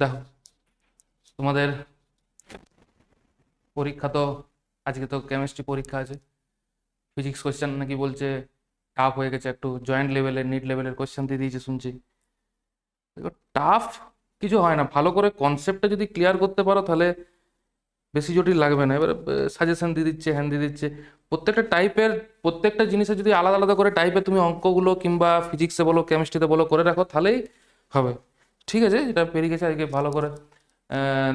দেখো তোমাদের পরীক্ষা তো আজকে তো কেমিস্ট্রি পরীক্ষা আছে। ফিজিক্স কোশ্চেন নাকি বলছে টাফ হয়ে গেছে, একটু জয়েন্ট লেভেলের নিট লেভেলের কোশ্চেন দিয়ে দিয়েছে শুনছি। দেখো টাফ কিছু হয় না, ভালো করে কনসেপ্টটা যদি ক্লিয়ার করতে পারো তাহলে বেশি জটিল লাগবে না। এবার সাজেশন দিয়ে দিচ্ছে, হ্যান্ড দিয়ে দিচ্ছে, প্রত্যেকটা টাইপের প্রত্যেকটা জিনিসের যদি আলাদা আলাদা করে টাইপের তুমি অঙ্কগুলো কিংবা ফিজিক্সে বলো কেমিস্ট্রিতে বলো করে রাখো তাহলেই হবে। ঠিক আছে, এটা পেরিয়ে গেছে আজকে ভালো করে।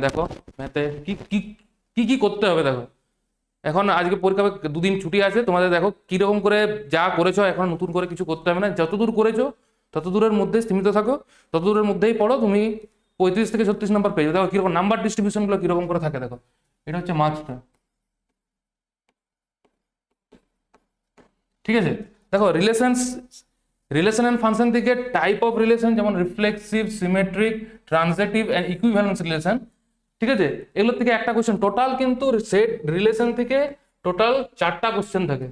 দেখো ম্যাথে কি কি কি কি করতে হবে দেখো। এখন আজকে পরীক্ষা দুদিন ছুটি আছে তোমাদের, দেখো কিরকম করে যা করেছো এখন নতুন করে কিছু করতে হবে না, যতদূর করেছো তত দূরের মধ্যে সীমিত থাকো, তত দূরের মধ্যেই পড়ো। তুমি 35 থেকে 36 নাম্বার পেয়ে যাবে। দেখো কিরকম নাম্বার ডিস্ট্রিবিউশনগুলো কিরকম করে থাকে দেখো। এটা হচ্ছে মার্কসটা, ঠিক আছে। দেখো রিলেশন এন্ড ফাংশন থেকে টাইপ অফ রিলেশন যেমন reflexive, symmetric, transitive and equivalence relation, ঠিক আছে। এগুলোর থেকে একটা কোশ্চেন টোটাল, কিন্তু সেট রিলেশন থেকে টোটাল 4টা কোশ্চেন থাকে,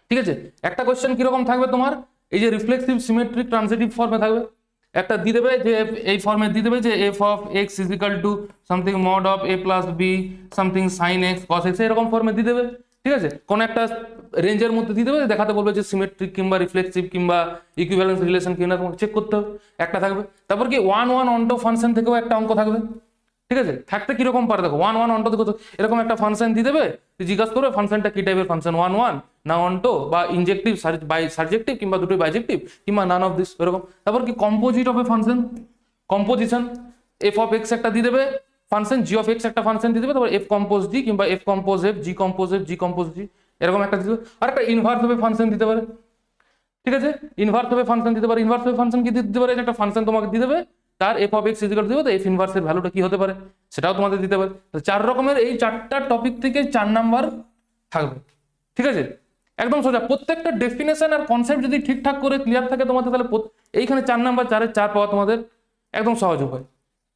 ঠিক আছে। একটা কোশ্চেন কিরকম থাকবে তোমার, এই যে রিফ্লেক্সিভ, সিমেট্রিক, ট্রানজিটিভ ফর্মে থাকবে। একটা দিয়ে দেবে যে এই ফর্মে দিয়ে দেবে যে F of x is equal to something mod of A plus B something sine x cos X, এরকম ফর্মে দিয়ে দেবে, ঠিক আছে। কোন একটা রেঞ্জের মধ্যে দিয়ে দেবে, দেখাতে বলবে যে সিমেট্রিক কিংবা রিফ্লেক্সিভ কিংবা ইকুইভ্যালেন্স রিলেশন কিনা তোমাকে চেক করতে হবে, একটা থাকবে। তারপর কি ওয়ান ওয়ান অন্টো ফাংশন থেকেও একটা অঙ্ক থাকবে, ঠিক আছে। থাকতে কিরকম পারে দেখো, ওয়ান ওয়ান অন্টো দেখো তো, এরকম একটা ফাংশন দিয়ে দেবে, জিজ্ঞাসা করবে ফাংশনটা কি টাইপের ফাংশন, ওয়ান ওয়ান না অন্টো বা ইনজেক্টিভ বাই সাবজেক্টিভ কিংবা দুটোই বাইজেক্টিভ কিংবা নান অফ দিস, এরকম। তারপর কি composite of a function, composition, f of x একটা দিয়ে দেবে ফাংশন, জি অফ এক্স একটা ফাংশন দিয়ে দেবে, তারপর এফ কম্পোজ জি কিংবা f compose f, g compose f, g compose g, এরকম একটা দিয়ে দেবে। আর একটা ইনভার্স হবে ফাংশন দিতে পারে, ঠিক আছে। ইনভার্স হবে ফাংশন দিতে পারে, ইনভার্স হবে ফাংশন কি দিতে পারে, একটা ফাংশন তোমাকে দিয়ে দেবে, তার এফ অফ এক্স ইজিক্যাল দিবে, তো এফ ইনভার্সের ভ্যালুটা কি হতে পারে সেটাও তোমাদের দিতে পারে। তো 4 রকমের এই 4টা টপিক থেকে 4 নাম্বার থাকবে, ঠিক আছে। একদম সোজা, প্রত্যেকটা ডেফিনেশন আর কনসেপ্ট যদি ঠিকঠাক করে ক্লিয়ার থাকে তোমাদের, তাহলে এইখানে 4 নাম্বার 4-এর 4 পাওয়া তোমাদের একদম সহজ উপায়।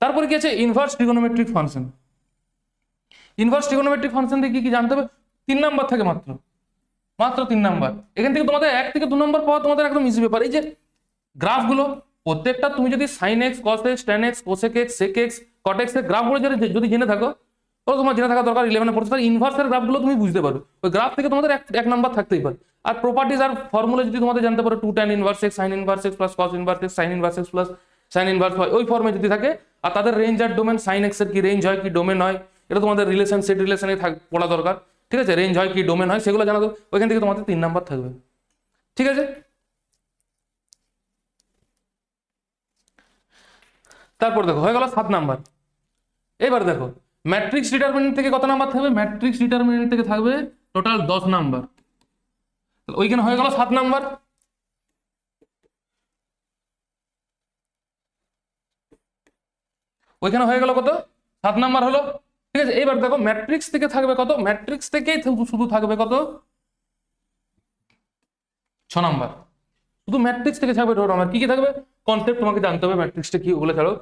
তারপরে কি আছে, inverse trigonometric function. Inverse trigonometric function দিয়ে কি কি জানতে হবে, 3 নাম্বার থাকে মাত্র, মাত্র 3 নাম্বার। এখান থেকে তোমাদের 1 থেকে 2 নাম্বার পাওয়া তোমাদের একদম ইজি ব্যাপার। এই যে গ্রাফগুলো প্রত্যেকটা, তুমি যদি sine x, cos x, tan x, cosec x, sec x, cot x এর গ্রাফগুলো যদি জেনে থাকো, তো তোমার জেনে থাকা দরকার 11-এ পড়তে, তাহলে ইনভার্সের গ্রাফগুলো তুমি বুঝতে পারো। ওই গ্রাফ থেকে তোমাদের এক নাম্বার থাকতেই পারে। আর প্রপার্টিজ আর ফর্মুলা যদি তোমাদের জানতে পারো, 2 tan inverse x sign inverse x plus cos inverse x sign inverse x plus sign inverse হয়, ওই ফর্মে যদি থাকে, আর তাদের রেঞ্জ আর ডোমেন, সাইন এক্স এর কি রেঞ্জ হয় কি ডোমেন হয়, এটা তোমাদের রিলেশন সেট রিলেশনে পড়া দরকার, ঠিক আছে। রেঞ্জ হয় কি ডোমেন হয় সেগুলো জানা দরকার, ওইখান থেকে তোমাদের 3 নাম্বার থাকবে, ঠিক আছে। তারপর দেখো হয়ে গেল 7 নাম্বার। এবার দেখো ম্যাট্রিক্স ডিটারমিনেন্ট থেকে কত নাম্বার থাকবে, ম্যাট্রিক্স ডিটারমিনেন্ট থেকে থাকবে টোটাল 10 নাম্বার। ওইখানে হয়ে গেল 7 নাম্বার। ওইখানে হয়ে গেল কত, 7 নাম্বার হলো, ঠিক আছে। এবার দেখো ম্যাট্রিক্স থেকে থাকবে কত, ম্যাট্রিক্স থেকেই শুধু থাকবে কত, 6 নাম্বার। শুধু ম্যাট্রিক্স থেকে থাকবে টোটাল নাম্বার। কি কি থাকবে, কনসেপ্ট তোমাকে জানতে হবে, ম্যাট্রিক্সটা কি ওগুলো ছাড়ো,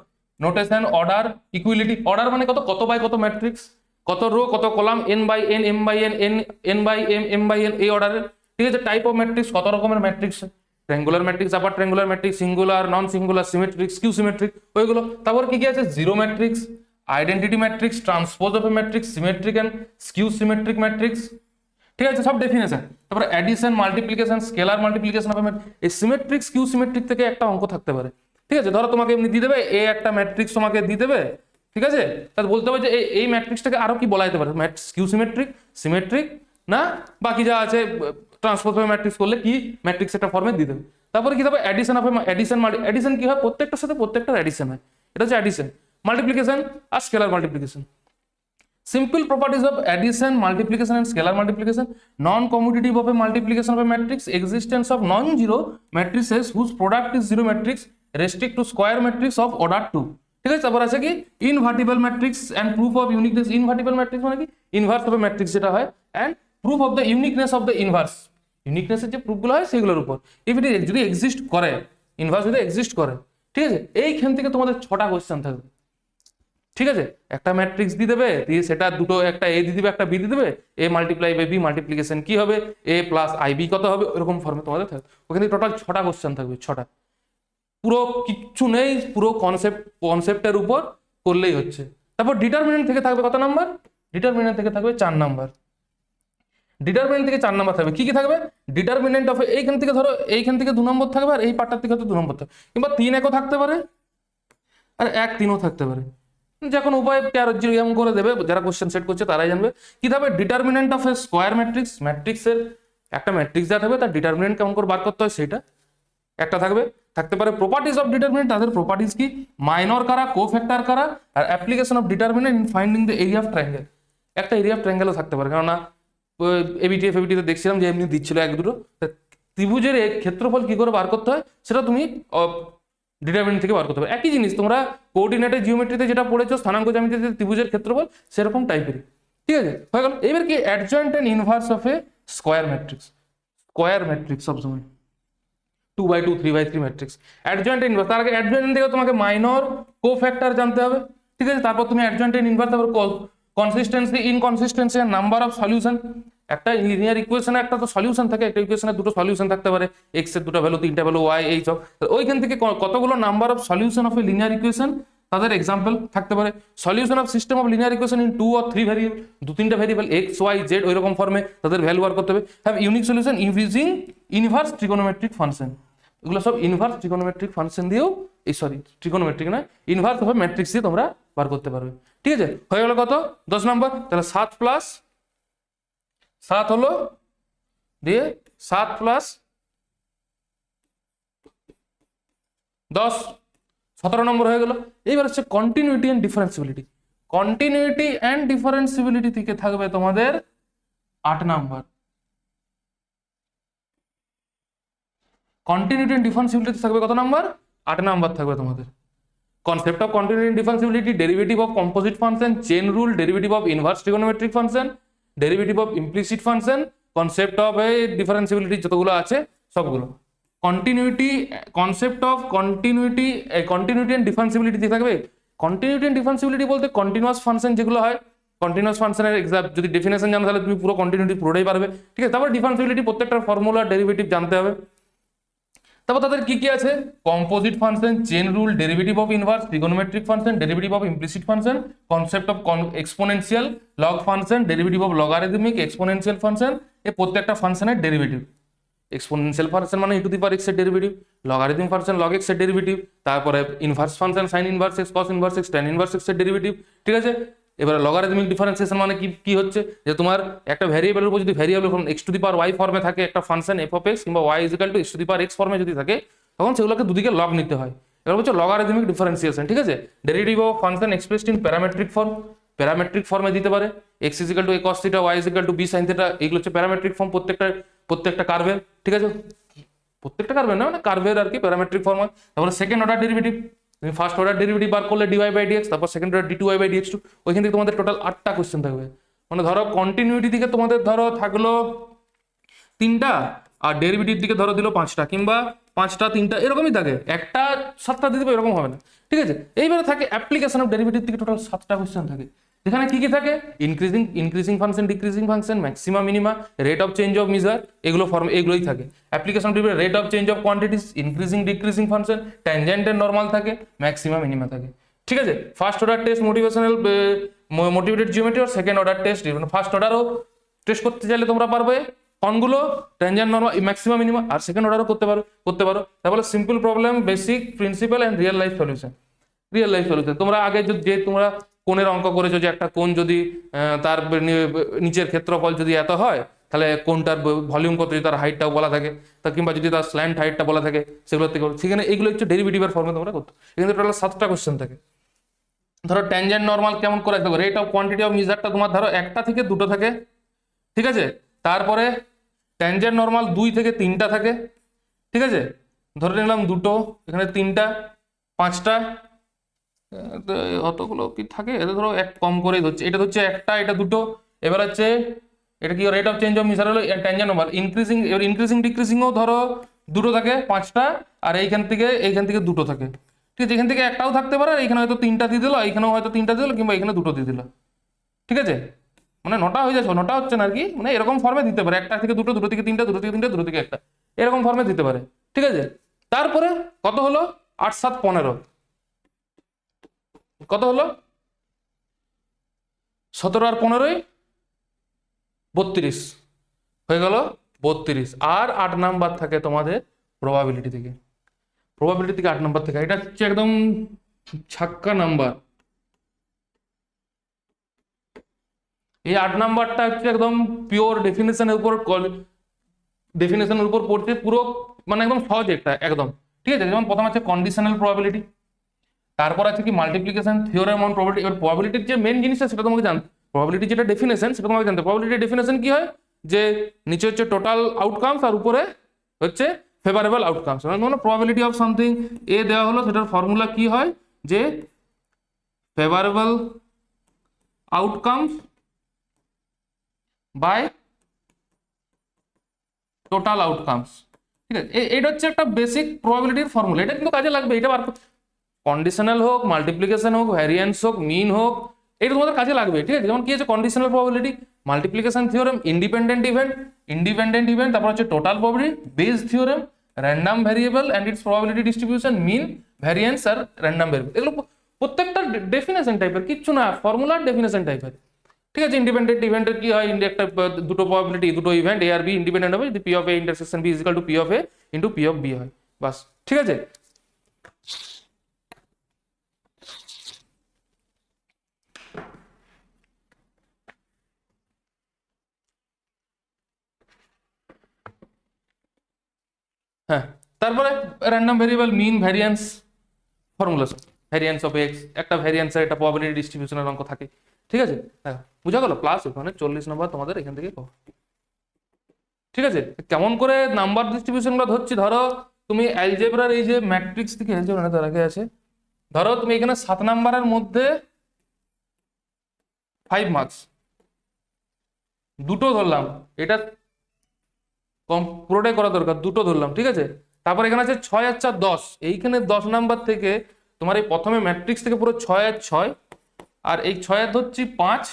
নোটেশন, অর্ডার, ইকুইলিটি। অর্ডার মানে কত, কত বাই কত ম্যাট্রিক্স, কত রো কত column, n by n, m by n, n by m, m by n, এই অর্ডারের, ঠিক আছে। টাইপ অফ ম্যাট্রিক্স, কত রকমের ম্যাট্রিক্স, triangular matrix, upper triangular matrix, singular, non singular, symmetric, skew symmetric, ওইগুলো। তারপর কি কি আছে, zero matrix, identity matrix, transpose of a matrix, symmetric and skew symmetric matrix, ঠিক আছে, সব ডেফিনেশন। তারপরে addition, multiplication, scalar multiplication of এই সিমেট্রিক স্কিউ সিমেট্রিক থেকে একটা অঙ্ক থাকতে পারে, ঠিক আছে। ধরো তোমাকে এমনি দিয়ে দেবে এ একটা ম্যাট্রিক্স তোমাকে দিয়ে দেবে, ঠিক আছে। তাহলে বলতে হবে যে এই ম্যাট্রিক্সটাকে আরো কি বলা যেতে পারে, স্কিউ সিমেট্রিক, সিমেট্রিক না বাকি যা আছে ট্রান্সপোজ অফ ম্যাট্রিক্স করলে কি ম্যাট্রিক্স একটা ফর্মে দিয়ে দেবে। তারপরে কি দেবে, অ্যাডিশন অফ অ্যাডিশন কি হয়, প্রত্যেকটার সাথে প্রত্যেকটার অ্যাডিশন হয়, এটা হচ্ছে অ্যাডিশন। মাল্টিপ্লিকেশন আর scalar multiplication. Simple properties of addition, multiplication and scalar multiplication. Non-commutative of a multiplication of a matrix. Existence of non-zero matrices whose product is zero matrix. Restrict to square matrix of order 2. ঠিক আছে। তারপর আছে কি invertible matrix and proof of uniqueness. Invertible matrix মানে কি, inverse of a matrix যেটা হয়, and proof of the uniqueness of the inverse. ইউনিকনেসের যে প্রুফগুলো হয় সেগুলোর উপর, ইফ ইট যদি এক্সিস্ট করে, ইনভার্স যদি এক্সিস্ট করে, ঠিক আছে। এইখান থেকে তোমাদের 6টা কোয়েশ্চেন থাকবে, ঠিক আছে। একটা ম্যাট্রিক্স দিয়ে দেবে, দিয়ে সেটা দুটো, একটা এ দিয়ে দিবে একটা বি দিয়ে দেবে, এ মাল্টিপ্লাই বাই বি মাল্টিপ্লিকেশন কি হবে, এ প্লাস আই বি কত হবে, ওরকম ফর্মে তোমাদের থাকবে। ওখানে টোটাল 6টা কোশ্চেন থাকবে, 6টা। পুরো কিচ্ছু নেই, পুরো কনসেপ্টের উপর করলেই হচ্ছে। তারপর ডিটারমিনেন্ট থেকে থাকবে কত নাম্বার? ডিটারমিনেন্ট থেকে থাকবে 4 নাম্বার। ডিটারমিনেন্ট থেকে 4 নাম্বার থাকবে, কি কি থাকবে? ডিটারমিনেন্ট অফ, এইখান থেকে ধরো এইখান থেকে 2 নম্বর থাকবে, আর এই পার্টটার থেকে হয়তো 2 নম্বর থাকবে, কিংবা 3 একও থাকতে পারে, আর 1 3ও থাকতে পারে। যে কোনো উপায় যেমন করে দেবে, যারা কোশ্চেন সেট করছে তারাই জানবে। কি থাকবে? Determinant of A square matrix, ম্যাট্রিক্সের একটা ম্যাট্রিক্স দেওয়া থাকবে, তার ডিটারমিনেন্ট কেমন করে বার করতে হয় সেটা একটা থাকবে। থাকতে পারে প্রপার্টিজ অফ ডিটারমিনেন্ট, তাদের প্রপার্টিজ কি, মাইনর কারা, কোফ্যাক্টর কারা, আর application of determinant in finding the area of triangle. একটা এরিয়া অফ ট্রায়াঙ্গেলও থাকতে পারে, কেননা এবিটিএফ এবিটিতে দেখছিলাম যে এমনি দিচ্ছিল এক দুটো। ত্রিভুজের ক্ষেত্রফল কি করে বার করতে হয় সেটা তুমি ডিটারমিনেন্ট থেকে বার করতে হবে। একই জিনিস তোমরা কোঅর্ডিনেটের জিওমেট্রিতে যেটা পড়েছো, স্থানাঙ্ক জ্যামিতিতে ত্রিভুজের ক্ষেত্রফল সেরকম টাইপেরই। ঠিক আছে, হয়ে গেল। এবার কি adjoint and inverse of A square matrix. Square matrix সবসময় 2x2 3x3 matrix. Adjoint inverse, তার আগে অ্যাডজয়েন্ট থেকে তোমাকে মাইনর কোফ্যাক্টর জানতে হবে। ঠিক আছে, তারপর তুমি অ্যাডজয়েন্ট এন্ড ইনভার্স, তারপর কনসিস্টেন্সি, ইনকনসিস্টেন্সি আর নাম্বার অফ সলিউশন। একটা লিনিয়ার ইকুয়েশনে একটা তো সলিউশন থাকে, একটা ইকুয়েশনে দুটো সলিউশন থাকতে পারে, এক্স এর দুটো ভ্যালু, তিনটা ভ্যালু, ওয়াই, এই সব। ওইখান থেকে কতগুলো number of solution of a linear equation তাদের এক্সাম্পল থাকতে পারে। Solution of system of linear equation in 2 or 3 variable, 2-3টা ভ্যারিয়েবল এক্স ওয়াই জেড ওইরকম ফর্মে তাদের ভ্যালু বার করতে হবে। Have unique solution using inverse trigonometric function. এগুলো সব ইনভার্স ট্রিগোনোমেট্রিক ফাংশন দিয়েও, ট্রিগোনোমেট্রিক নয়, ইনভার্স অফ ম্যাট্রিক্স দিয়ে তোমরা বার করতে পারবে। ঠিক আছে, হয়ে গেল কত? 10 নম্বর। তাহলে 7 + 7 হলো, দিয়ে 7 + 10 17 নম্বর হয়ে গেল। এইবার হচ্ছে continuity and differentiability. Continuity and differentiability থেকে থাকবে তোমাদের 8 নাম্বার। কন্টিনিউটি এন্ড ডিফারেন্সিবিলিটি থাকবে কত নাম্বার? 8 নাম্বার থাকবে তোমাদের। Concept of continuity and differentiability, derivative of composite function, chain rule, derivative of inverse trigonometric function, derivative of implicit function, concept of differentiability যতগুলো আছে সবগুলো। Continuity, concept of continuity, continuity and differentiability দিয়ে থাকবে। Continuity and differentiability বলতে continuous function যেগুলো হয়, continuous ফাংশনের exam যদি ডেফিনেশন জানো তাহলে তুমি পুরো কন্টিনিউটি পুরোটাই পারবে। ঠিক আছে, তারপর ডিফারেন্সিবিলিটি প্রত্যেকটা ফর্মুলা ডেরিভেটিভ জানতে হবে। তারপর তাদের কি কি আছে? Composite function, chain rule, derivative of inverse trigonometric function, derivative of implicit function, concept of exponential, log function, derivative of logarithmic, exponential function. এই প্রত্যেকটা ফাংশনের ডেরিভেটিভ, এক্সপোনেনশিয়াল ফাংশন মানে e⁻x এর derivative, logarithm function log x এর derivative, তারপরে inverse function sin inverse x, cos inverse x, tan inverse x এর derivative. ঠিক আছে, এবারে লগারিদমিক ডিফারেন্সিয়েশন মানে কি হচ্ছে, যে তোমার একটা ভ্যারিয়েবলের উপর যদি ভ্যারিয়েবল x⁻y ফর্মে থাকে একটা ফাংশন f(x) কিংবা y = x ফর্মে যদি থাকে, তখন সেগুলোকে দুদিকে লগ নিতে হয়। এবার হচ্ছে লগারিদমিক ডিফারেন্সিয়েশন। ঠিক আছে, derivative of function expressed in parametric form, parametric ফর্মে দিতে পারে, x = a cos θ, y = b sin θ। এগুলো হচ্ছে প্যারামেট্রিক ফর্ম প্রত্যেকটা কার্ভের। ঠিক আছে, প্রত্যেকটা কার্ভের না, মানে কার্ভের আর কি প্যারামেট্রিক ফর্ম হয়। তারপরে সেকেন্ড অর্ডার ডেরিভেটিভ, তুমি ফার্স্ট অর্ডার ডেরিভেটিভ বার করলে dy/dx, তারপর সেকেন্ড অর্ডার d2y/dx2। ওইখান থেকে তোমাদের টোটাল 8টা কোশ্চেন থাকবে। মানে ধরো কন্টিনিউটি দিকে তোমাদের ধরো থাকলো 3টা, আর ডেরিভেটিভ দিকে ধরো দিল 5টা, কিংবা 5টা 3টা এরকমই থাকে, একটা 7টা দিয়ে দেবে এরকম হবে না। ঠিক আছে, এইবারে থাকে অ্যাপ্লিকেশন অফ ডেরিভেটিভ থেকে টোটাল 7টা কোশ্চেন থাকে, যেখানে কি থাকে? Increasing function, decreasing function, maxima minima, rate of change of measure, এগুলোই থাকে। Application of rate of change of quantities, increasing decreasing function, tangent and normal থাকে, ম্যাক্সিমা মিনিমা থাকে। ঠিক আছে, first order test motivated geometry, আর second order test, first অর্ডারও test করতে চাইলে তোমরা পারবে কোনগুলো? ট্যানজেন্ট, নরমাল, ম্যাক্সিমা মিনিমা, আর সেকেন্ড অর্ডারও করতে পারো। তারপরে simple problem, basic, principle and real life solution. তোমরা আগে যে তোমরা কোণের অঙ্ক করেছো, যে একটা কোণ যদি তার নিচের ক্ষেত্রফল যদি এত হয়, তাহলে কোণটার ভলিউম কত, যদি তার হাইটটাও বলা থাকে, তা কিংবা যদি তার স্ল্যান্ট হাইটটা বলা থাকে, সেগুলো থেকে সেখানে এগুলো হচ্ছে ডেরিভেটিভের ফর্মে তোমরা করতো। এখানে টোটাল 7টা কোশ্চেন থাকে। ধরো ট্যানজেন্ট নরমাল কেমন করে দেখো, রেট অফ কোয়ান্টিটি অফ মেজারটা তোমার ধরো 1টা থেকে 2টো থাকে। ঠিক আছে, তারপরে ট্যানজেন্ট নরমাল 2 থেকে 3টা থাকে। ঠিক আছে, ধরে নিলাম 2টো, এখানে 3টা, 5টা, অতগুলো কি থাকে, এটা ধরো এক কম করেই ধরছে, এটা হচ্ছে 1টা, এটা 2টো। এবার হচ্ছে এটা কি rate of change of measure হলো ট্যানজেন্ট নরমাল। ইনক্রিজিং ডিক্রিজিংও ধরো 2টো থাকে, 5টা, আর এইখান থেকে 2টো থাকে। ঠিক আছে, এখান থেকে একটাও থাকতে পারে, আর এখানে হয়তো 3টা দিয়ে দিল, এইখানেও হয়তো 3টা দিয়ে দিল, কিংবা এখানে 2টো দিয়ে দিল। ঠিক আছে, মানে 9টা হয়ে যাচ্ছে, 9টা হচ্ছে না আর কি, মানে এরকম ফর্মে দিতে পারে, 1টা থেকে 2টো, 2টো থেকে 3টা, 2টো থেকে 3টা, 2টো থেকে 1টা, এরকম ফর্মে দিতে পারে। ঠিক আছে, তারপরে কত হলো? 8 7 15, কত হলো? 17 আর 15 32 হয়ে গেল 32। আর 8 নাম্বার থাকে তোমাদের প্রবাবিলিটি থেকে, 8 নাম্বার থেকে। এটা হচ্ছে একদম ছাক্কা নাম্বার। এই 8 নাম্বারটা হচ্ছে একদম পিওর ডেফিনেশনের উপর পড়ছে পুরো, মানে একদম সহজ একটা একদম, ঠিক আছে। যেমন প্রথম আছে কন্ডিশনাল প্রবাবিলিটি, তারপর আছে কি মাল্টিপ্লিকেশন থিওরেম অন প্রবাবিলিটি। এবার প্রবাবিলিটির যে মেন জিনিসটা সেটা তোমাকে জানতে, প্রবাবিলিটি যেটা ডেফিনেশন সেটা তোমাকে জানতে। প্রবাবিলিটির ডেফিনেশন কি হয়, যে নিচে হচ্ছে টোটাল আউটকামস আর উপরে হচ্ছে ফেভারেবল আউটকামস। মানে প্রবাবিলিটি অফ সামথিং এ দেওয়া হলো, সেটার ফর্মুলা কি হয়, যে favourable outcomes by total outcomes, ঠিক আছে। এটা হচ্ছে একটা বেসিক প্রবাবিলিটির ফর্মুলা, এটা কিন্তু কাজে লাগবে। এটা কন্ডিশনাল হোক, মাল্টিপ্লিকেশন হোক, ভ্যারিয়েন্স হোক, মিন হোক, এটা তোমাদের কাজে লাগবে, ঠিক আছে। যেমন কি আছে conditional probability, multiplication theorem, independent event, তারপর হচ্ছে total probability, Bayes theorem, random variable and its probability distribution, mean, variance আর র্যান্ডম ভ্যারিয়েবল। এগুলো প্রত্যেকটা ডেফিনেশন টাইপের, কিচ্ছু না, ফর্মুলার ডেফিনেশন টাইপের, ঠিক আছে। ইন্ডিপেন্ডেন্ট ইভেন্টের কি হয়, একটা দুটো প্রবাবিলিটি, দুটো ইভেন্ট এ আর বি ইন্ডিপেন্ডেন্ট হবে, যদি P of A intersection B is equal to P of A into P of B হয়, বাস, ঠিক আছে। হ্যাঁ, তারপরে random variable, mean, variance formula, variance of x, একটা ভ্যারিয়েন্সের একটা প্রবাবিলিটি ডিস্ট্রিবিউশনের অঙ্ক থাকে, ঠিক আছে। হ্যাঁ, বুঝা গেল। প্লাস ওখানে 40 নম্বর তোমাদের এখান থেকে পাবো, ঠিক আছে। কেমন করে নাম্বার ডিস্ট্রিবিউশন গুলো ধরছি, ধরো তুমি অ্যালজেব্রার এই যে ম্যাট্রিক্স থেকে, অ্যালজেব্রা তার আগে আছে, ধরো তুমি এখানে 7 নাম্বারের মধ্যে 5 মার্কস দুটো ধরলাম, এটা পুরোটাই করা দরকার, দুটো ধরলাম, ঠিক আছে। তারপর এখানে আছে 6 আর 4 10, এইখানে 10 নাম্বার থেকে তোমার এই প্রথমে ম্যাট্রিক্স থেকে পুরো 6 আর 6, আর এই 6 আর ধরছি 5,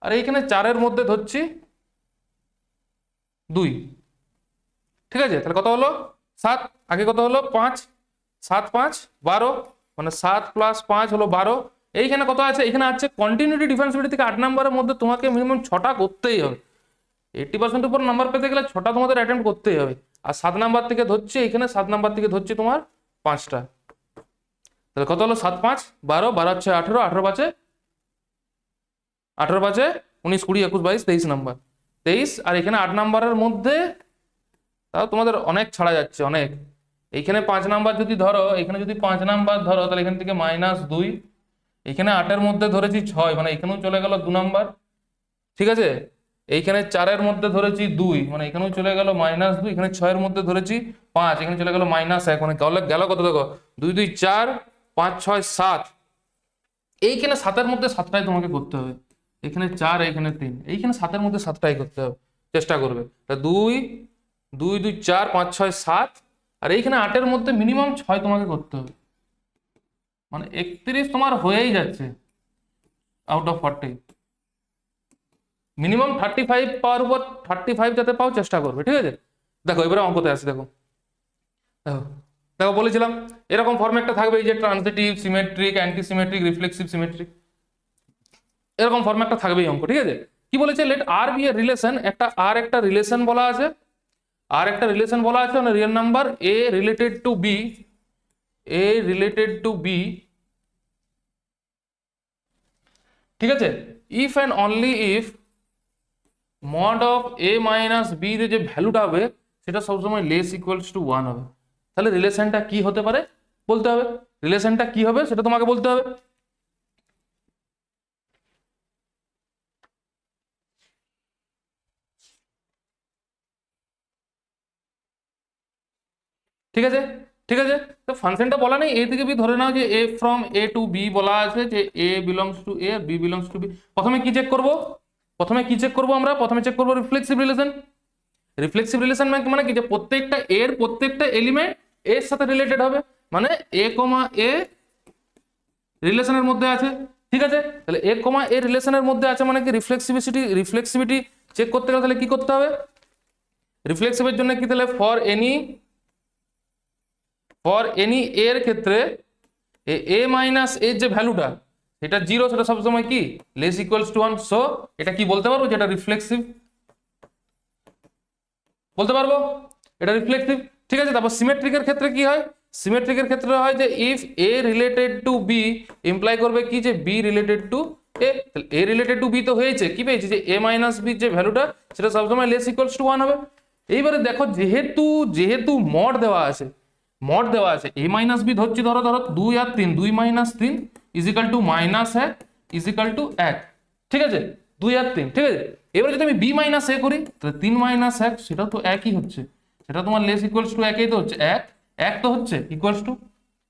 আর এইখানে 4-এর মধ্যে ধরছি 2, ঠিক আছে। তাহলে কত হলো 7, আগে কত হলো 5, 7 5 12, মানে 7 + 5 হলো 12। এইখানে কত আছে, এখানে আছে কন্টিনিউটি ডিফারেন্সিবিলিটি থেকে 8 নাম্বারের মধ্যে তোমাকে মিনিমাম 6টা করতেই হবে। 80% উপর নাম্বার পেতে গেলে 6টা তোমাদের অ্যাটেম্প্ট করতেই হবে। আর 7 নাম্বার থেকে ধরছি, এখানে 7 নাম্বার থেকে ধরছি তোমার 5টা, তাহলে কত হলো 7 5 12, 12 হচ্ছে 18, 18 5 19 20 21 22 23 নাম্বার, 23। আর এখানে 8 নাম্বারের মধ্যে তাও তোমাদের অনেক ছাড়া যাচ্ছে, অনেক। এইখানে 5 নাম্বার যদি ধরো, এখানে যদি 5 নাম্বার ধরো, তাহলে এখান থেকে -2, এখানে 8-এর মধ্যে ধরেছি 6, মানে এখানেও চলে গেল 2 নাম্বার, ঠিক আছে। এইখানে 4-এর মধ্যে ধরেছি 2, মানে এখানেও চলে গেল -2, এখানে 6-এর মধ্যে ধরেছি 5, এখানে চলে গেল -1, মানে গেল কত, দেখো 2 2 4 5 6 7, এইখানে 7-এর মধ্যে 7টাই তোমাকে করতে হবে। এখানে 4, এখানে 3, এইখানে 7-এর মধ্যে 7টাই করতে হবে, চেষ্টা করবে। তা 2 2 2 4 5 6 7, আর এইখানে 8-এর মধ্যে মিনিমাম 6 তোমাকে করতে হবে, মানে 31 তোমার হয়েই যাচ্ছে আউট অফ 40। মিনিমাম 35 পাওয়ার উপর 35 যাতে পাও চেষ্টা করবে, ঠিক আছে। দেখো এবারে অঙ্কতে আসি, দেখো দেখো দেখো বলেছিলাম এরকম ফর্মে একটা থাকবে, এই যে transitive, symmetric, anti symmetric, reflexive, symmetric, এরকম ফর্মে একটা থাকবে এই অঙ্ক, ঠিক আছে। কি বলেছে, let R be a relation, একটা রিলেশন বলা আছে, মানে real number A related to B, ঠিক আছে। If and only if mod of A minus B এর যে ভ্যালুটা হবে সেটা সবসময় লেস ইকুয়ালস টু 1 হবে। তাহলে রিলেশনটা কি হতে পারে বলতে হবে, রিলেশনটা কি হবে সেটা তোমাকে বলতে হবে, ঠিক আছে। ঠিক আছে, তো ফাংশনটা বলা নেই, এ থেকে বি ধরে নাও যে a from A to b বলা আছে, যে a belongs to a, b belongs to b. প্রথমে কি চেক করব, আমরা প্রথমে চেক করব রিফ্লেক্সিভ রিলেশন মানে কি, যে প্রত্যেকটা এলিমেন্ট এর সাথে রিলেটেড হবে, মানে এ কমা এ রিলেশনের মধ্যে আছে, ঠিক আছে। তাহলে এ কমা এ রিলেশনের মধ্যে আছে মানে কি, রিফ্লেক্সিভিটি চেক করতে গেলে তাহলে কি করতে হবে, রিফ্লেক্সিভের জন্য কি, তাহলে ফর এনি ফর এনি এর ক্ষেত্রে এ মাইনাস এর যে ভ্যালুটা এটা 0, সেটা সবসময় কি লেস ইকুয়ালস টু 1। সো এটা কি বলতে পারবো, যেটা রিফ্লেক্সিভ বলতে পারবো, এটা রিফ্লেক্সিভ। ঠিক আছে, তারপর সিমেট্রিকের ক্ষেত্রে কি হয়, সিমেট্রিকের ক্ষেত্রে হয় যে if A related to B imply করবে কি যে B related to A. A related to B তো হয়েছে, কি পেয়েছি যে এ মাইনাস বি যে ভ্যালুটা সেটা সবসময় লেস ইকুয়ালস টু 1 হবে। এইবারে দেখো যেহেতু মড দেওয়া আছে, মড দেওয়া আছে এ মাইনাস বি ধরছি, ধরো 2 আর 3, 2 minus 3 is equal to -1 is equal to 1। ঠিক আছে, 2 আর 3। ঠিক আছে, এবারে যদি আমি বি মাইনাস এ করি তাহলে 3 মাইনাস 1 সেটা তো একই হচ্ছে, সেটা তোমার লেস ইকুয়ালস টু 1ই তো হচ্ছে, 1 তো হচ্ছে ইকুয়ালস টু।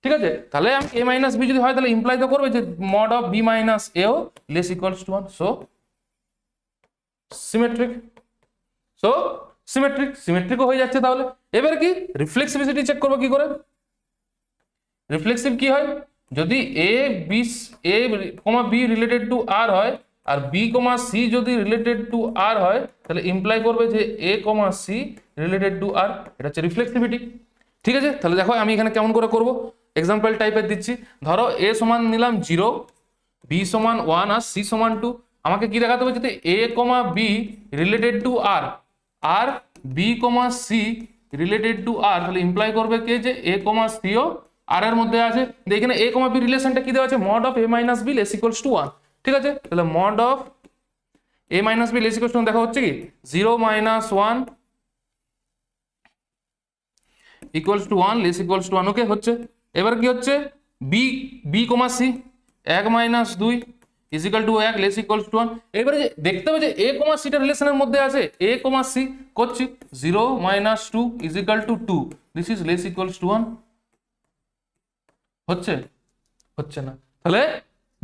ঠিক আছে, তাহলে আমি এ মাইনাস বি যদি হয় তাহলে ইমপ্লাই তো করবে যে মড অফ বি মাইনাস এও less equals to 1। So symmetric, so সিমেট্রিকও হয়ে যাচ্ছে। তাহলে এবার কি রিফ্লেক্সিভিটি চেক করবো কি করে, রিফ্লেক্সিভ কি হয়, যদি a comma b related to আর হয় আর বি কমা সি যদি রিলেটেড টু আর হয় তাহলে ইমপ্লাই করবে যে এ কমা সি রিলেটেড টু আর, এটা হচ্ছে রিফ্লেক্সিভিটি। ঠিক আছে, তাহলে দেখো আমি এখানে কেমন করে করব, এক্সাম্পল টাইপের দিচ্ছি। ধরো এ সমান নিলাম 0, বি সমান 1 আর সি সমান 2। আমাকে কি দেখাতে হবে, যদি a comma b related to R আর b comma c related to R, তাহলে ইমপ্লাই করবে কে যে এ কমা সিও আর এর মধ্যে আছে। এখানে এ কমা বি রিলেশনটা কি দেওয়া আছে, mod of A minus B less equals to 1। ঠিক আছে, তাহলে mod of A minus B less equals to দেখা হচ্ছে কি 0 minus 1 equals to 1 less equals to 1। Okay হচ্ছে, এবার কি হচ্ছে B B comma C 1 minus 2 is equal to 1 less equals to 1। এবারে যে দেখতে হবে যে এ কমা সিটা রিলেশনের মধ্যে আছে, এ কমা সি করছি 0 minus 2 is equal to 2, this is less equals to 1। হচ্ছে হচ্ছে না, তাহলে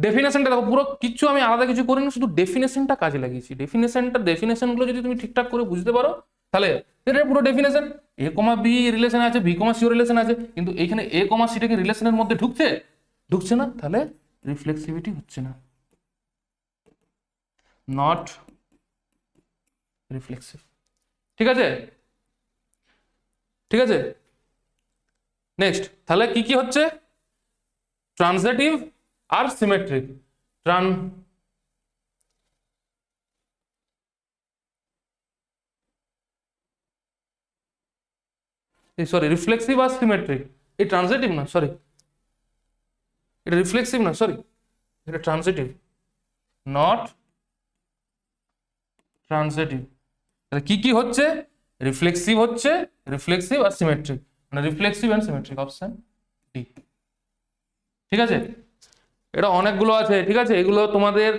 ডেফিনেশনটা দেখো, পুরো কিছু আমি আলাদা কিছু করিনি, শুধু ডেফিনেশনটা কাজে লাগিয়েছি। ডেফিনেশনগুলো যদি তুমি ঠিকঠাক করে বুঝতে পারো তাহলে এটা পুরো ডেফিনেশন। এ কমা বি রিলেশন আছে, বি কমা সিও রিলেশন আছে, কিন্তু এখানে এ কমা সিটা কি রিলেশনের মধ্যে ঢুকছে না, তাহলে রিফ্লেক্সিভিটি হচ্ছে না, নট রিফ্লেক্সিভ। ঠিক আছে, ঠিক আছে, নেক্সট তাহলে কি কি হচ্ছে, ট্রানজিটিভ আর সিমেট্রিক। সরি রিফ্লেক্সিভ আর সিমেট্রিক, এই ট্রানজিটিভ না, সরি এটা রিফ্লেক্সিভ না, সরি এটা ট্রানজিটিভ, নট ট্রানজিটিভ। তাহলে কি কি হচ্ছে, রিফ্লেক্সিভ হচ্ছে, রিফ্লেক্সিভ আর সিমেট্রিক, মানে reflexive and symmetric, option D. ঠিক আছে, এটা অনেকগুলো আছে। ঠিক আছে, এগুলো তোমাদের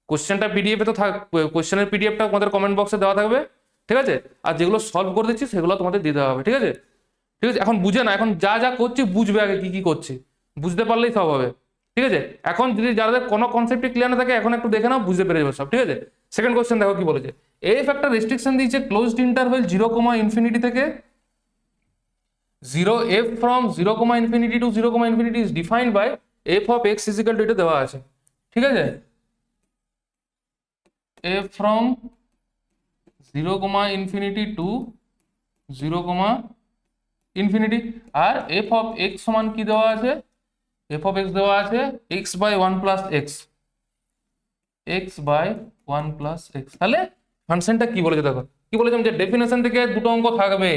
কোশ্চেনটা পিডিএফে তো থাক, কোশ্চেনের পিডিএফটা তোমাদের কমেন্ট বক্সে দেওয়া থাকবে। ঠিক আছে, আর যেগুলো সলভ করে দিচ্ছি সেগুলো তোমাদের দিয়ে দেওয়া হবে। ঠিক আছে, ঠিক আছে, এখন বুঝে না, এখন যা যা করছি বুঝবে, আগে কি কি করছি বুঝতে পারলেই সব হবে। ঠিক আছে, এখন যদি যাদের কোনো কনসেপ্টই ক্লিয়ার না থাকে এখন একটু দেখে নাও, বুঝতে পেরে যাবে সব। ঠিক আছে, সেকেন্ড কোশ্চেন দেখো কি বলেছে, এফ একটা রেস্ট্রিকশন দিয়েছে ক্লোজড ইন্টারভেল 0, থেকে 0, f from 0, infinity to 0, infinity is defined by f of x is equal to এটা দেওয়া আছে। ঠিক আছে, f from 0, infinity to 0, infinity, R f of x সমান কি দেওয়া আছে, f of x দেওয়া আছে x by 1 plus x, x by 1 plus x। তাহলে ফাংশনটা কি বলেছে দেখো, কি বলেছে যে ডেফিনেশন থেকে দুটো অঙ্ক থাকবে,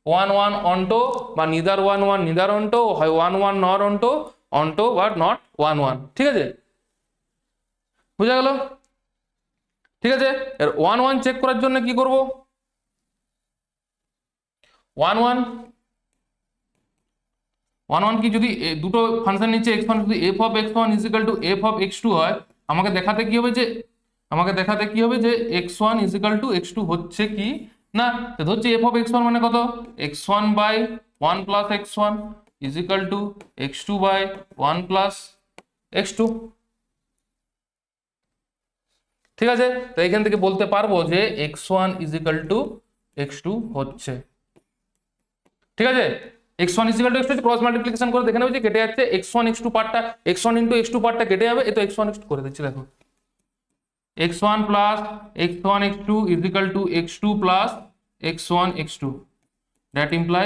1 1 অন্টো বা নিদার 1 1 নিদার অন্টো, হয় 1 1 নট অন্টো, অন্টো বা নট 1 1। ঠিক আছে, বুঝা গেল? ঠিক আছে, এর 1 1 চেক করার জন্য কি করব, 1 1 কি যদি দুটো ফাংশন নিচে x1 যদি f of x1 is equal to f of x2 হয়, আমাকে দেখাতে কি হবে যে x1 is equal to x2 হচ্ছে কি না। তো ধরছি f of x1 মানে কত, x1 by 1 plus x1 is equal to x2 by 1 plus x2। ঠিক আছে, তো এখান থেকে বলতে পারবো যে x1 is equal to x2 হচ্ছে। ঠিক আছে, x1 is equal to x2 cross multiplication করে দেখে নেবে যে কেটে যাচ্ছে, x1 x2 পার্টটা, x1 into x2 পার্টটা কেটে যাবে, এ তো x1 x2 করে দিচ্ছি দেখো, x1 plus x1 x2 is equal to x2 plus x1 x2, that imply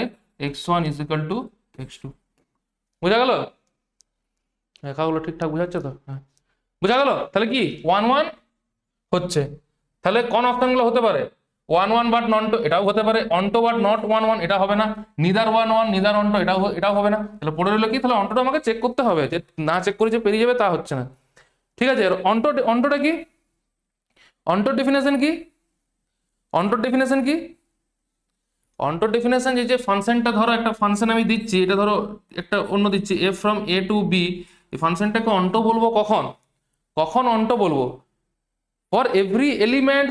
x1 is equal to x2। বোঝা গেল? লেখাগুলো ঠিকঠাক বোঝাচ্ছে তো? হ্যাঁ, বোঝা গেল? তাহলে কি 1 1 হচ্ছে। তাহলে কোন অপশনগুলো হতে পারে? 1 1 বাট নট, এটাও হতে পারে। অন্টো বাট নট 1 1, এটা হবে না। নিদার 1 1 নিদার অন্টো, এটাও হবে না। তাহলে পড়ে রইলো কি? তাহলে অন্টোটা আমাকে চেক করতে হবে, যে না চেক করে যে পেরিয়ে যাবে তা হচ্ছে না। ঠিক আছে, অন্টোটা কি? অন্টোর ডেফিনেশন কি? অন্টোর ডেফিনেশন কি? অন্টোর ডেফিনেশন যে ফাংশনটা, ধরো একটা ফাংশন আমি দিচ্ছি, এটা ধরো একটা অন্য দিচ্ছি F from A to B, এই ফাংশনটাকে অন্টো বলবো কখন? কখন অন্টো বলবো? for every element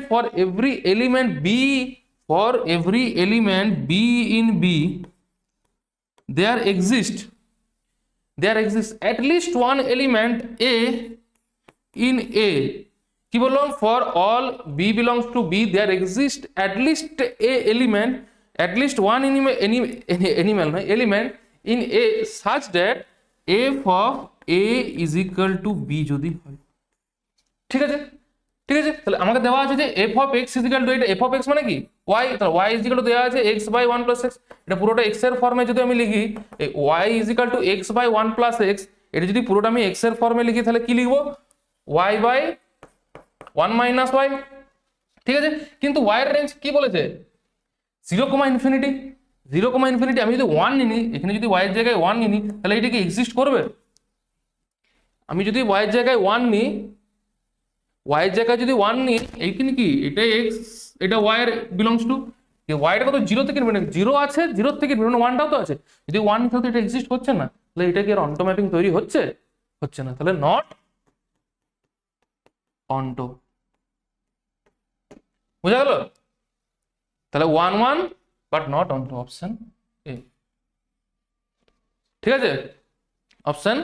b, for every element b in b, there exists at least one element a in a। কি বললাম? for all b belongs to b, there exists at least a element, at least one element in a such that f of a is equal to b যদি হয়। ঠিক আছে, ঠিক আছে। তাহলে আমাকে দেওয়া আছে যে f of x is equal to, এটা f of x মানে কি? y, তাহলে y is equal to দেওয়া আছে x by 1 plus x, এটা পুরোটা x এর ফর্মে যদি আমি লিখি, y is equal to x by 1 plus x, এটা যদি পুরোটা আমি x এর ফর্মে লিখি তাহলে কি লিখবো? y by 1 minus y। ঠিক আছে, কিন্তু y এর রেঞ্জ কি বলেছে? 0, ইনফিনিটি। 0, ইনফিনিটি। আমি যদি 1 নিই, এখানে যদি y এর জায়গায় 1 নিই, তাহলে এটা কি এক্সিস্ট করবে? আমি যদি y এর জায়গায় 1 নিই, y এর জায়গায় যদি 1 নিই, এইখানে কি এটা x, এটা y এর বিলংস টু, y টা কত? 0 থেকে ইনফিনিটি, 0 আছে, 0 থেকে ইনফিনিটি, 1টাও তো আছে। যদি 1 থাকে এটা এক্সিস্ট করছে না, তাহলে এটা কি আর অন্টো ম্যাপিং তৈরি হচ্ছে? হচ্ছে না। তাহলে নট অন্টো। বোঝা গেল? তাহলে 1 1 বাট নট অন্টো, অপশন এ। ঠিক আছে, অপশন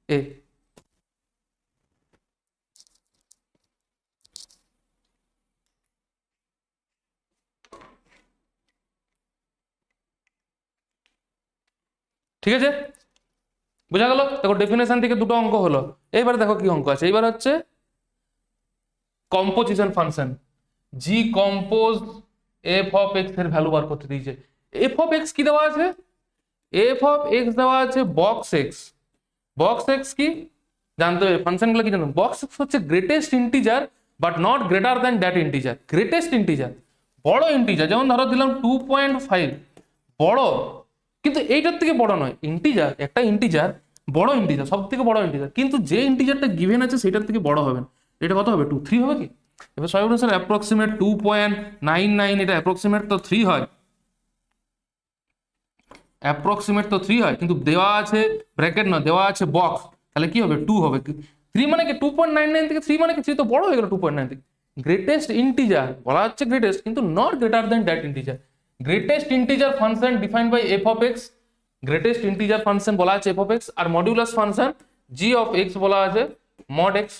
এ। ঠিক আছে, বোঝা গেল? দেখো ডেফিনেশন থেকে দুটো অঙ্ক হলো। এইবার দেখো কি অঙ্ক আছে। এইবার হচ্ছে composition function, G compose F of x এর ভ্যালু বার করতে দিয়েছে। এফ অফ এক্স কি দেওয়া আছে? এফ অফ এক্স দেওয়া আছে বক্স এক্স। বক্স এক্স কি জানতে হবে? ফাংশনগুলো কি জানো? বক্স এক্স হচ্ছে greatest integer but not greater than that integer. Greatest integer, বড় ইন্টিজার, যেমন ধরো দিলাম 2.5, বড়, কিন্তু এইটার থেকে বড় নয়। ইন্টিজার, একটা ইন্টিজার বড় ইন্টিজার, সব থেকে বড় ইন্টিজার, কিন্তু যে ইন্টিজারটা গিভেন আছে সেটার থেকে বড় হবে না। এটা কত হবে? 2 3 হবে কি? এবার সবাই বলুন স্যার অ্যাপ্রক্সিমেট 2.99, এটা অ্যাপ্রক্সিমেট তো 3 হয়, অ্যাপ্রক্সিমেট তো 3 হয়, কিন্তু দেওয়া আছে ব্র্যাকেট না, দেওয়া আছে বক্স, তাহলে কি হবে? 2 হবে। 3 মানে কি? 2.99 থেকে 3 মানে কি? 3 তো বড় হয়ে গেল 2.9 থেকে। গ্রেটেস্ট ইন্টিজার বলা হচ্ছে গ্রেটেস্ট, কিন্তু not greater than that integer. Greatest integer function defined by F of X, greatest integer function বলা আছে এফ অফ এক্স, আর modulus function G of X বলা আছে মড এক্স।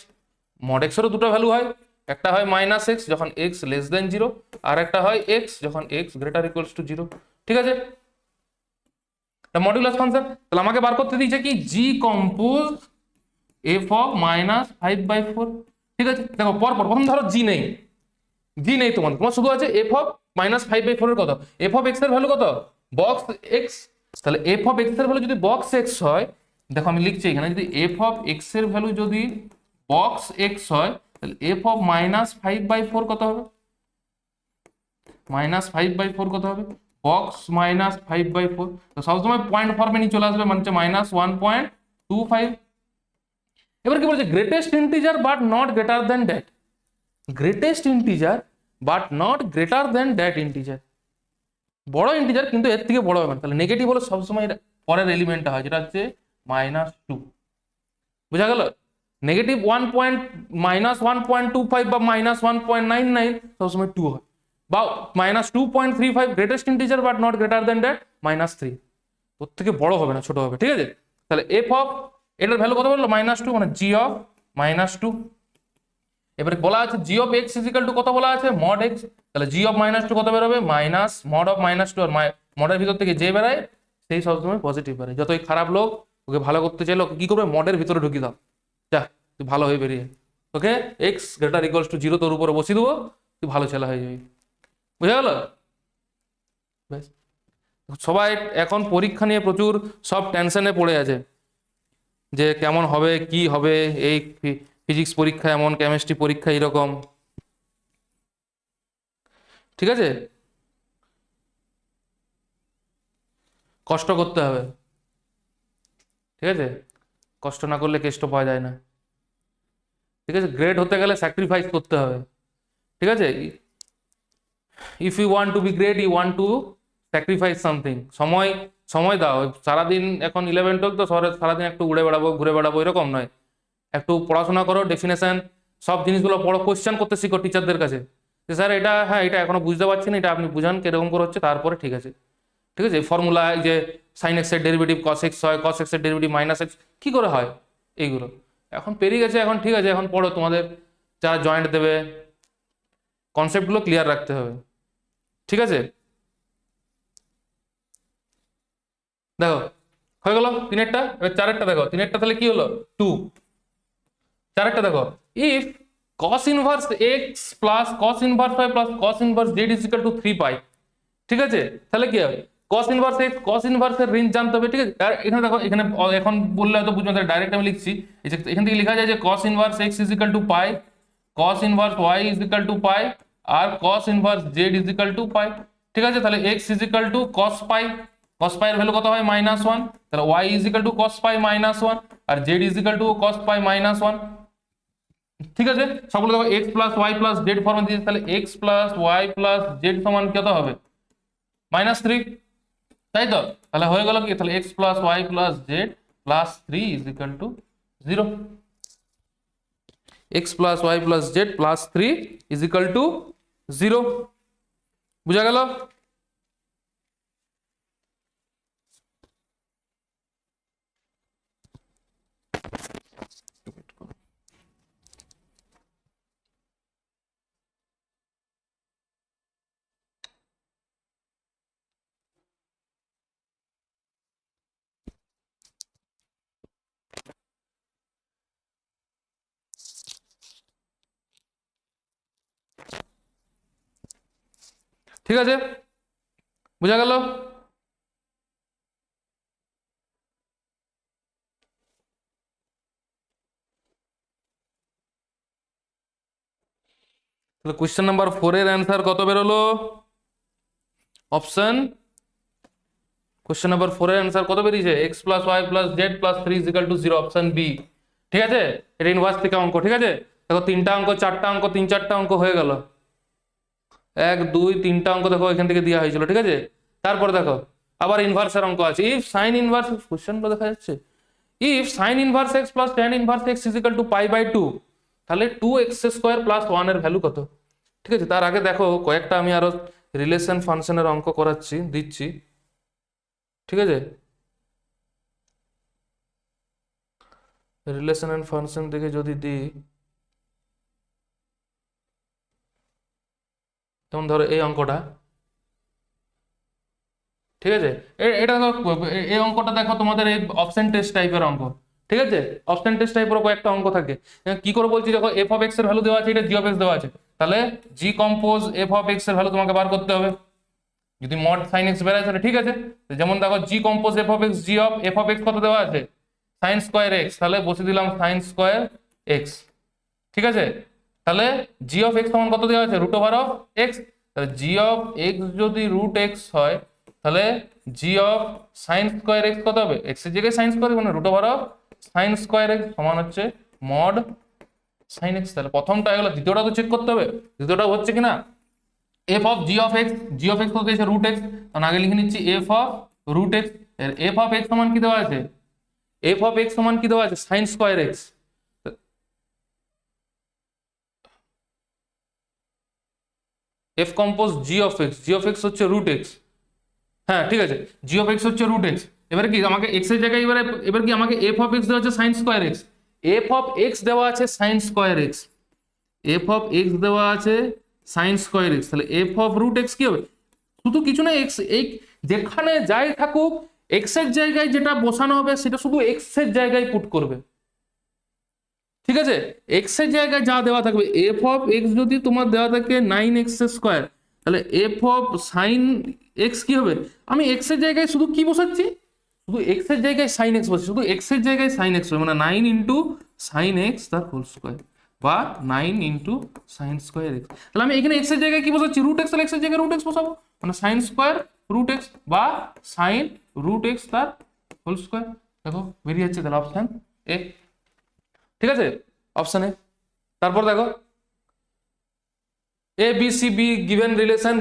মড এক্সেরও দুটো ভ্যালু হয়, একটা হয় মাইনাস এক্স যখন এক্স লেস দেন 0, আর একটা হয় এক্স যখন এক্স গ্রেটার ইকুয়ালস টু 0। ঠিক আছে, মডিউলাস ফাংশন। তাহলে আমাকে বার করতে দিয়েছে কি? জি কম্পোজ এফ অফ -5/4। ঠিক আছে, দেখো পরপর, প্রথম ধরো জি নেই, জি নেই, তোমার শুধু আছে এফ অফ -5/4 এর কত? এফ অফ এক্স এর ভ্যালু কত? Box x. তাহলে এফ অফ এক্স এর ভ্যালু যদি বক্স এক্স হয়, দেখো আমি লিখছি এখানে, যদি এফ অফ এক্স এর ভ্যালু যদি বক্স এক্স হয়, তাহলে এফ অফ -5/4 কত হবে? -5/4 কত হবে? বক্স -5/4, তো সবসময় পয়েন্ট ফর্মে নিয়ে চলে আসবে, মানে হচ্ছে -1.25। এবার কি বলছে? Greatest integer but not greater than that. Greatest integer but not greater than that integer, বড় ইন্টিজার কিন্তু এর থেকে বড় হবে না। তাহলে নেগেটিভ হলে সবসময় পরের এলিমেন্টটা হয়, যেটা হচ্ছে -2। বুঝা গেল? নেগেটিভ -1.25 বা -1.99 সবসময় 2 হয়, বা -2.35 greatest integer but not greater than that -3, ওর থেকে বড় হবে না, ছোট হবে। ঠিক আছে, তাহলে এফ অফ এটার ভ্যালু কত বললো? -2, মানে জি অফ -2। এবারে বলা আছে g of x is equal to কত বলা আছে? Mod x. তাহলে জি অফ -2 কত বেরোবে? মাইনাস মড অফ -2, আর মডের ভিতর থেকে যে বেরায় সেই সবসময় পজিটিভ বেরোয়। যতই খারাপ লোক, ওকে ভালো করতে চাইলে ওকে কি করবে? মডের ভিতরে ঢুকিয়ে দাও, যা তুই ভালো হয়ে বেরিয়ে। ওকে, এক্স গ্রেটার ইকুয়ালস টু 0 তোর উপরে বসিয়ে দেবো, তুই ভালো ছেলে হয়ে যাবি। বুঝা গেল? ব্যাস, সবাই এখন পরীক্ষা নিয়ে প্রচুর সব টেনশনে পড়ে আছে, যে কেমন হবে কি হবে, এই ফিজিক্স পরীক্ষা এমন, কেমিস্ট্রি পরীক্ষা এরকম। ঠিক আছে, কষ্ট করতে হবে। ঠিক আছে, কষ্ট না করলে কেষ্ট পাওয়া যায় না। ঠিক আছে, গ্রেট হতে গেলে স্যাক্রিফাইস করতে হবে। ঠিক আছে, if you want to be great you want to sacrifice something. সময় সময় দাও। সারাদিন এখন 11-12 তো সারাদিন একটু উড়ে বেড়াবো ঘুরে বেড়াবো এরকম নয়, একটু পড়াশোনা করো, ডেফিনেশন সব জিনিসগুলো পড়ো, কোশ্চেন করতে শিখো টিচারদের কাছে, যে স্যার এটা, হ্যাঁ এটা এখনো বুঝতে পারছি না, এটা আপনি বুঝান কিরকম করে হচ্ছে, তারপরে ঠিক আছে। ঠিক আছে, ফর্মুলা যে সাইন এক্স এর ডেরিভেটিভ কস এক্স হয়, কস এক্স এর ডেরিভেটিভ মাইনাস এক্স কি করে হয়, এইগুলো এখন পেরিয়ে গেছে। এখন ঠিক আছে, এখন পড়ো, তোমাদের যারা জয়েন্ট দেবে কনসেপ্টগুলো ক্লিয়ার রাখতে হবে। ঠিক আছে, দেখো হয়ে গেল তিনেরটা। এবার চারেরটা দেখো, তিনেরটা তাহলে কি হলো 2। চারেরটা দেখো, if cos inverse x plus cos inverse y plus cos inverse z is equal two 3 পাই। ঠিক আছে, তাহলে কি হবে, cos inverse x cos inverse এর রেঞ্জ জানতে হবে। ঠিক আছে, আর এখানে দেখো, এখানে এখন বললে হয়তো বুঝবে না, ডাইরেক্ট আমি লিখছি। এই যে এখান থেকে লেখা যায় যে cos inverse x is equal to pi, cos inverse y is equal to pi, আর cos inverse z is equal to pi. ঠিক আছে, তাহলে x is equal to cos pi, cos pi এর ভ্যালু কত হয় -1, তাহলে y is equal to cos pi -1, আর z is equal to cos pi -1। ঠিক আছে, সবগুলো দেখো x plus Y plus z ফর্মে দিয়েছে, তাহলে x plus Y plus Z সমান কত হবে -3, তাই তো? তাহলে হয়ে গেল কি, তাহলে x plus Y plus Z plus 3 is equal to 0। x plus Y plus Z plus 3 is equal to 0। বুঝা গেল? ঠিক আছে, বুঝা গেল? তাহলে কোশ্চেন নাম্বার 4 এর অ্যান্সার কত বেরোলো? অপশন কোশ্চেন নাম্বার 4 এর অ্যান্সার কত বেরিয়েছে? x plus Y plus Z plus 3 is equal to 0, option B. ঠিক আছে, এটা ইনভার্স থেকে অঙ্ক। ঠিক আছে, দেখো 3টা অঙ্ক 4টা অঙ্ক 3-4টা অঙ্ক হয়ে গেল। 1 2 3টা অঙ্ক দেখো এখান থেকে দেওয়া হয়েছিল। ঠিক আছে, তারপরে দেখো আবার ইনভার্সের অঙ্ক আছে। ইফ সাইন ইনভার্স, কোশ্চেনগুলো দেখা যাচ্ছে, if sine inverse x plus tan inverse x is equal to π/2, তাহলে 2x² প্লাস 1 এর ভ্যালু কত? ঠিক আছে, তার আগে দেখো কয়েকটা আমি আরো রিলেশন ফাংশনের অঙ্ক করাচ্ছি, দিচ্ছি। ঠিক আছে, রিলেশন এন্ড ফাংশন থেকে যদি দিই, যেমন ধরো এই অঙ্কটা। ঠিক আছে, এটা দেখো, এই অঙ্কটা দেখো তোমাদের এই অপশন টেস্ট টাইপের অঙ্ক। ঠিক আছে, অপশন টেস্ট টাইপের কয়েকটা অঙ্ক থাকে। কি করে বলছি, দেখো f অফ x এর ভ্যালু দেওয়া আছে, এটা g অফ x দেওয়া আছে, তাহলে g compose f of x এর ভ্যালু তোমাকে বার করতে হবে। যদি মড sin x বের হয় তাহলে ঠিক আছে। যেমন দেখো g compose f of x, g of f of x কত দেওয়া আছে sin স্কয়ার x, তাহলে বসে দিলাম sin স্কয়ার x। ঠিক আছে, তাহলে g অফ x সমান কত দেওয়া আছে √ অফ x, তাহলে g অফ x যদি √ x হয়, তাহলে g of sin square x কত হবে, x এর জায়গায় sin স্কয়ার মানে √ অফ sin স্কয়ার x সমান হচ্ছে মড sin x। তাহলে প্রথমটা এগুলো, দ্বিতীয়টা তো চেক করতে হবে দ্বিতীয়টা হচ্ছে কিনা। f of g of x, g of x কত দিয়েছে √ x, তখন আগে লিখে নিচ্ছি f অফ √ x। এর f অফ x সমান কি দেওয়া আছে, f অফ x সমান কি দেওয়া আছে sin square x। f compose g of x, g of x হচ্ছে √ x। হ্যাঁ ঠিক আছে, g অফ x হচ্ছে √ x। এবারে কি আমাকে x এর জায়গায় এবার কি আমাকে f অফ x দেওয়া আছে sin square x, f of x দেওয়া আছে sin square x, f of x দেওয়া আছে sin স্কয়ার x, তাহলে f অফ √ x কি হবে, শুধু কিছু না, x এই যেখানে যাই থাকুক x এর জায়গায় যেটা বসানো হবে সেটা শুধু x এর জায়গায় পুট করবে। ঠিক আছে, x এর জায়গায় যা দেওয়া থাকবে, f অফ x যদি তোমার দেওয়া থাকে 9x², তাহলে f অফ sin এক্স কি হবে, আমি এক্স এর জায়গায় শুধু কি বসাচ্ছি, শুধু এক্স এর জায়গায় সাইন এক্স বসে, শুধু এক্স এর জায়গায় সাইন এক্স হবে, মানে 9 ইন্টু সাইন এক্স তার হোল স্কোয়ার বা 9 ইন্টু সাইন স্কোয়ার এক্স। তাহলে আমি এখানে এক্স এর জায়গায় কি বসাচ্ছি, রুট এক্স, তাহলে এক্স এর জায়গায় রুট এক্স বসাবো, মানে সাইন স্কোয়ার রুট এক্স বা সাইন রুট এক্স তার হোল স্কোয়ার। দেখো বেরিয়ে যাচ্ছে তাহলে অপশন এ, ঠিক আছে, অপশন এ। তারপর দেখো a b c b given relation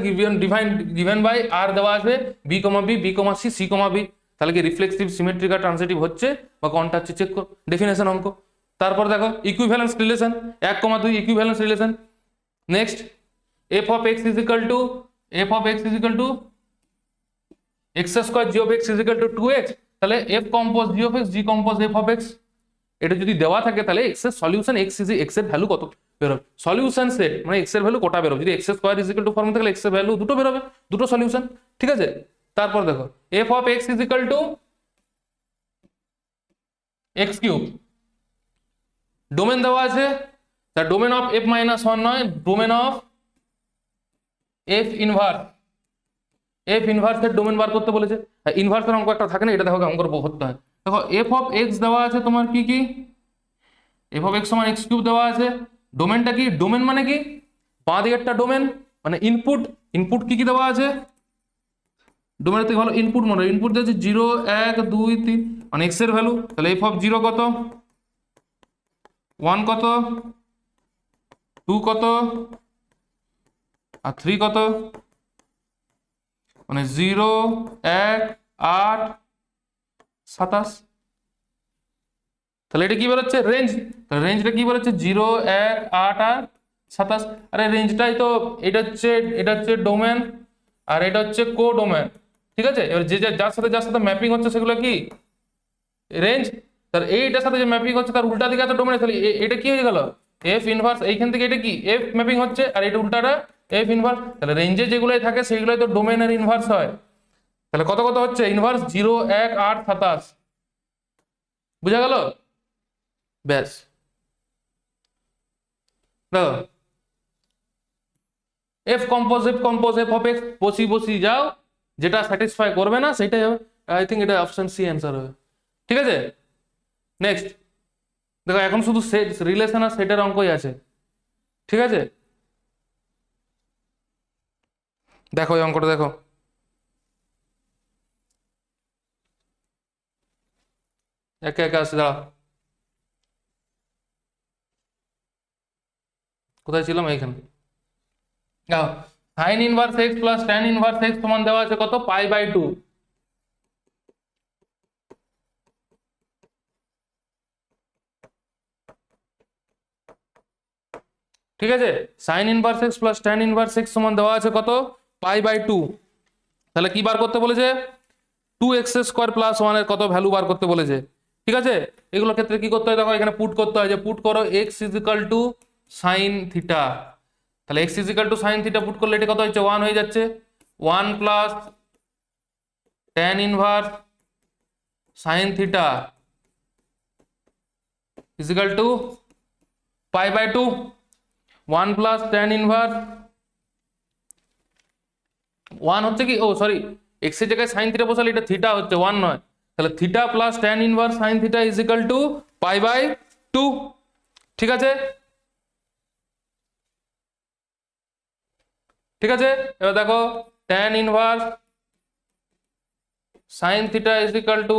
given by R দেওয়া আছে b comma b, B comma c, c comma b, তাহলে কি রিফ্লেক্সিভ সিমেট্রিক আর ট্রান্সিটিভ হচ্ছে বা কোনটা হচ্ছে চেক করো, ডেফিনেশন অঙ্ক। তারপর দেখো equivalence relation 1,2 equivalence relation. Next F of x is equal to x square G of x is equal two 2x, তাহলে F compose G of x, G compose F of x, এটা যদি দেওয়া থাকে তাহলে x এর solution x এর value কত বেরোবে, সলিউশন সেট মানে এক্স এর ভ্যালু কটা বেরোবে, যদি x square is equal two ফর্মে থাকলে এক্স এর ভ্যালু দুটো বেরোবে, দুটো সলিউশন, ঠিক আছে। তারপর দেখো f of x is equal to x cube, domain দেওয়া আছে, তার ডোমেন অফ এফ মাইনাস 1 নয়, domain of f inverse, f ইনভার্সের ডোমেন বার করতে বলেছে। ইনভার্সের অঙ্ক একটা থাকে না, এটা দেখো অঙ্ক করতে হয়। দেখো এফ অফ এক্স দেওয়া আছে তোমার কি কি, এফ অফ এক্স সমান এক্স কিউব দেওয়া আছে, ডোমেনটা কি, ডোমেন মানে কি, বাঁ দিকেরটা ডোমেন মানে ইনপুট, ইনপুট কি কি দেওয়া আছে, ডোমেনের থেকে ভালো ইনপুট মনে হয়, ইনপুট দিয়েছে 0 1 2 3 মানে এক্স এর ভ্যালু, তাহলে এফ অফ 0 কত, 1 কত, 2 কত আর 3 কত, মানে 0 1 8 27, তাহলে এটা কি বেরোচ্ছে রেঞ্জ, তাহলে রেঞ্জটা কি বেরোচ্ছে 0 1 8 আর 27, আরে রেঞ্জটাই তো, এটা হচ্ছে ডোমেন আর এটা হচ্ছে কো ডোমেন, ঠিক আছে। এবার যে যার সাথে ম্যাপিং হচ্ছে সেগুলো কি রেঞ্জ, তার এইটার সাথে যে ম্যাপিং হচ্ছে তার উল্টা দিকে তো ডোমেন, তাহলে এটা কি হয়ে গেল এফ ইনভার্স, এইখান থেকে এটা কি এফ ম্যাপিং হচ্ছে আর এটা উল্টাটা এফ ইনভার্স, তাহলে রেঞ্জে যেগুলোই থাকে সেগুলোই তো ডোমেনের ইনভার্স হয়। তাহলে কত কত হচ্ছে ইনভার্স 0 1 8 27, বুঝা গেল, ব্যাস। দেখো F compose F of x, বসি যাও, যেটা স্যাটিসফাই করবে না সেটাই হবে, আই থিঙ্ক এটা অপশন সি অ্যান্সার হবে, ঠিক আছে। নেক্সট দেখো এখন শুধু সেট রিলেশন আর সেটের অঙ্কই আছে, ঠিক আছে। দেখো এই অঙ্কটা দেখো, একে একে আসছে, দাঁড়া কোথায় ছিলাম, এইখানে। Sign inverse x plus tan inverse x সমান দেওয়া আছে কত, π/2, ঠিক আছে। Sign inverse x plus tan inverse x সমান দেওয়া আছে কত, π/2, তাহলে কি বার করতে বলেছে, 2x² প্লাস 1 এর কত ভ্যালু বার করতে বলেছে, ঠিক আছে। এগুলোর ক্ষেত্রে কি করতে হয়, দেখো এখানে পুট করতে হয়, যে পুট করো x is equal to sine theta, তাহলে x is equal to sine theta put করলে এটা কত হচ্ছে 1 হয়ে যাচ্ছে, 1 plus tan inverse sine theta is equal to π/2, 1 plus tan inverse 1 হচ্ছে কি, ও সরি এক্স এর জায়গায় সাইন থিটা বসালে এটা থিটা হচ্ছে 1 নয়, তাহলে theta plus tan inverse sine theta is equal to π/2, ঠিক আছে, ঠিক আছে। এবার দেখো tan inverse sine theta is equal to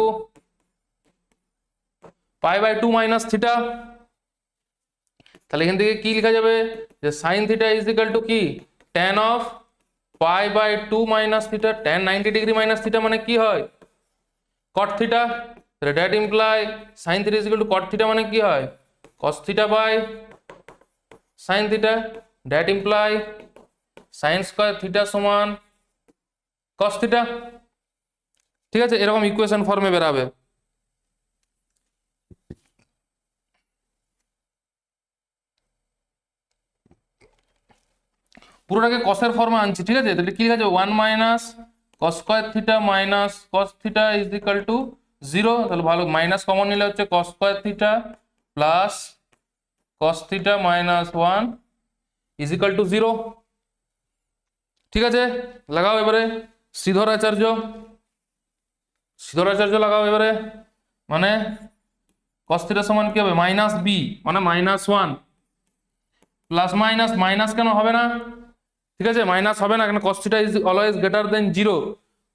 π/2 minus theta, তাহলে এখান থেকে কি লেখা যাবে, যে sine theta is equal to কি tan of π/2 minus theta, tan 90 degree minus theta মানে কি হয় কট থিটা, তাহলে that imply sine theta is equal to cot theta মানে কি হয় cos theta by sine theta, that imply sine square theta সমান cos theta, ঠিক আছে। এরকম ইকুয়েশন ফর্মে বেরাবে। পুরোটাকে কসের ফর্মে আনছি, ঠিক আছে। তাহলে কি লেখা আছে 1 minus cos square theta minus cos theta is equal to 0, তাহলে ভালো মাইনাস কমন নিলে হচ্ছে কস square theta plus cos theta minus 1 is equal to 0, ঠিক আছে। লাগাও এবারে শ্রীধরাচার্য, শ্রীধরাচার্য লাগাও এবারে, মানে cos থিটা সমান কি হবে মাইনাস বি, মানে -1 প্লাস মাইনাস, মাইনাস কেন হবে না, ঠিক আছে মাইনাস হবে না, কারণ cos theta is always greater than 0।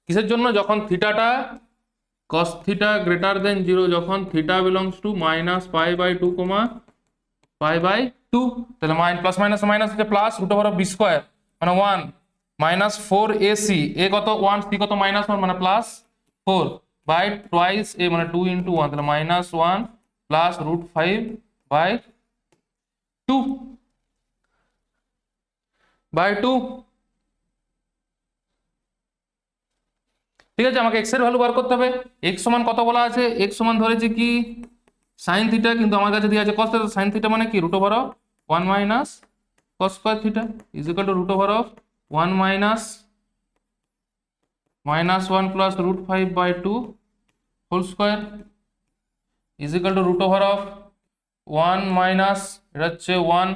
কিসের জন্য, যখন থিটাটা cos থিটা গ্রেটার দেন 0, যখন থিটা বিলংস টু -π/2, π/2, তাহলে প্লাস মাইনাস মাইনাস হচ্ছে প্লাস √b স্কয়ার, মানে 1 -4ac, এ কত 1, c কত -1, মানে +4 বাই টুয়াইস এ, মানে 2 × 1, তাহলে -1 প্লাস √5/2 ঠিক আছে। আমাকে x এর ভ্যালু বার করতে হবে। x সমান কত বলা আছে, x সমান ধরেছি কি sin থিটা, কিন্তু আমার কাছে দেওয়া আছে cos থিটা, sin থিটা মানে কি √1 minus cos square theta is equal to √1 minus -1 plus √5/2 whole square is equal to √1 minus, এটা হচ্ছে 1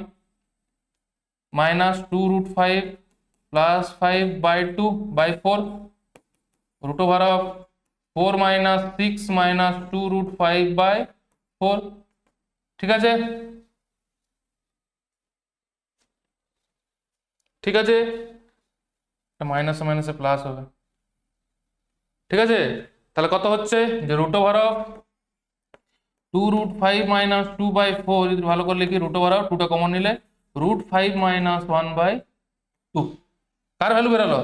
মাইনাস 2√5 প্লাস 5/2/4 √4 মাইনাস 6 মাইনাস 2√5/4, ঠিক আছে, ঠিক আছে, মাইনাস মাইনাসে প্লাস হবে, ঠিক আছে। তাহলে কত হচ্ছে যে √2√5 মাইনাস 2/4, যদি ভালো করে লিখি √2টা কমন নিলে √5 মাইনাস 1/2, কার ভ্যালু বেরালো,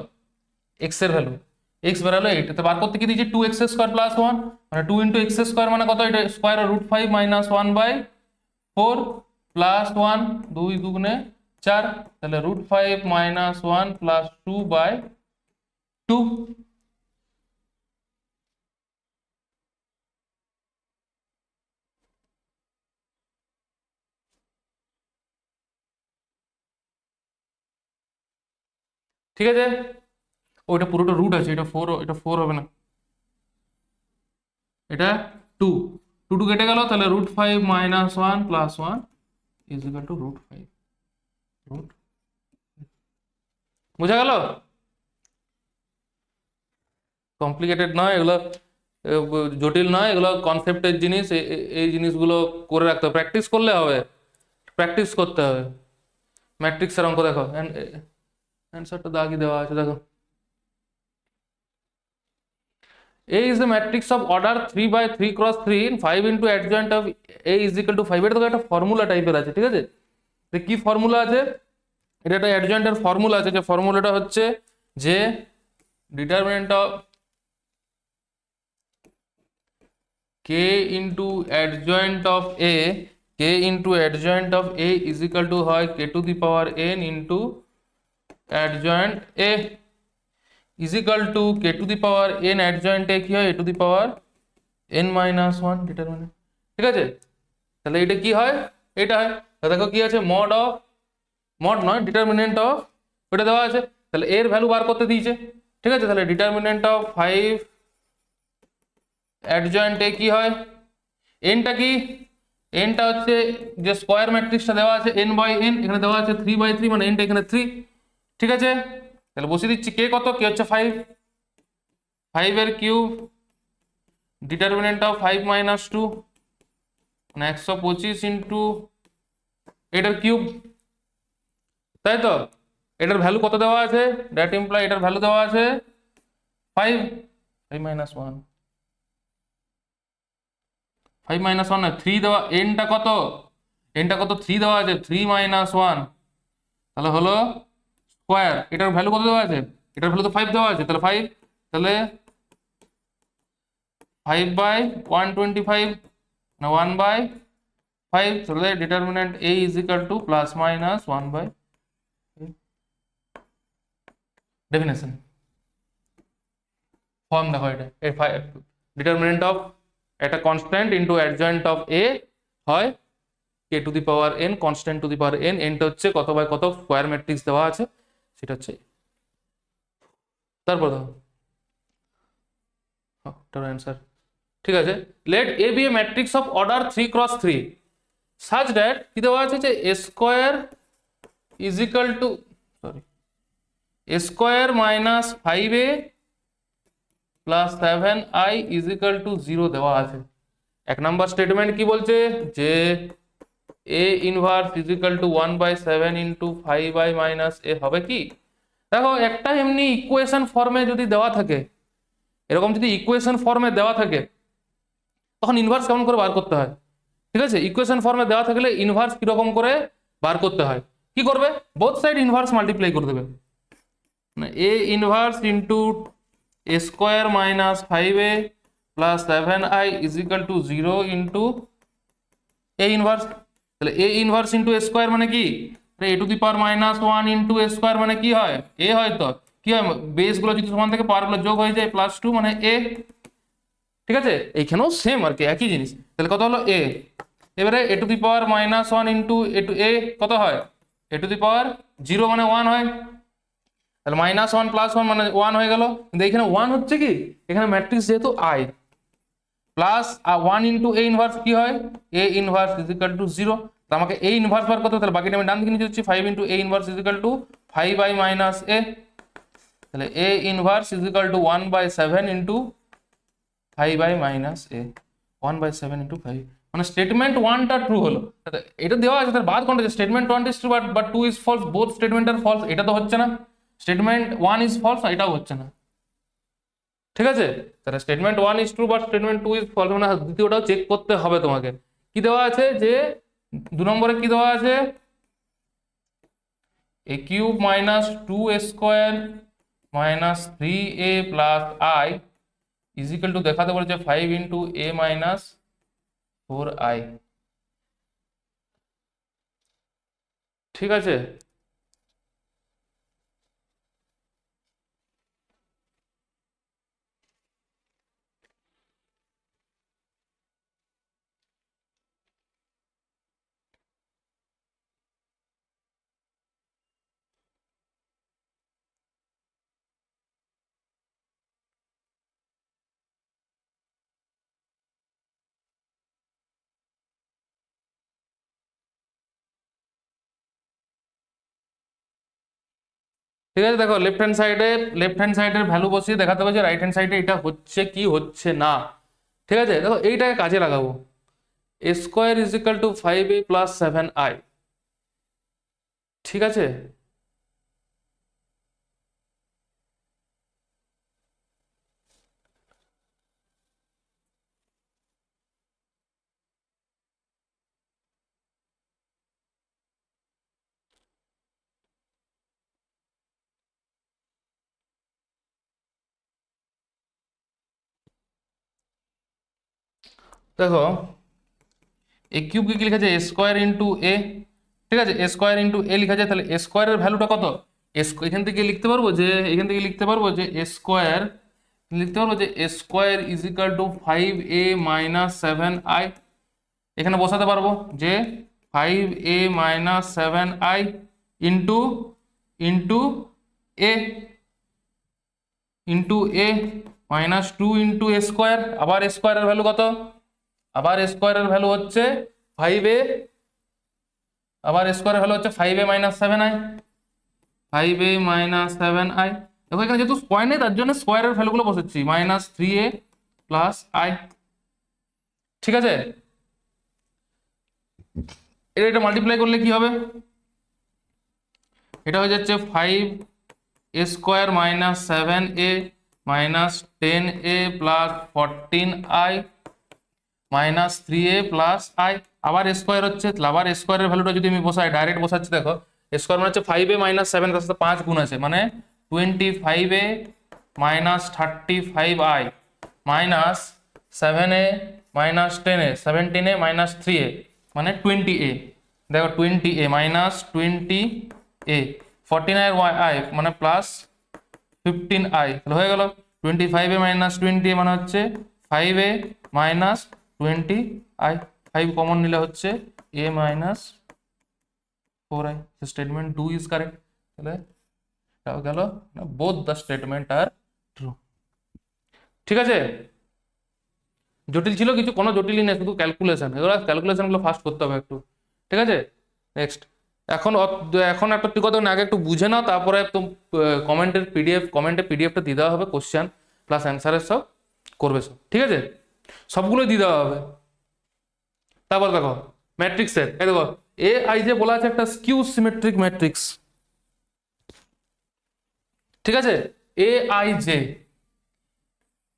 এক্স এর ভ্যালু, এক্স বেরালো 8। তো বার করতে কি দিয়েছি 2x² প্লাস 1, মানে 2 × x² মানে কত, এটা স্কয়ার √5 মাইনাস 1/4 প্লাস 1, 2 2 গুণে 4, তাহলে √5 মাইনাস 1 প্লাস 2/2, ঠিক আছে। ওইটা পুরোটা রুট আছে, এটা 4, এটা 4 হবে না, এটা 2, 2 কেটে গেল, তাহলে √5 minus 1 plus 1 is equal two √5, বুঝা গেল, কমপ্লিকেটেড নয় এগুলো, জটিল নয় এগুলো, কনসেপ্টের জিনিস, এই জিনিসগুলো করে রাখতে হবে, প্র্যাকটিস করলে হবে, প্র্যাকটিস করতে হবে। ম্যাট্রিক্সের অঙ্ক দেখো, অ্যান্সারটা দাগি দেওয়া আছে দেখো, A is the matrix of order 3/3 cross 3 in 5 into adjoint of A is equal to 5, এটা তো একটা ফর্মুলা টাইপের আছে, ঠিক আছে। তো কি ফর্মুলা আছে, এটা একটা অ্যাডজয়েন্টের ফর্মুলা আছে, যে ফর্মুলাটা হচ্ছে যে determinant of k into adjoint of A, k into adjoint of A is equal to হয় k to the power n into adjoint A is equal to k to the power n adjoint A কি হয় a to the power n minus 1 determinant, ঠিক আছে। তাহলে এটা কি হয়, এটা হয়, দেখো কি আছে মড নয় ডিটারমিনেন্ট অফ, ওটা দেওয়া আছে, তাহলে এর ভ্যালু বার করতে দিয়েছে, ঠিক আছে। তাহলে ডিটারমিনেন্ট অফ 5 অ্যাডজয়েন্ট এ কি হয়, এনটা কি, এনটা হচ্ছে যে স্কয়ার ম্যাট্রিক্সটা দেওয়া আছে n/n, এখানে দেওয়া আছে 3/3, মানে এনটা এখানে 3, ঠিক আছে। তাহলে বসিয়ে দিচ্ছি কে কত, কে হচ্ছে 5, 5 এর কিউব, ডিটারমিনেন্ট অফ 5 মাইনাস 2, মানে 125 ইন্টু এটার কিউব, তাই তো। এটার ভ্যালু কত দেওয়া আছে, দ্যাট ইমপ্লাই এটার ভ্যালু দেওয়া আছে 5, 5 মাইনাস 1, 5 মাইনাস 1 না 3 দেওয়া, এনটা কত, 3 দেওয়া আছে, 3 মাইনাস 1, তাহলে হলো স্কয়ার, এটার ভ্যালু কত দেওয়া আছে, এটার ভ্যালু তো 5 দেওয়া আছে, তাহলে 5, তাহলে 5/125, না 1/5, তাহলে determinant A is equal to plus minus 1/, definition form দেখো, এটা ডিটারমিনেন্ট অফ একটা constant into adjoint of A হয় k two the power n, constant two the power n, এনটা হচ্ছে কত বাই কত স্কয়ার ম্যাট্রিক্স দেওয়া আছে, সেটা হচ্ছে, তারপর দেখো এটার অ্যান্সার, ঠিক আছে। Let A be a matrix of order 3 cross 3 such that কি দেওয়া আছে যে a square is equal to, sorry, a square minus 5a plus 7i is equal to 0 দেওয়া আছে। 1 নম্বর স্টেটমেন্ট কি বলছে যে a inverse is equal to 1/7 into 5i minus a হবে কি? দেখো একটা এমনি ইকুয়েশন ফর্মে যদি দেওয়া থাকে, এরকম যদি ইকুয়েশন ফর্মে দেওয়া থাকে তখন ইনভার্স কেমন করে বার করতে হয়, ঠিক আছে? ইকুয়েশন ফর্মে দেওয়া থাকলে ইনভার্স কিরকম করে বার করতে হয়, কি করবে? বোথ সাইড ইনভার্স মাল্টিপ্লাই করে দেবে, a inverse into a square minus 5a plus 7i is equal to 0 into a inverse. তাহলে a inverse into a square মানে কি? A to the power minus 1 into a square মানে কি হয়? এ হয়। তো কি হয়, বেসগুলো যদি সমান থাকে পাওয়ারগুলো যোগ হয়ে যায়, প্লাস 2 মানে এ। ঠিক আছে, এইখানেও সেম আর কি, একই জিনিস। তাহলে কত হলো এ। এবারে a to the power minus 1 into a কত হয়? এ টু দি পাওয়ার 0 মানে 1 হয়। তাহলে -1 + 1 মানে 1 হয়ে গেল। কিন্তু এখানে 1 হচ্ছে কি, এখানে ম্যাট্রিক্স যেহেতু I, plus 1 into a inverse কি হয়? এ ইনভার্স ইজ ইকুয়াল টু 0। তো আমাকে এ ইনভার্স বার করতে, তাহলে বাকিটা আমি ডান দিকে নিয়ে যাচ্ছি, 5 into a inverse is equal to 5i minus a. তাহলে a inverse is equal to 1/7 into 5i minus a, 1/7 into 5। মানে স্টেটমেন্ট 1টা ট্রু হলো, এটা দেওয়া আছে, তার বাদ কোনটা? Statement 1 is true but 2 is false, both statement are false, এটা তো হচ্ছে না। স্টেটমেন্ট 1 ইজ ফলস, এটাও হচ্ছে না। ঠিক আছে, তাহলে statement 1 is true but statement 2 is false, মানে দ্বিতীয়টাও চেক করতে হবে তোমাকে। কি দেওয়া আছে যে 2 নম্বরে কি দেওয়া আছে? a cube minus 2a square minus 3a plus i is equal two দেখাতে বলেছে 5 ইন্টু a মাইনাস 4i। ঠিক আছে, ঠিক আছে। দেখো লেফট হ্যান্ড সাইডের ভ্যালু বসিয়ে দেখাতে হবে যে রাইট হ্যান্ড সাইডে এটা হচ্ছে কি হচ্ছে না। ঠিক আছে, দেখো এইটাকে কাজে লাগাবো। A square is equal to 5a plus 7i। ঠিক আছে, দেখো এ কিউবকে কি লেখা যায়? A square into a. ঠিক আছে, এ স্কোয়ার ইন্টু এ লেখা যায়। তাহলে এ স্কোয়ারের ভ্যালুটা কত? এখান থেকে লিখতে পারবো যে a square is equal to 5a minus 7i। এখানে বসাতে পারবো যে 5a minus 7i into into a minus 2 into a square. আবার এ স্কোয়ারের ভ্যালু কত? আবার এ স্কোয়ারের ভ্যালু হচ্ছে 5a, আবার স্কোয়ারের ভ্যালু হচ্ছে 5a minus 7i, 5a minus 7i। দেখো এখানে যেহেতু স্কোয়ার নেই তার জন্য স্কোয়ারের ভ্যালুগুলো বসাচ্ছি, মাইনাস 3a প্লাস i। ঠিক আছে, এটা মাল্টিপ্লাই করলে কি হবে? এটা হয়ে যাচ্ছে 5a square minus 7a minus 10a plus 14i minus 3a plus i। আবার স্কোয়ার হচ্ছে, আবার স্কোয়ারের ভ্যালুটা যদি আমি বসাই, ডাইরেক্ট বসাচ্ছি। দেখো স্কোয়ার মানে হচ্ছে 5a মাইনাস 7, তার সাথে 5 গুণ আছে, মানে 25a minus 35i minus 7a minus 10a 17a minus 3a মানে 20a। দেখো 20a মাইনাস 20a 14i মানে প্লাস 15i। তাহলে হয়ে গেল 25a মাইনাস 20a মানে হচ্ছে 5a মাইনাস 20i। 5 কমন নিলে হচ্ছে a minus 4i। Statement 2 is correct. তাহলে এটাও গেল, both the statement are true. ঠিক আছে, জটিল ছিল কিছু? কোনো জটিলই নেই, শুধু ক্যালকুলেশন। এগুলো ক্যালকুলেশনগুলো ফাস্ট করতে হবে একটু। ঠিক আছে, নেক্সট। এখন একটা কথা আগে একটু বুঝে নাও, তারপরে কমেন্টে পিডিএফটা দিয়ে দেওয়া হবে কোশ্চেন। প্লাস অ্যান্সারের সব করবে সব, ঠিক আছে, সবগুলোই দিয়ে দেওয়া হবে। তারপর দেখো ম্যাট্রিক্সের, এই দেখো এ আই যে বলা আছে একটা স্কিউ সিমেট্রিক ম্যাট্রিক্স, ঠিক আছে, A I J,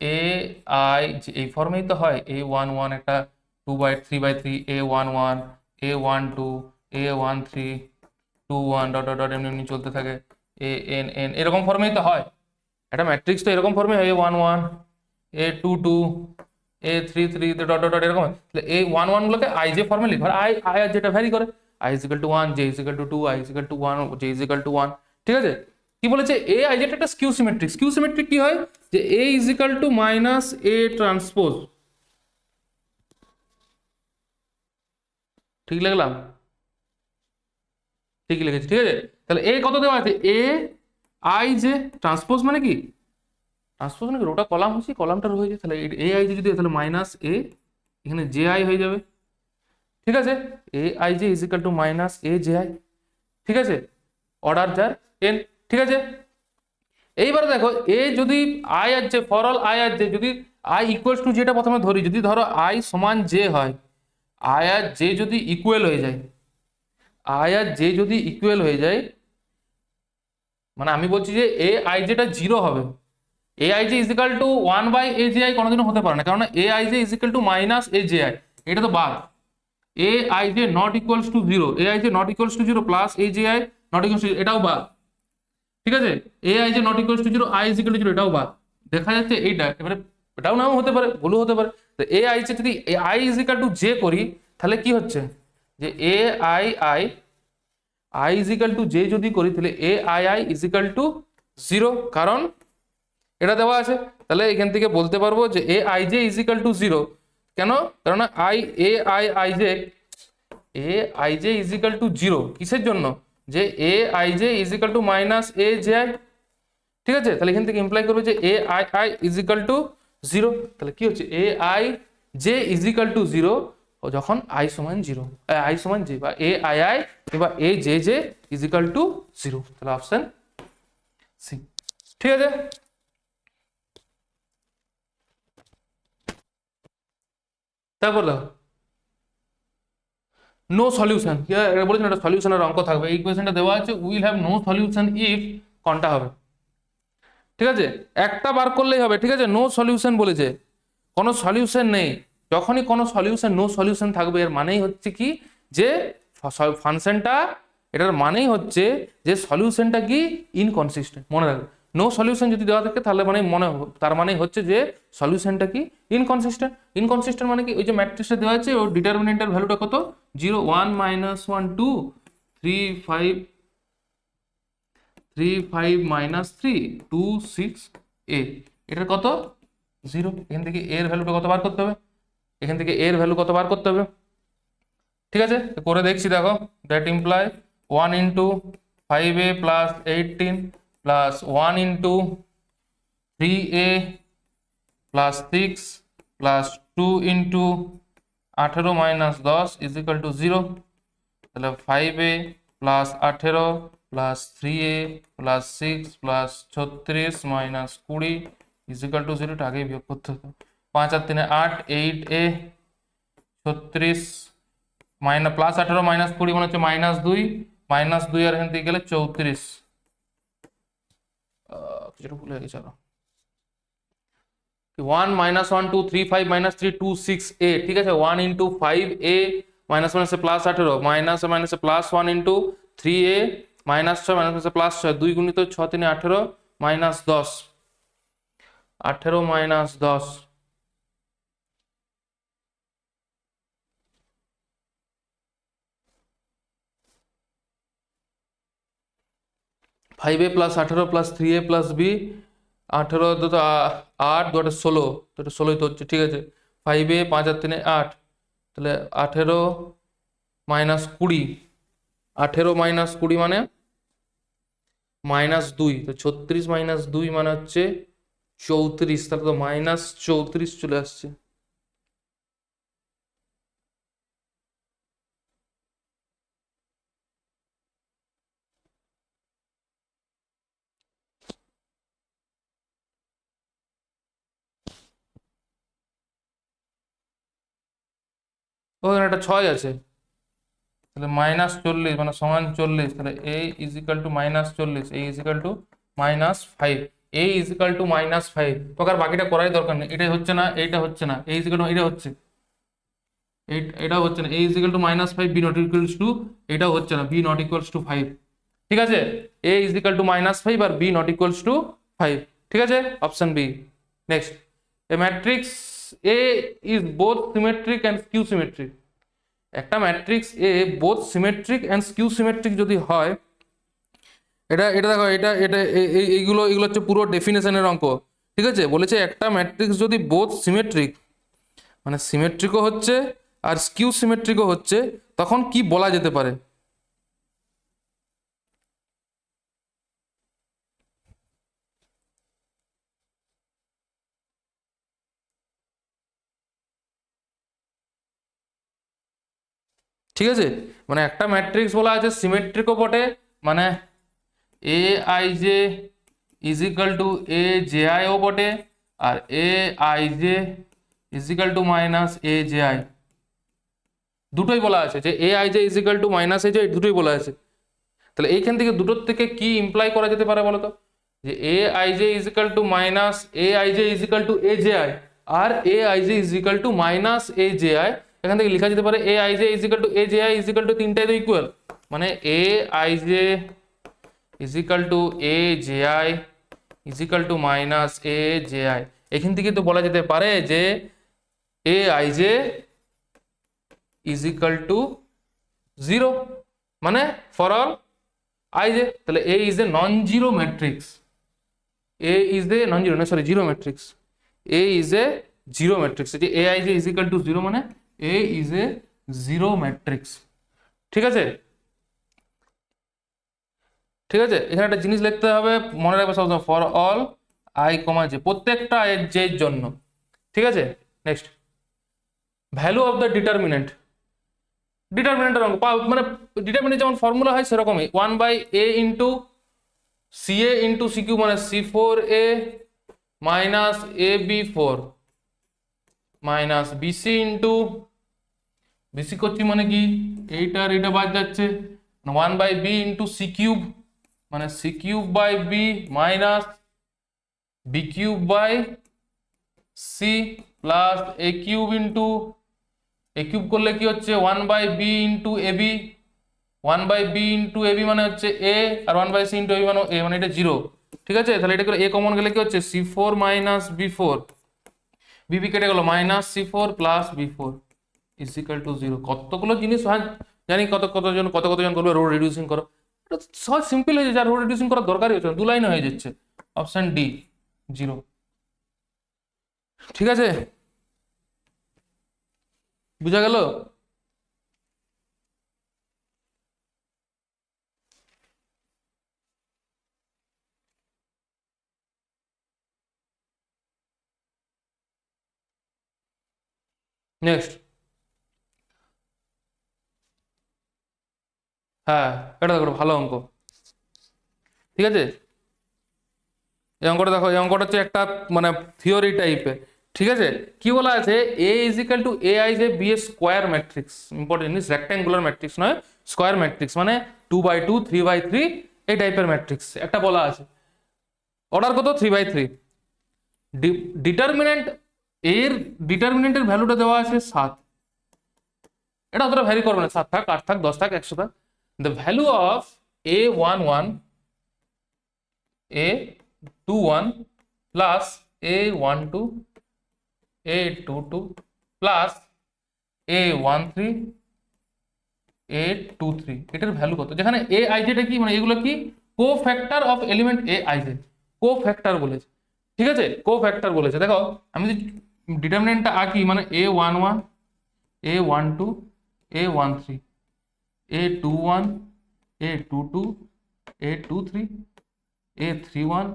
A I J এই ফর্মেই তো হয়, A11 একটা 2/3/3, A11, A12, A13, 21 dot dot dot এমনি এমনি চলতে থাকে, ANN এরকম ফর্মেই তো হয়, একটা ম্যাট্রিক্স তো এরকম ফর্মে হয়, A11, A22, A33 dot dot dot এরকম হয়। তাহলে A11 গুলোকে আই জে ফর্মে লিখো, আর আই আই আর যেটা ভ্যারি করে, I is equal to 1, J is equal to 2, I is equal to 1, J is equal to 1, ঠিক আছে। কি বলেছে, এ আই যেটা একটা স্কিউ সিমেট্রিক, স্কিউ সিমেট্রিক কি হয় যে A is equal to minus A transpose, ঠিক লিখলাম, ঠিক লিখেছি, ঠিক আছে। তাহলে এ কত দেওয়া আছে, এ আই জে ট্রান্সপোজ মানে কি, ট্রান্সপোজ মানে কি রোটা কলাম হচ্ছে, কলামটা রয়ে যায়, তাহলে এ আই জে যদি হয় তাহলে মাইনাস এ, এখানে জে আই হয়ে যাবে, ঠিক আছে, A I J is equal to minus A J I, ঠিক আছে, অর্ডার যার এন, ঠিক আছে। এইবার দেখো এ যদি আই আর জে, ফর অল আই আর জে, যদি আই ইকুয়ালস টু যেটা প্রথমে ধরি, যদি ধরো আই সমান জে হয়, আই আর জে যদি ইকুয়াল হয়ে যায়, আই আর জে যদি ইকুয়াল হয়ে যায়, মানে আমি বলছি যে এ আই যেটা জিরো হবে, A I J is equal two 1/a/ji কোনোদিনও হতে পারে না, কারণ A I J is equal to minus A J I, এটা তো বাদ। A I J not equals to zero, A I J not equals to zero plus A J I not equals two, এটাও বাদ, ঠিক আছে। A I J not equals to zero, I is equal two zero, এটাও বাদ। দেখা যাচ্ছে এইটা এবারে, এটাও নাও হতে পারে, ভুলও হতে পারে। তো এ আই জে যদি I is equal two J করি, তাহলে কি হচ্ছে যে A I I, I is equal two J যদি করি, তাহলে A I I is equal two zero, কারণ এটা দেওয়া আছে। তাহলে এখান থেকে বলতে পারবো যে A I J is equal two zero, কেন, কারণ I A I I J, A I J is equal two zero কিসের জন্য, যে A I J is equal to minus A J I, ঠিক আছে। তাহলে এখান থেকে ইমপ্লাই করবে যে A I I is equal two zero, তাহলে কি হচ্ছে A I J is equal two zero যখন আই সমান জিরো, আই সমান জে, বা এ আই আই কিংবা A J J is equal two zero, তাহলে অপশন সি, ঠিক আছে। তারপর দেখো নো সলিউশন, বলেছেন একটা সলিউশনের অঙ্ক থাকবে, এই কোয়েশ্চেনটা দেওয়া আছে, will have no solution if, কোনটা হবে, ঠিক আছে, একটা বার করলেই হবে, ঠিক আছে। নো সলিউশন বলেছে, কোনো সলিউশন নেই, যখনই কোনো সলিউশন, নো সলিউশন থাকবে, এর মানেই হচ্ছে কি যে ফাংশনটা, এটার মানেই হচ্ছে যে সলিউশনটা কি ইনকনসিস্টেন্ট, মনে রাখবে। নো সলিউশন যদি দেওয়া থাকে তাহলে মানে তার মানে হচ্ছে যে সলিউশনটা কি ইনকনসিস্টেন্ট, ইনকনসিস্টেন্ট মানে কি, ওই যে ম্যাট্রিক্সটা দেওয়া আছে ওর ডিটারমিনেন্টের ভ্যালুটা কত, 0 1 -1 2 3 5 3 5 -3 2 6 8, এটার কত জিরো, এখান থেকে এর ভ্যালুটা কত বার করতে হবে, এখান থেকে এর ভ্যালু কত বার করতে হবে, ঠিক আছে, করে দেখছি দেখো, that imply 1 into 5a plus 18 plus 1 into 3a plus 6 plus 2 into 18 minus 10 is equal to 0, তাহলে 5a plus 18 plus 3a plus 6 plus 36 minus 20 is equal to 0, আগেই বিয়োগ করতে হতো, 5 আর 3 8, 8a 36 মাইনাস প্লাস 18 মাইনাস 20 মানে হচ্ছে -2 আর এখান থেকে গেলে 34, কিছুটা ভুল হয়ে গেছে, 1 -1 2 3 5 -3 2 6 a, ঠিক আছে। 1 ইন্টু 5a মাইনাস মাইনাসে প্লাস 18 মাইনাসে মাইনাসে প্লাস 1 ইন্টু 3a মাইনাস 6 মাইনাসে প্লাস 6 2 গুণিত 6 3 18 minus 10, 18 minus 10, 5a plus 18 plus 3a plus b, 18 দুটো 8 দুটো 16, দুটো 16ই তো হচ্ছে, ঠিক আছে। 5a 5 আর 3 8, তাহলে 18 মাইনাস 20, 18 মাইনাস 20 মানে -2, তো 36 মাইনাস 2 মানে হচ্ছে 34, তাহলে তো -34 চলে আসছে। ওখানে একটা 6 আছে, তাহলে -40 মানে সমান 40, তাহলে a is equal two -40, a is equal to -5, a is equal to -5। তোকে আর বাকিটা করাই দরকার নেই, এটাই হচ্ছে না, এইটা হচ্ছে না, a ইজ ইকাল টু এটা হচ্ছে, এটাও হচ্ছে না, a is equal to -5, b not equals two, এটাও হচ্ছে না, b নট ইকুয়ালস টু 5। ঠিক আছে, a ইজ ইকাল টু -5 আর b নট ইকুয়ালস টু 5। ঠিক আছে, option B. Next, a matrix a is both symmetric and skew symmetric. একটা ম্যাট্রিক্স a both symmetric and skew symmetric যদি হয়, এটা এটা দেখো, এটা এটা এইগুলো এগুলো হচ্ছে পুরো ডেফিনেশনের অঙ্ক। ঠিক আছে, বলেছে একটা ম্যাট্রিক্স যদি বোথ সিমেট্রিক মানে সিমেট্রিকও হচ্ছে আর স্কিউ সিমেট্রিকও হচ্ছে, তখন কি বলা যেতে পারে? ঠিক আছে, মানে একটা ম্যাট্রিক্স বলা আছে সিমেট্রিকও বটে, মানে A I J is equal to A J i ও বটে, আর A I J is equal to minus A J i, দুটোই বলা আছে, যে A I J is equal to minus A j, দুটোই বলা আছে। তাহলে এইখান থেকে দুটোর থেকে কি ইমপ্লাই করা যেতে পারে বলো তো? যে A I J is equal to minus A I J is equal to A J I, আর A I J is equal to minus A J I. এখান থেকে লেখা যেতে পারে A I J is equal to A J I is equal to তিনটাই তো equal, মানে A I J is equal to A J I is equal to minus A J I. এখান থেকে তো বলা যেতে পারে যে A I J is equal to 0, মানে ফর অল আই জে। তাহলে a is a non zero matrix, a is a non zero, না sorry zero matrix, a is a zero matrix. যে A I J is equal to 0 মানে a is a zero matrix. ঠিক আছে, ঠিক আছে, এখানে একটা জিনিস লিখতে হবে, মনে রাখবে সবসময়, for all i comma j, প্রত্যেকটা জে এর জন্য। ঠিক আছে, next, value of the determinant. ডিটারমিনেন্টের অঙ্ক মানে ডিটারমিনেন্ট যেমন ফর্মুলা হয় সেরকমই, 1/a into c a into c cube, মানে C4a minus AB4 minus b c into b c করছি মানে কি, এইটার এটা বাদ যাচ্ছে, 1/b ইন্টু সি কিউব, মানে c cube by b minus b cube by c plus a cube into, a cube করলে কি হচ্ছে 1/b into AB, 1/b into AB মানে হচ্ছে এ, আর 1/c ইন্টু এবি মানে এ, মানে এটা 0। ঠিক আছে, তাহলে এটা করে এ কমন গেলে কি হচ্ছে C4 মাইনাস B4, বিবি কেটে গেল, minus C4 plus B4 is equal to 0। কতগুলো জিনিস হয় জানি, কতজন করবে রো রিডিউসিং করো, এটা সহজ সিম্পল হয়ে যাচ্ছে, আর রো রিডিউসিং করার দরকারই হচ্ছে না, 2 লাইনে হয়ে যাচ্ছে। Option D 0। ঠিক আছে, বুঝা গেল? নেক্সট, হ্যাঁ, এটা দেখো ভালো অঙ্ক। ঠিক আছে, এই অঙ্কটা দেখো, এই অঙ্কটা হচ্ছে একটা মানে থিওরি টাইপের। ঠিক আছে, কি বলা আছে, a is equal to a I j be a square matrix. Important জিনিস, রেক্ট্যাঙ্গুলার ম্যাট্রিক্স নয়, স্কোয়ার ম্যাট্রিক্স, মানে 2/2 3/3 এই টাইপের ম্যাট্রিক্স একটা বলা আছে। অর্ডার কত, 3/3। ডিটারমিনেন্ট, এর ডিটারমিনেন্টের ভ্যালুটা দেওয়া আছে 7। এটা অতটা ভ্যারি করবে না, 7 থাক 8 থাক 10 থাক 100 থাক। The value of A11 A21 plus A12 A22 plus A13 A23, এটার ভ্যালু কত? যেখানে এ আই জেটা কি, মানে এগুলো কি cofactor of element a I j, cofactor বলেছে। ঠিক আছে, কো ফ্যাক্টর বলেছে। দেখো আমি যদি ডিটারমিনেন্টটা আঁকি, মানে A11 A12 A13 A21 A22 A23 A31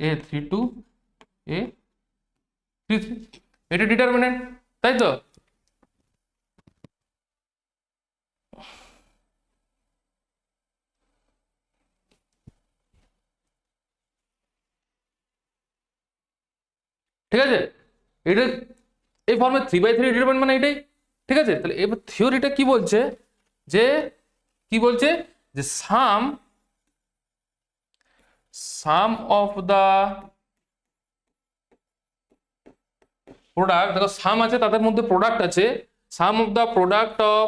A32 A33, এটা ডিটারমিনেন্ট, তাই তো? ঠিক আছে, এটা এই ফর্মে 3/3 ডিটারমিনেন্ট মানে এটাই। ঠিক আছে, তাহলে এবার থিওরিটা কি বলছে, যে কি বলছে, যে সাম অফ দা প্রোডাক্ট, দেখো সাম আছে তাদের মধ্যে প্রোডাক্ট আছে, sum of the product of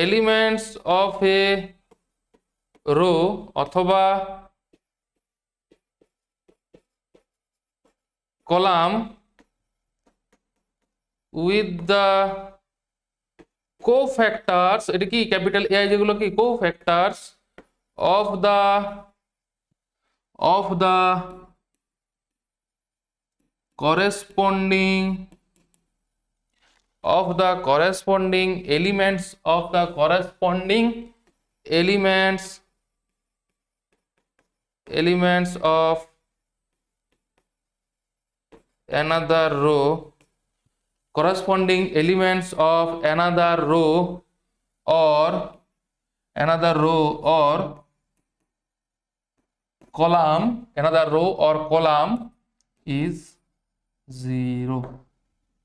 elements of a row অথবা কলাম উইথ দা কোফ্যাক্টরস, এটা কি ক্যাপিটাল এআই, যেগুলো কি cofactors of the corresponding elements of the corresponding elements of another row, corresponding elements of another row or column, is 0।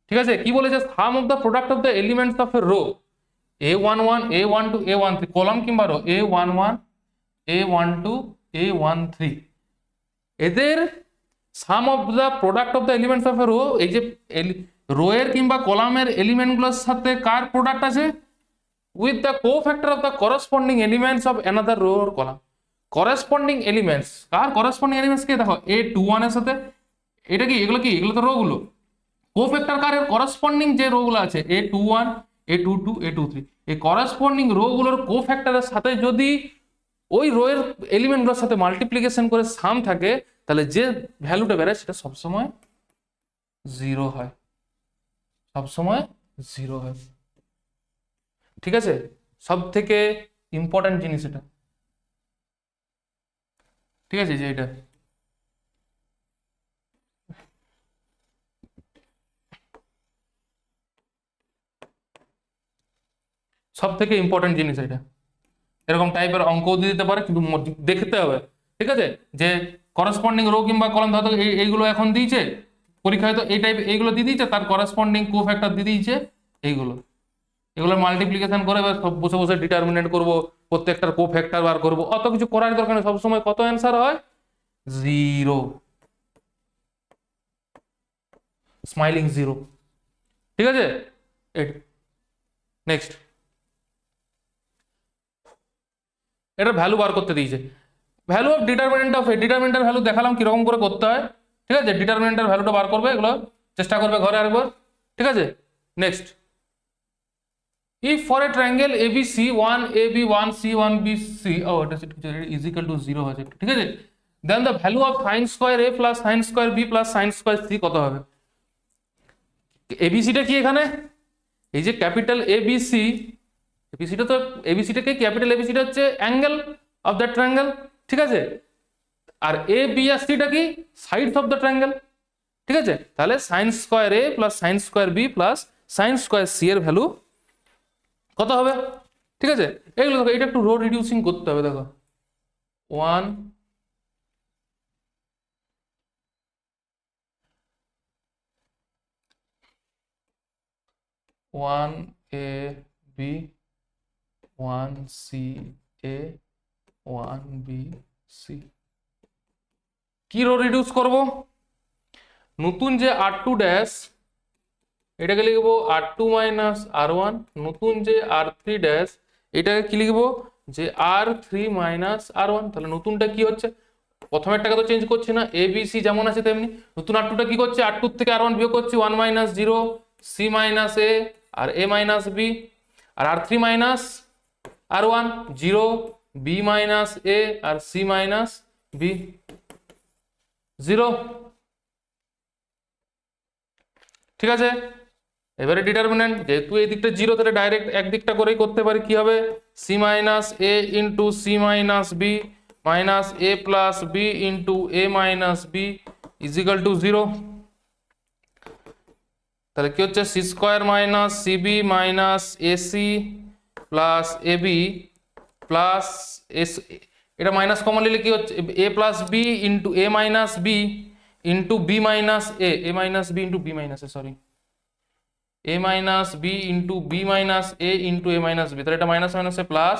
ঠিক আছে, কি বলেছে, sum of the product of the elements of a row a11 a12 a13, column কিংবা row a11 a12 a13, এদের sum of the product of the elements of a row, এই যে row এর কিংবা কলামের এলিমেন্টগুলোর সাথে কার প্রোডাক্ট আছে, with the cofactor of the corresponding elements of another row or column. Corresponding elements কার, করসপন্ডিং এলিমেন্টস কে, দেখো a21 এর সাথে, এটা কি, এগুলো কি, এগুলো তো রো গুলো, কোফ্যাক্টর কার, করসপন্ডিং যে রো গুলো আছে a21 a22 a23, এই করসপন্ডিং রো গুলোর কোফ্যাক্টরের সাথে যদি ওই রো এর এলিমেন্টগুলোর সাথে মাল্টিপ্লিকেশন করে সাম থাকে, তাহলে যে ভ্যালুটা বেরোয় সেটা সবসময় 0 হয়, সবসময় 0 হয়। ঠিক আছে, সব থেকে ইম্পর্টেন্ট জিনিস এটা। ঠিক আছে, যে এটা সব থেকে ইম্পর্টেন্ট জিনিস এটা, এরকম টাইপের অঙ্কও দিয়ে দিতে পারে, কিন্তু দেখতে হবে। ঠিক আছে, যে করসপন্ডিং রো কিংবা কলাম, ধরো এইগুলো এখন দিয়েছে পরীক্ষায়, তো এই টাইপ এইগুলো দিয়ে দিয়েছে, তার করসপন্ডিং কোফ্যাক্টর দিয়ে দিয়েছে এগুলো মাল্টিপ্লিকেশন করে এবার সব বসে বসে ডিটারমিনেন্ট করব, প্রত্যেকটার কোফ্যাক্টর বার করব, অত কিছু করার দরকার নেই, সবসময় কত অ্যান্সার হয়, 0, স্মাইলিং 0। ঠিক আছে, নেক্সট, এটা ভ্যালু বার করতে দিয়েছে, value of determinant of a, ডিটারমিনেন্টের ভ্যালু দেখালাম কিরকম করে করতে হয়। ঠিক আছে, ডিটারমিনেন্টের ভ্যালুটা বার করবে, এগুলো চেষ্টা করবে ঘরে আরেকবার। ঠিক আছে, next, if for a triangle ABC 1AB 1C 1BC, oh it is equal to 0 আছে, ঠিক আছে, then the value of sin square A plus sin square B plus sin square C কত হবে? ABC টা কি এখানে, এই যে ক্যাপিটাল ABC, এবিসিটা তো, এবিসিটা কি, ক্যাপিটাল এবিসিটা হচ্ছে অ্যাঙ্গেল অফ দ্য ট্রায়াঙ্গেল। ঠিক আছে, আর এ বি আর সিটা কি, সাইডস অফ দ্য ট্রায়াঙ্গেল। ঠিক আছে, তাহলে sine square a plus sine square b plus sine square c এর ভ্যালু কত হবে? ঠিক আছে, এগুলো দেখো, এটা একটু রো রিডিউসিং করতে হবে। দেখো 1 1 a b 1 c a 1 b c, কি রো রিডিউস করব? নতুন যে r2 ড্যাশ, এটাকে লিখবো r2 মাইনাস r1, নতুন যে r3 ড্যাশ, এটাকে কি লিখবো, যে r3 মাইনাস r1। তাহলে নতুনটা কি হচ্ছে, প্রথমেরটাকে তো চেঞ্জ করছে না, এ বি সি যেমন আছে তেমনি, নতুন r2টা কি করছে, r2 থেকে r1 বিয়োগ করছি, 1 মাইনাস 0 c মাইনাস এ আর a মাইনাস বি, আর r3 minus r1 0 b minus A আর c মাইনাস বি 0। ঠিক আছে, এবারে ডিটারমিনেন্ট, যেহেতু এই দিকটা 0, তাহলে ডাইরেক্ট একদিকটা করেই করতে পারি, কি হবে, c minus a into c minus b minus a plus b into a minus b is equal to 0। তাহলে কি হচ্ছে, c square minus c b minus a c plus a b plus s, এটা মাইনাস কমন নিলে কি হচ্ছে, a plus b into a minus b into b minus a minus b into b minus a, sorry, a minus b into b minus a into a minus B, তাহলে এটা minus মাইনাসে plus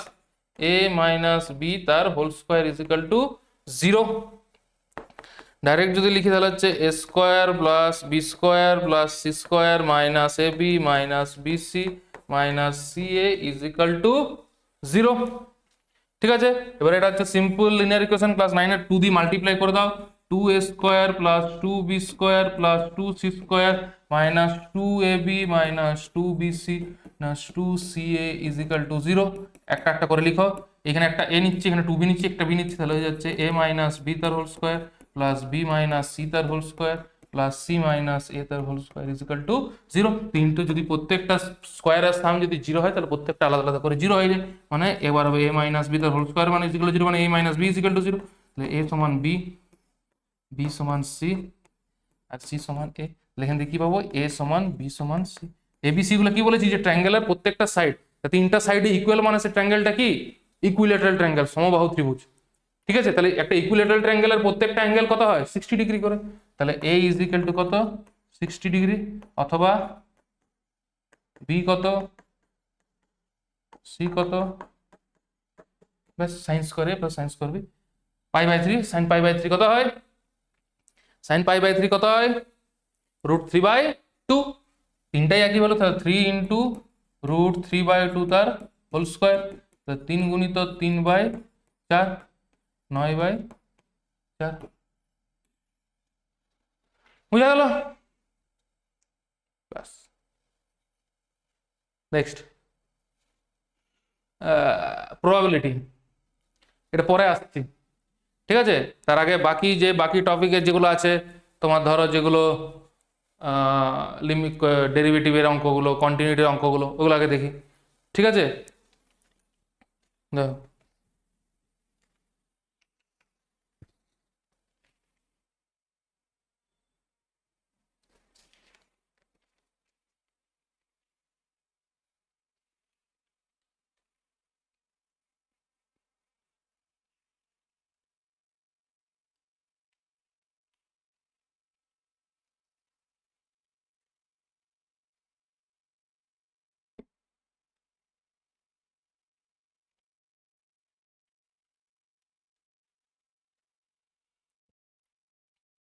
a minus b তার whole square is equal to 0। Direct যদি লিখি তাহলে হচ্ছে a square plus b square plus c square minus a b minus b c minus c a is equal to 0। ঠিক আছে, এবার এটা হচ্ছে সিম্পল লিনিয়ার ইকুয়েশন, ক্লাস 9 এর 2 দিয়ে মাল্টিপ্লাই করে দাও, 2a square plus 2b square plus 2c square minus 2ab minus 2bc minus 2ca is equal to 0। একটা একটা করে লিখো, এখানে একটা a নিচ্ছি, এখানে 2b নিচ্ছি, একটা b নিচ্ছি, তাহলে হয়ে যাচ্ছে a মাইনাস b তার whole square plus b minus c তার whole square plus c minus a তার whole square is equal to 0। তিনটে যদি প্রত্যেকটা স্কোয়ারের স্থান যদি 0 হয় তাহলে প্রত্যেকটা আলাদা আলাদা করে 0 হয়ে যায়, মানে এবার হবে a মাইনাস b তার হোল স্কোয়ার মানে ইজ ইকাল টু 0, মানে a minus b is equal to 0, তাহলে a সমান b, b সমান c আর c সমান a। এখান থেকে কি পাবো, a সমান b সমান c। abc গুলো কি বলেছি, যে ট্রায়াঙ্গেলের প্রত্যেকটা সাইড, তিনটা সাইডে ইকুয়াল মানে সে ট্রায়াঙ্গেলটা কি ইকুইল্যাটারাল ট্রায়াঙ্গেল, সমবাহু ত্রিভুজ। ঠিক আছে, তাহলে একটা ইকুইল্যাটারাল ট্রায়াঙ্গেলের প্রত্যেকটা অ্যাঙ্গেল কত হয় 60 ডিগ্রি করে, তাহলে a ইজ ইকুয়াল টু কত 60 ডিগ্রি, অথবা b কত c কত, ব্যাস সাইন্স করে প্লাস সাইন্স করবি, pi by 3, sine pi by 3 কত হয়, সাইন পাই বাই 3 কত হয় √3/2, তিনটাই একই হলো, তাহলে 3 ইন্টু √3/2 তার হোল স্কোয়ার, 3 গুণিত 3/4 9/4, বুঝা গেল? ব্যাস, নেক্সট প্রবাবিলিটি, এটা পরে আসছি। ঠিক আছে, তার আগে বাকি টপিকের যেগুলো আছে তোমার, ধরো যেগুলো লিমিট ডেরিভেটিভের অঙ্কগুলো, কন্টিনিউটির অঙ্কগুলো, ওগুলো আগে দেখি। ঠিক আছে, দেখো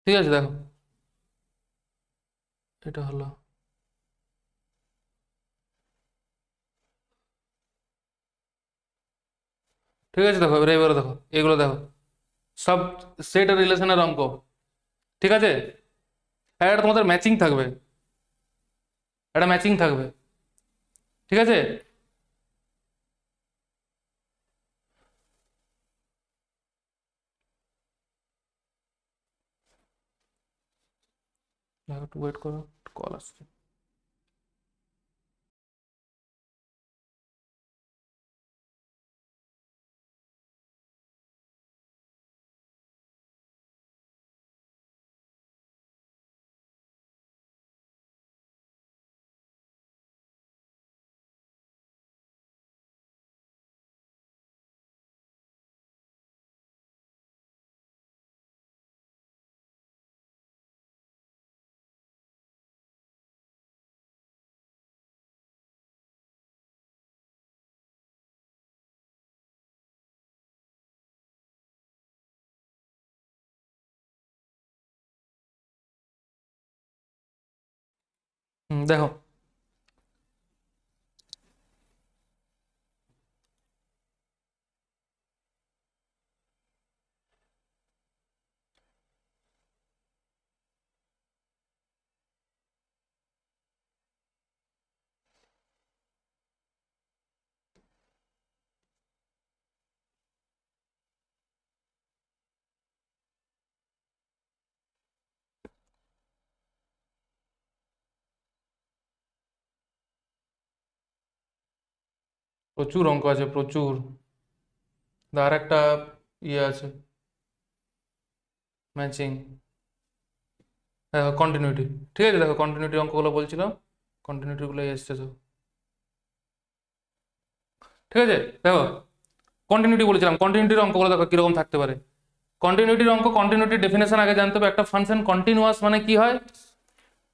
ঠিক আছে, দেখো এটা হলো, ঠিক আছে, দেখো এবারে দেখো এগুলো দেখো, সব সেট রিলেশনের অঙ্ক। ঠিক আছে, আর এটা তোমাদের ম্যাচিং থাকবে, এটা ম্যাচিং থাকবে। ঠিক আছে, দেখো একটু ওয়েট করো, কল আসছে। দেখো প্রচুর অঙ্ক আছে, প্রচুর। আর একটা ইয়ে আছে, ম্যাচিং, দেখো কন্টিনিউটি। ঠিক আছে, দেখো কন্টিনিউটি অঙ্কগুলো বলছিলাম, কন্টিনিউটিগুলো এসছে তো। ঠিক আছে, দেখো কন্টিনিউটি বলেছিলাম, কন্টিনিউটির অঙ্কগুলো দেখো কিরকম থাকতে পারে। কন্টিনিউটির অঙ্ক, কন্টিনিউটির ডেফিনেশন আগে জানতে হবে। একটা ফাংশন কন্টিনিউয়াস মানে কি হয়,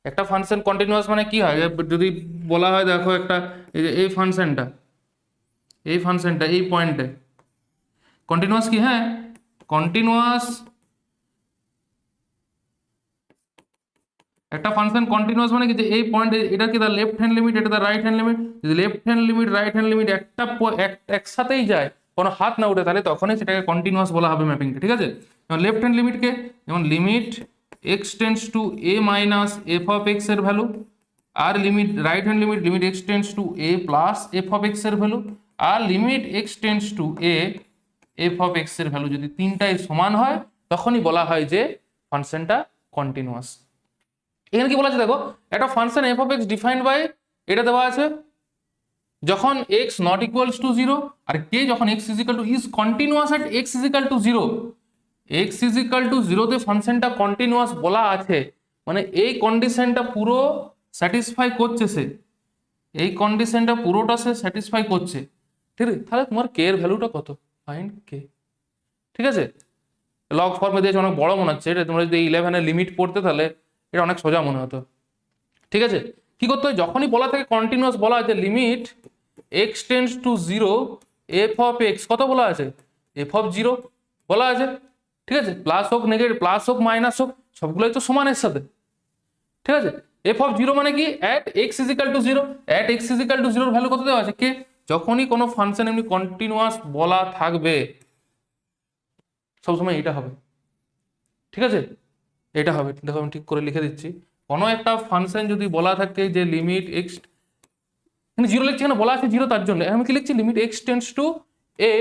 একটা ফাংশন কন্টিনিউয়াস মানে কি হয়, যদি বলা হয় দেখো একটা এই যে এই ফাংশনটা এই পয়েন্টে কন্টিনিউয়াস কি, হ্যাঁ কন্টিনিউয়াস, একটা ফাংশন কন্টিনিউয়াস মানে কি যে এই পয়েন্টে এটা কি তার লেফট হ্যান্ড লিমিট, এটা তার রাইট হ্যান্ড লিমিট, যদি left hand limit right hand limit একসাথেই যায়, কোনো হাত না উঠে, তাহলে তখনই সেটাকে কন্টিনিউয়াস বলা হবে ম্যাপিংকে, ঠিক আছে। যেমন লেফট হ্যান্ড লিমিটকে, যেমন limit x tends to a minus f of x এর ভ্যালু, আর limit right hand limit limit x tends to a plus f of x এর ভ্যালু, আর limit x tends to a f of x এর value, যদি তিনটাই সমান হয় তখনই বলা হয় যে ফাংশনটা কন্টিনিউয়াস। এখানে কি বলা আছে দেখো, একটা function f of x defined by, এটা দেওয়া আছে যখন x not equals to zero, আর কে যখন x is equal to is continuous at x is equal to zero. X is equal to জিরোতে ফাংশনটা কন্টিনিউয়াস বলা আছে, মানে এই কন্ডিশনটা পুরো স্যাটিসফাই করছে সে, এই কন্ডিশনটা পুরোটা সে স্যাটিসফাই করছে, ঠিক আছে। তাহলে তোমার কে এর ভ্যালুটা কত, ফাইন্ড কে, ঠিক আছে। লগ ফর্মে দিয়েছে, অনেক বড় মনে হচ্ছে এটা, তোমরা যদি 11-এর লিমিট পড়তে তাহলে এটা অনেক সোজা মনে হতো, ঠিক আছে। কি করতে হয়, যখনই বলা থাকে কন্টিনিউয়াস, বলা আছে limit x tends to zero F of x, কত বলা আছে, এফ অফ জিরো বলা আছে, ঠিক আছে। প্লাস হোক নেগেটিভ, প্লাস হোক মাইনাস হোক, সবগুলোই তো সমানের সাথে, ঠিক আছে। এফ অফ জিরো মানে কি, at X is equal to zero, at X is equal to জিরোর ভ্যালু কত দেওয়া আছে, কে। যখনই কোনো ফাংশন এমনি কন্টিনিউয়াস বলা থাকবে সবসময় এটা হবে, ঠিক আছে, এটা হবে। দেখো আমি ঠিক করে লিখে দিচ্ছি, কোনো একটা ফাংশন যদি বলা থাকে যে লিমিট এক্স, জিরো লিখছি কেন, বলা আছে জিরো তার জন্য আমি কি লিখছি, limit x tends to a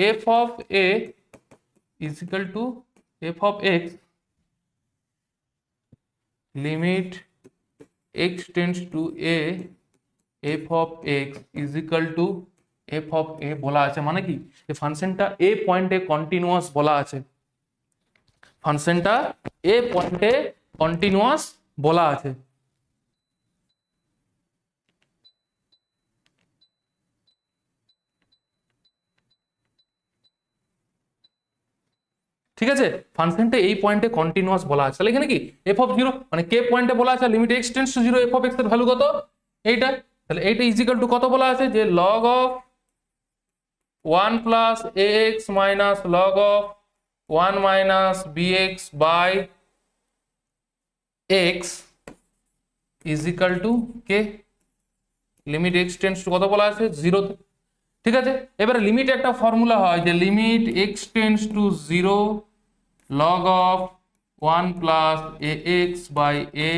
f of a is equal to f of x, limit x tends to a f of x is equal to f of a বলা আছে, মানে কি এই ফাংশনটা এ পয়েন্টে কন্টিনিউয়াস বলা আছে, ফাংশনটা এ পয়েন্টে কন্টিনিউয়াস বলা আছে, ঠিক আছে। ফাংশনটা এই পয়েন্টে কন্টিনিউয়াস বলা আছে, তাহলে এখানে কি এফ অফ জিরো মানে কে পয়েন্টে বলা আছে, limit x tends to zero F of x এর ভ্যালু কত, এইটা, তাহলে এইটা ইজিক্যাল টু কত বলা আছে, যে log of 1 plus A X minus log of 1 minus B x by x is equal to K, limit x tends to কত বলা আছে, জিরোতে, ঠিক আছে। এবারে লিমিট একটা ফর্মুলা হয় যে limit x tends to zero log of 1 plus A x by a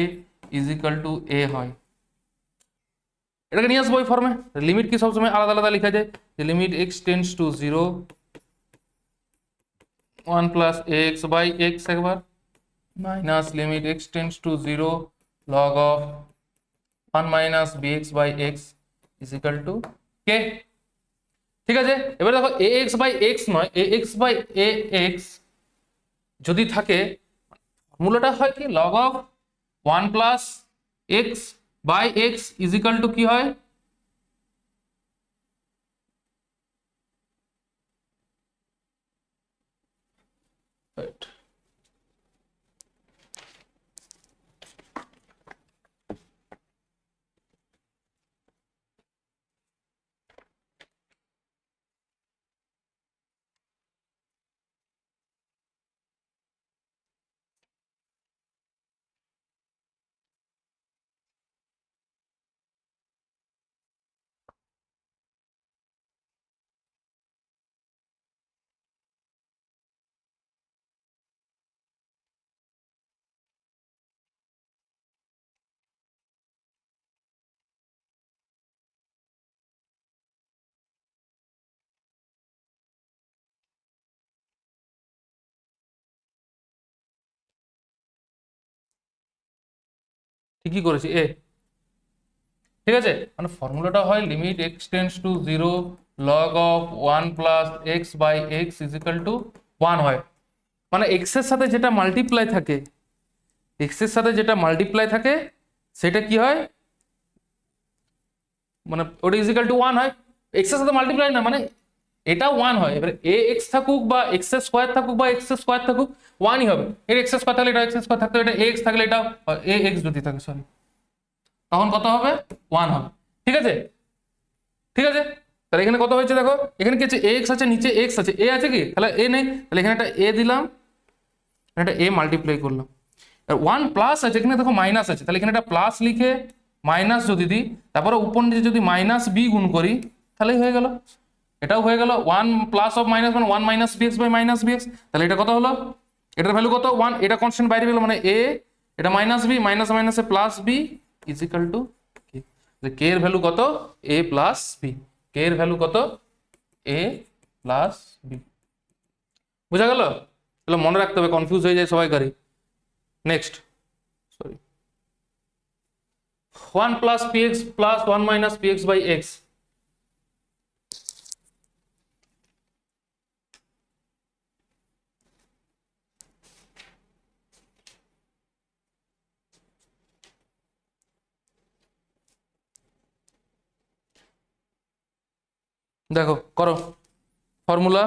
is equal to a হয়, এটাকে নিয়ে আসবো ওই ফর্মে। লিমিট কি সবসময় আলাদা আলাদা লেখা যায়, যে limit x tends to zero 1 plus A x by x একবার minus limit x tends to zero log of 1 minus B x by x is equal to k, ঠিক আছে। এবার দেখো এ এক্স বাই এক্স নয়, a x by a x যদি থাকে, ফর্মুলাটা হয় কি log of 1 plus x by x is equal to কি হয়, ঠিকই করেছি এ, ঠিক আছে। মানে ফর্মুলাটা হয় limit x tends to zero log of 1 plus x by x is equal to 1 হয়, মানে এক্স এর সাথে যেটা মাল্টিপ্লাই থাকে, এক্স এর সাথে যেটা মাল্টিপ্লাই থাকে সেটা কি হয়, মানে ওটা ইজিক্যাল টু 1 হয়, এক্স এর সাথে মাল্টিপ্লাই না, মানে এটা 1 হয়। এবারে এ এক্স থাকুক বা এক্স স্কোয়ার থাকুক বা এক্স স্কোয়ার থাকুক 1ই হবে। এর এক্স স্কোয়ার থাকলে এটা এক্স স্কোয়ার থাকতে এটা এক্স থাকলে এটা এ এক্স যদি থাকে সরি, তখন কত হবে 1 হবে। ঠিক আছে, ঠিক আছে। তাহলে এখানে কত হয়েছে দেখো, এখানে কি আছে এক্স আছে, নিচে এক্স আছে, এ আছে কি, তাহলে এ নেই, তাহলে এখানে একটা এ দিলাম, একটা এ মাল্টিপ্লাই করলাম। 1 প্লাস আছে, এখানে দেখো মাইনাস আছে, তাহলে এখানে একটা প্লাস লিখে মাইনাস যদি দিই, তারপরে উপর নিচে যদি মাইনাস বি গুণ করি তাহলেই হয়ে গেল। এটাও হয়ে গেল 1 প্লাস অফ মাইনাস মানে 1 minus B x by minus B X. তাহলে এটা কত হলো, এটার ভ্যালু কত 1, এটা কনস্ট্যান্ট বাইরে গেল মানে এ, এটা মাইনাস বি, মাইনাস মাইনাসে plus b is equal to k. K এর ভ্যালু কত, এ প্লাস বি, কে এর ভ্যালু কত, এ প্লাস বি। বুঝা গেল? তাহলে মনে রাখতে হবে, কনফিউজ হয়ে যায় সবাইকারই। Next sorry, 1 plus p x plus 1 minus p x by x. দেখো করো ফর্মুলা,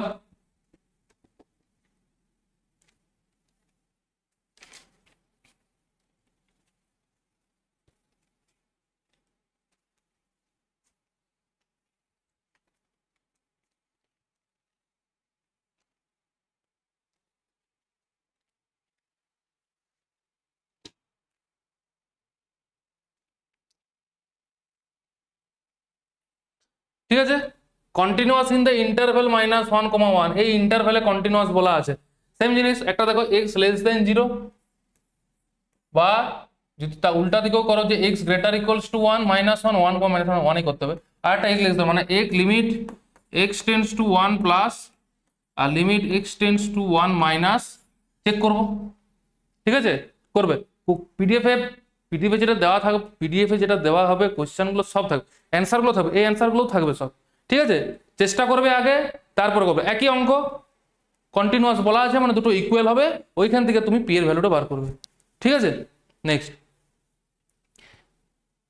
ঠিক আছে। Continuous in the interval minus 1, 1, এই ইন্টারভ্যালে কন্টিনিউয়াস বলা আছে। সেম জিনিস একটা দেখো এক্স লেস দেন 0, বা যদি তা উল্টা দিকেও করো যে X greater equals to 1, minus 1, 1, minus 1, 1ই করতে হবে। আর একটা এক্স লেস দেন মানে এক limit x tends to 1 plus আর limit x tends to 1 minus check করব। ঠিক আছে, করবে পিডিএফে, পিডিএফে যেটা দেওয়া থাকবে, পিডিএফে যেটা দেওয়া হবে কোশ্চেনগুলো সব থাকবে, অ্যান্সারগুলো থাকবে, এই অ্যান্সারগুলোও থাকবে সব। ঠিক আছে, চেষ্টা করবে আগে, তারপরে করবে। একই অঙ্ক কন্টিনিউয়াস বলা আছে মানে দুটো ইকুয়াল হবে, ওইখান থেকে তুমি পি এর ভ্যালুটা বার করবে। ঠিক আছে, নেক্সট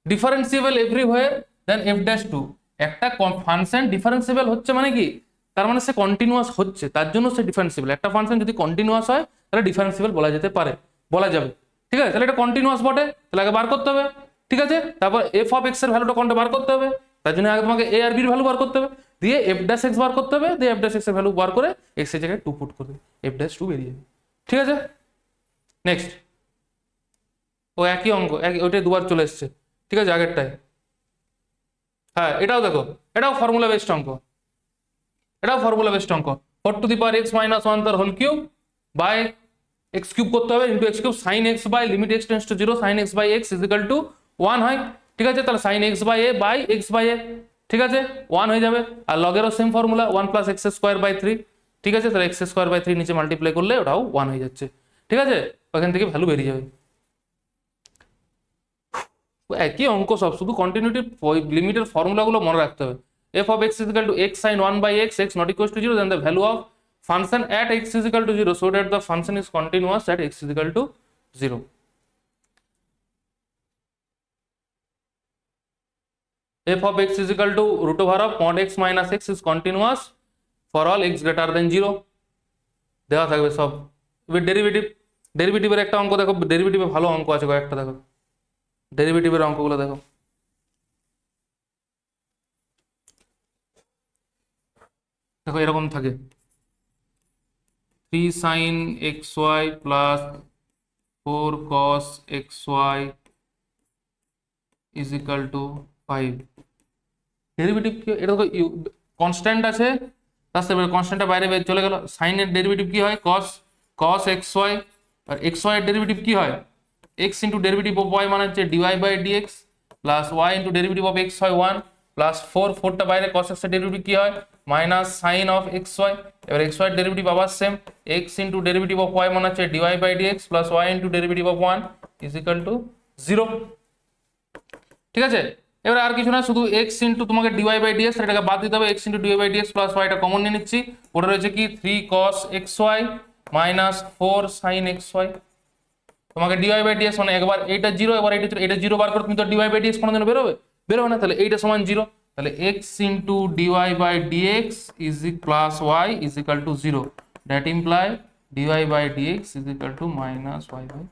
ডিফারেন্সিয়েবল এভরিওয়্যার দেন এফ ড্যাশ টু। একটা ফাংশন ডিফারেন্সিয়েবল হচ্ছে মানে কি, তার মানে সে কন্টিনিউয়াস হচ্ছে, তার জন্য সে ডিফারেন্সিয়েবল। একটা ফাংশন যদি কন্টিনিউয়াস হয় তাহলে ডিফারেন্সিয়েবল বলা যেতে পারে, বলা যাবে। ঠিক আছে, তাহলে এটা কন্টিনিউয়াস বটে, তাহলে আগে বার করতে হবে। ঠিক আছে, তারপর এফ অফ এক্স এর ভ্যালুটা কোনটা বার করতে হবে, তার জন্য আগে তোমাকে এ আর বির ভ্যালু বার করতে হবে, দিয়ে এফ ড্যাশ এক্স বার করতে হবে, দিয়ে এফ ড্যাশ এক্স এর ভ্যালু বার করে এক্স এর জায়গায় 2 পুট করবে, এফ ড্যাশ 2 বেরিয়ে যাবে। ঠিক আছে, নেক্সট ও একই অঙ্ক, ওইটাই দুবার চলে এসছে। ঠিক আছে, আগেরটাই। হ্যাঁ এটাও দেখো, এটাও ফর্মুলা বেসড অঙ্ক, এটাও ফর্মুলা বেসড অঙ্ক। 4 to the power x minus 1 তার whole cube by x cube করতে হবে, into x cube sine x by limit x tends to 0 sine x by x is equal to 1 হয়। ঠিক আছে, তাহলে sine x by a by x by a, ঠিক আছে 1 হয়ে যাবে। আর লগেরও same formula 1 plus x square by 3। ঠিক আছে, তাহলে এক্স স্কোয়ার বাই 3 নিচে মাল্টিপ্লাই করলে ওটাও 1 হয়ে যাচ্ছে। ঠিক আছে, ওখান থেকে ভ্যালু বেরিয়ে যাবে। একই অঙ্ক সব, শুধু কন্টিনিউটির লিমিটের ফর্মুলাগুলো মনে রাখতে হবে। F of x is equal to X sine 1 by X, X not equal to 0, then the value of function at x is equal to 0 so that the function is continuous at x is equal to 0. F of x is equal to root over of mod x minus x is continuous for all x greater than 0 দেওয়া থাকবে সব। এবার derivative, ডেরিভেটিভের একটা অঙ্ক দেখো, ডেরিভেটিভে ভালো অঙ্ক আছে কয়েকটা, দেখো ডেরিভেটিভের অঙ্কগুলো দেখো। দেখো এরকম থাকে 3 sin xy plus 4 cos xy is equal to 5। Derivative কি, এটা দেখো কনস্ট্যান্ট আছে, তার সাথে কনস্ট্যান্টটা বাইরে চলে গেল। সাইনের ডেরিভেটিভ কি হয়, cos cos xy, আর xy এর ডেরিভেটিভ কি হয়, x into derivative of y মানে হচ্ছে dy by dx plus y into derivative of x হয় 1 প্লাস 4টা বাইরে, cos x এর ডেরিভেটিভ কি হয় মাইনাস সাইন অফ xy। এবার xy এর ডেরিভেটিভ আবার same, x into derivative of y মানে হচ্ছে dy by dx plus y into derivative of 1 is equal to 0। ঠিক আছে, এবার আর কিছু না, শুধু x ইনটু তোমাকে dy বাই dx, এটাকে বাদ দিতে হবে, x into dy by dx plus y, এটা কমন নিয়ে নিচ্ছি, ওটা রয়েছে কি 3 cos xy minus 4 sin xy। তোমাকে dy বাই dx মানে একবার এইটা 0, একবার এটা 0 বার করে তুমি তো dy বাই dx কোনোদিনও বেরোবে, বেরোবে না, তাহলে এইটা সমান 0, তাহলে x into dy by dx is plus Y is equal to 0, that imply dy by dx is equal to minus Y by.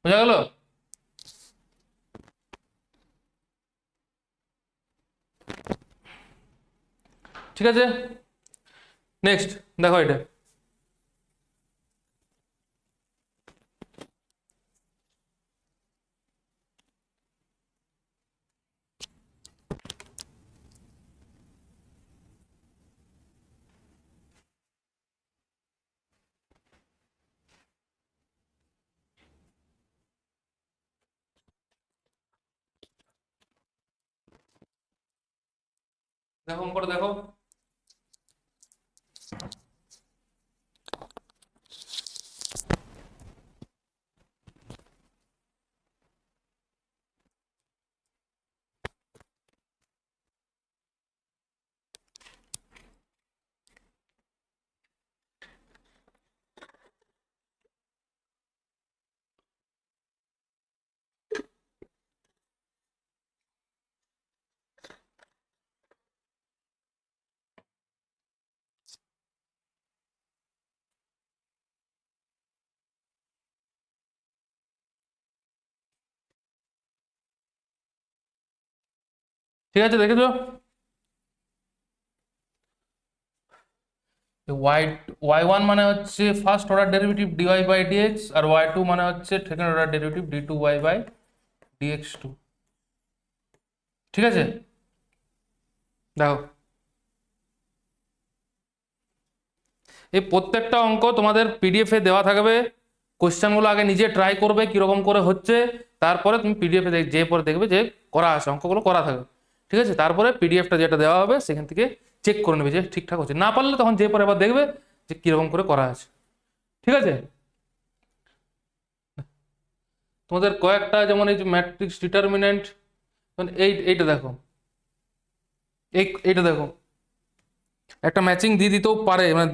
বোঝা গেল? ঠিক আছে, নেক্সট দেখো এটা। দেখো অঙ্কটা দেখো। ঠিক আছে, দেখেছো? ওয়াই ওয়াই ওয়ান মানে হচ্ছে first order derivative d y by d x, আর ওয়াই টু মানে হচ্ছে second order derivative d two y by d x two. ঠিক আছে, দেখো এই প্রত্যেকটা অঙ্ক তোমাদের পিডিএফ এ দেওয়া থাকবে। কোশ্চেনগুলো আগে নিজে ট্রাই করবে কিরকম করে হচ্ছে, তারপরে তুমি পিডিএফ এ যে পরে দেখবে যে করা আছে, অঙ্কগুলো করা থাকবে। ঠিক আছে, তারপরে পিডিএফটা যেটা দেওয়া হবে সেখান থেকে চেক করে নেবে যে ঠিকঠাক হচ্ছে, না পারলে তখন যে পরে আবার দেখবে যে কিরকম করে করা আছে। ঠিক আছে, তোমাদের কয়েকটা যেমন এই যে ম্যাট্রিক্স ডিটারমিনেন্ট, এইটা দেখো, এইটা দেখো, একটা ম্যাচিং দিয়ে দিতেও পারে, মানে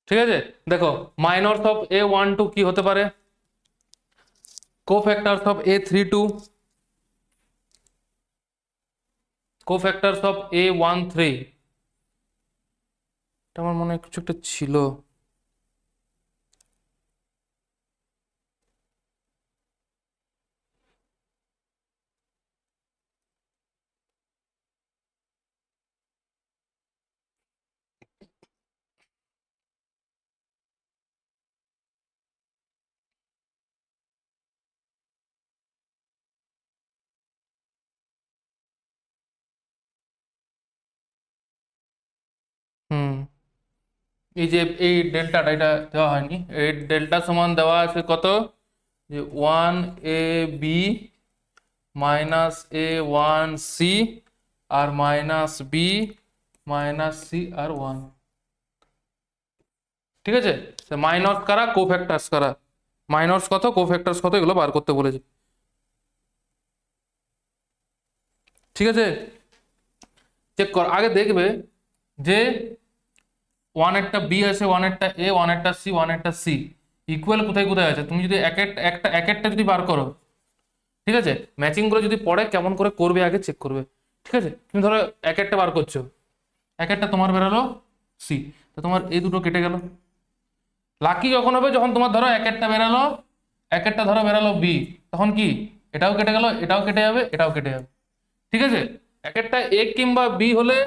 ঠিক আছে, দেখো মাইনরস অফ a12 কি হতে পারে, কোফ্যাক্টরস অফ a32, কোফ্যাক্টরস অফ a13, এটা আমার মনে হয় কিছু একটা ছিল। হুম, এই যে এই ডেল্টাটা এটা দেওয়া হয়নি, এই ডেল্টা সমান দেওয়া আছে কত, যে 1ab মাইনাস a1c আর মাইনাস b মাইনাস c আর 1। ঠিক আছে, মাইনস কারা, কোফ্যাক্টরস কারা, মাইনস কত কোফ্যাক্টরস কত এগুলো বার করতে বলেছে। ঠিক আছে, চেক কর আগে, দেখবে যে ওয়ান একটা বি আছে, ওয়ান একটা এ, ওয়ান একটা সি, ওয়ান একটা সি, ইকুয়াল কোথায় কোথায় আছে। তুমি যদি এক একটা যদি বার করো, ঠিক আছে, ম্যাচিং গুলো যদি পড়ে কেমন করে করবে আগে চেক করবে। ঠিক আছে, তুমি ধরো এক একটা বার করছো, এক একটা তোমার বেরোলো সি, তো তোমার এই দুটো কেটে গেল। লাকি যখন হবে যখন তোমার ধরো এক একটা বেরালো, এক একটা ধরো বেরালো বি, তখন কি এটাও কেটে গেল, এটাও কেটে যাবে, এটাও কেটে যাবে। ঠিক আছে, এক একটা এ কিংবা বি হলে,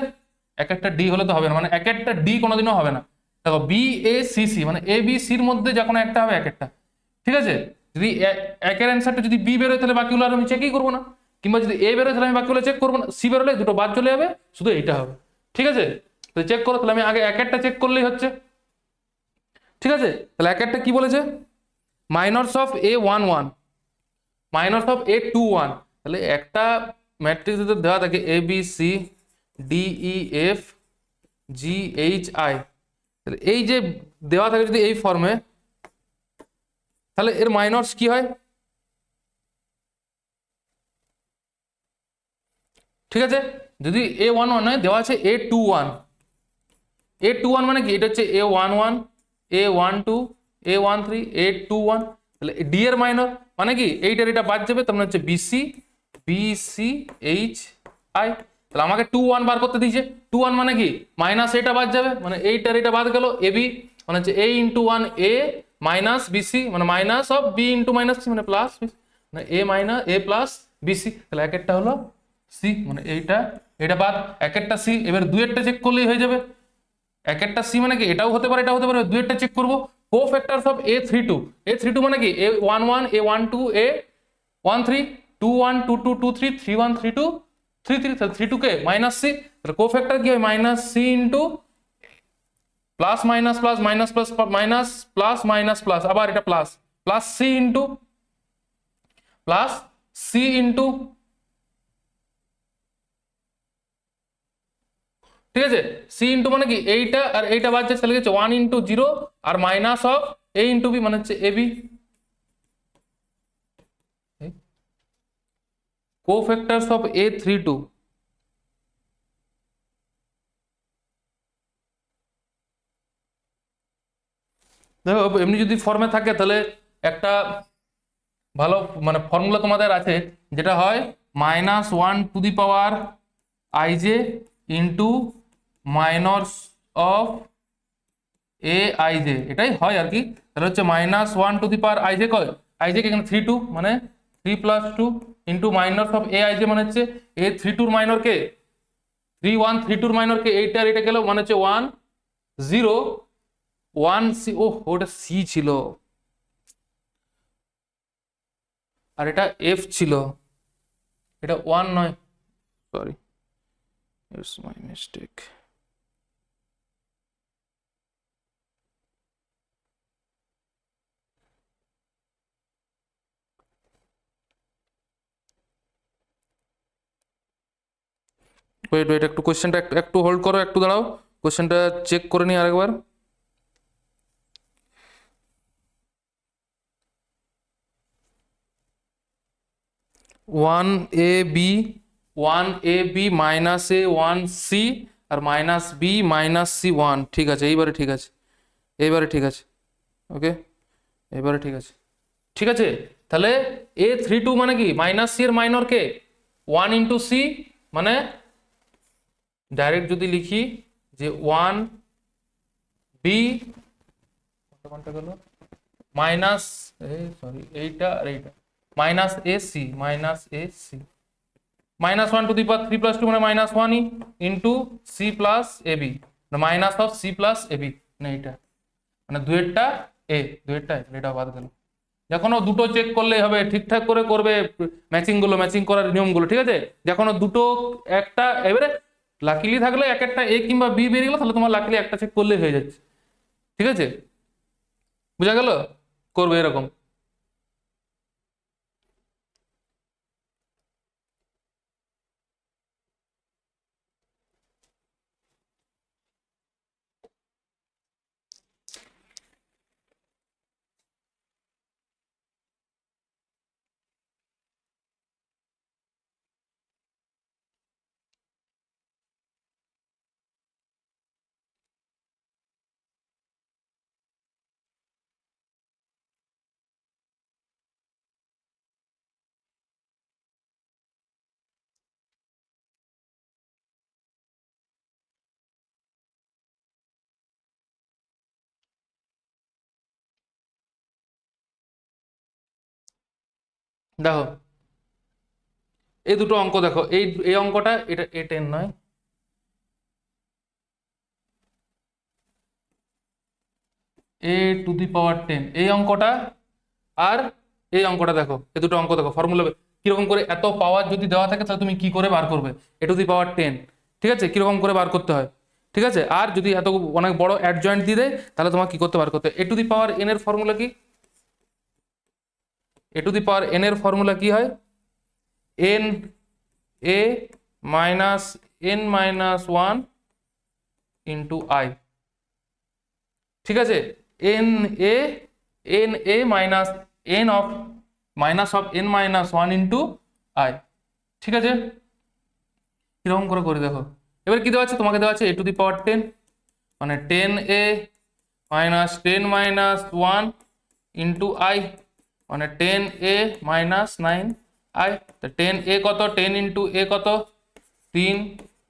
এক একটা ডি হলে তো হবে না, মানে এক একটা ডি কোনোদিনও হবে না। দেখো বি এ সি সি মানে এ বি সির মধ্যে যে কোনো একটা হবে এক একটা। ঠিক আছে, যদি একের অ্যান্সারটা যদি বি বেরোয় তাহলে বাকিগুলো আর আমি চেকই করবো না, কিংবা যদি এ বেরোয় তাহলে আমি বাকিগুলো চেক করবো না, সি বেরোলে দুটো বাদ চলে যাবে, শুধু এইটা হবে। ঠিক আছে, তো চেক করো, তাহলে আমি আগে এক একটা চেক করলেই হচ্ছে। ঠিক আছে, তাহলে এক একটা কি বলেছে, minus of a11 minus of a21, তাহলে একটা ম্যাট্রিক্স যদি দেওয়া থাকে a b c d e f g h i, তাহলে এই যে দেওয়া থাকে যদি এই ফর্মে, তাহলে এর মাইনস কি হয়। ঠিক আছে, যদি A11 হয় দেওয়া আছে A21, A21 মানে কি, এটা হচ্ছে A11, A12, A13, A21, তাহলে ডি এর মাইনর মানে কি এইটার এটা বাদ যাবে, তার মানে হচ্ছে বিসি, BCH আই। তাহলে আমাকে 21 বার করতে দিয়েছে, 21 মানে কি মাইনাস এটা বাদ যাবে, মানে এইটার এটা বাদ গেল, এবি মানে হচ্ছে A into 1 A minus b c মানে minus of b into minus c মানে প্লাস, মানে a minus a plus b c. তাহলে এক একটা হলো সি, মানে এইটা এটা বাদ, এক একটা সি। এবার দুইয়েরটা চেক করলেই হয়ে যাবে। এক একটা সি মানে কি এটাও হতে পারে এটাও হতে পারে, দুইয়েরটা চেক করবো। কোফ্যাক্টরস অফ A32, A32 মানে কি A11, A12, A13, 21, 22, 23, 31, 32, 33, তাহলে 32 কে মাইনাস সি, তাহলে কোফ্যাক্টর কি হয় minus c into plus minus plus minus plus minus plus minus plus, আবার এটা plus plus c into plus c into, ঠিক আছে, সি ইন্টু মানে কি এইটা আর এইটা বাদ যাচ্ছে, তাহলে হচ্ছে 1 ইন্টু 0 আর minus of a into b মানে হচ্ছে এবি। কোফ্যাক্টরস অফ A32, দেখো এমনি যদি ফর্মে থাকে তাহলে একটা ভালো মানে ফর্মুলা তোমাদের আছে, যেটা হয় -1 to the power IJ into minus of AIJ, এটাই হয় আর কি। তাহলে হচ্ছে -1 টু দি পাওয়ার IJ কয়, IJ কে এখানে 32 মানে 3 + 2 ইন্টু মাইনস অফ AIJ মানে হচ্ছে A32 এর মাইনর কে 3132 এর মাইনর কে এইটা আর এটা গেল মানে হচ্ছে 1 0 1 সি, ও ওটা সি ছিল আর এটা এফ ছিল, এটা 1 নয়, sorry it's my mistake. Wait wait একটু কোশ্চেনটা একটু হোল্ড করো, একটু দাঁড়াও, কোশ্চেনটা চেক করে নিই আরেকবার। One A B, 1AB minus A 1C R minus b minus C 1, ঠিক আছে এইবারে ঠিক আছে, এইবারে ঠিক আছে, ওকে এবারে ঠিক আছে, ঠিক আছে। তাহলে A32 মানে কি মাইনাস সি এর মাইনর কে 1 ইন্টু সি, মানে ডাইরেক্ট যদি লিখি যে 1 বি কোনটা গেল মাইনাস, সরি এইটা আর এইটা minus AC -1 to the power 3 + 2 মানে -1 into c plus AB minus of c plus AB, মানে এইটা মানে দুইয়েরটা দুইয়েরটা এটা বাদ গেল। যখন দুটো চেক করলেই হবে, ঠিকঠাক করে করবে ম্যাচিং গুলো, ম্যাচিং করার নিয়মগুলো, ঠিক আছে। যখন দুটো একটা এবারে লাকিলি থাকলে এক একটা এ কিংবা বি বেরিয়ে গেলো, তাহলে তোমার লাকিলি একটা চেক করলেই হয়ে যাচ্ছে, ঠিক আছে, বুঝা গেল, করবে এরকম। দেখো এই দুটো অঙ্ক দেখো, এই এই অঙ্কটা এটা A10 নয়, A⁻10 এই অঙ্কটা আর এই অঙ্কটা দেখো, এই দুটো অঙ্ক দেখো ফর্মুলা কিরকম করে, এত পাওয়ার যদি দেওয়া থাকে তাহলে তুমি কি করে বার করবে A⁻10, ঠিক আছে, কিরকম করে বার করতে হয়, ঠিক আছে। আর যদি এত অনেক বড় অ্যাডজয়েন্ট দিয়ে দেয় তাহলে তোমার কি করতে বার করতে হয়। A⁻n এর ফর্মুলা কি, A⁻n এর ফর্মুলা কি হয়, n a minus n minus 1 into I, ঠিক আছে, n a minus n of n minus 1 into I, ঠিক আছে। কিরকম করে করি দেখো, এবার কি দেওয়া আছে তোমাকে, দেওয়া আছে a⁻10 মানে 10a minus 10 minus 1 into I মানে 10a মাইনাস 9i। তো 10a কত, 10 ইন্টু a কত 3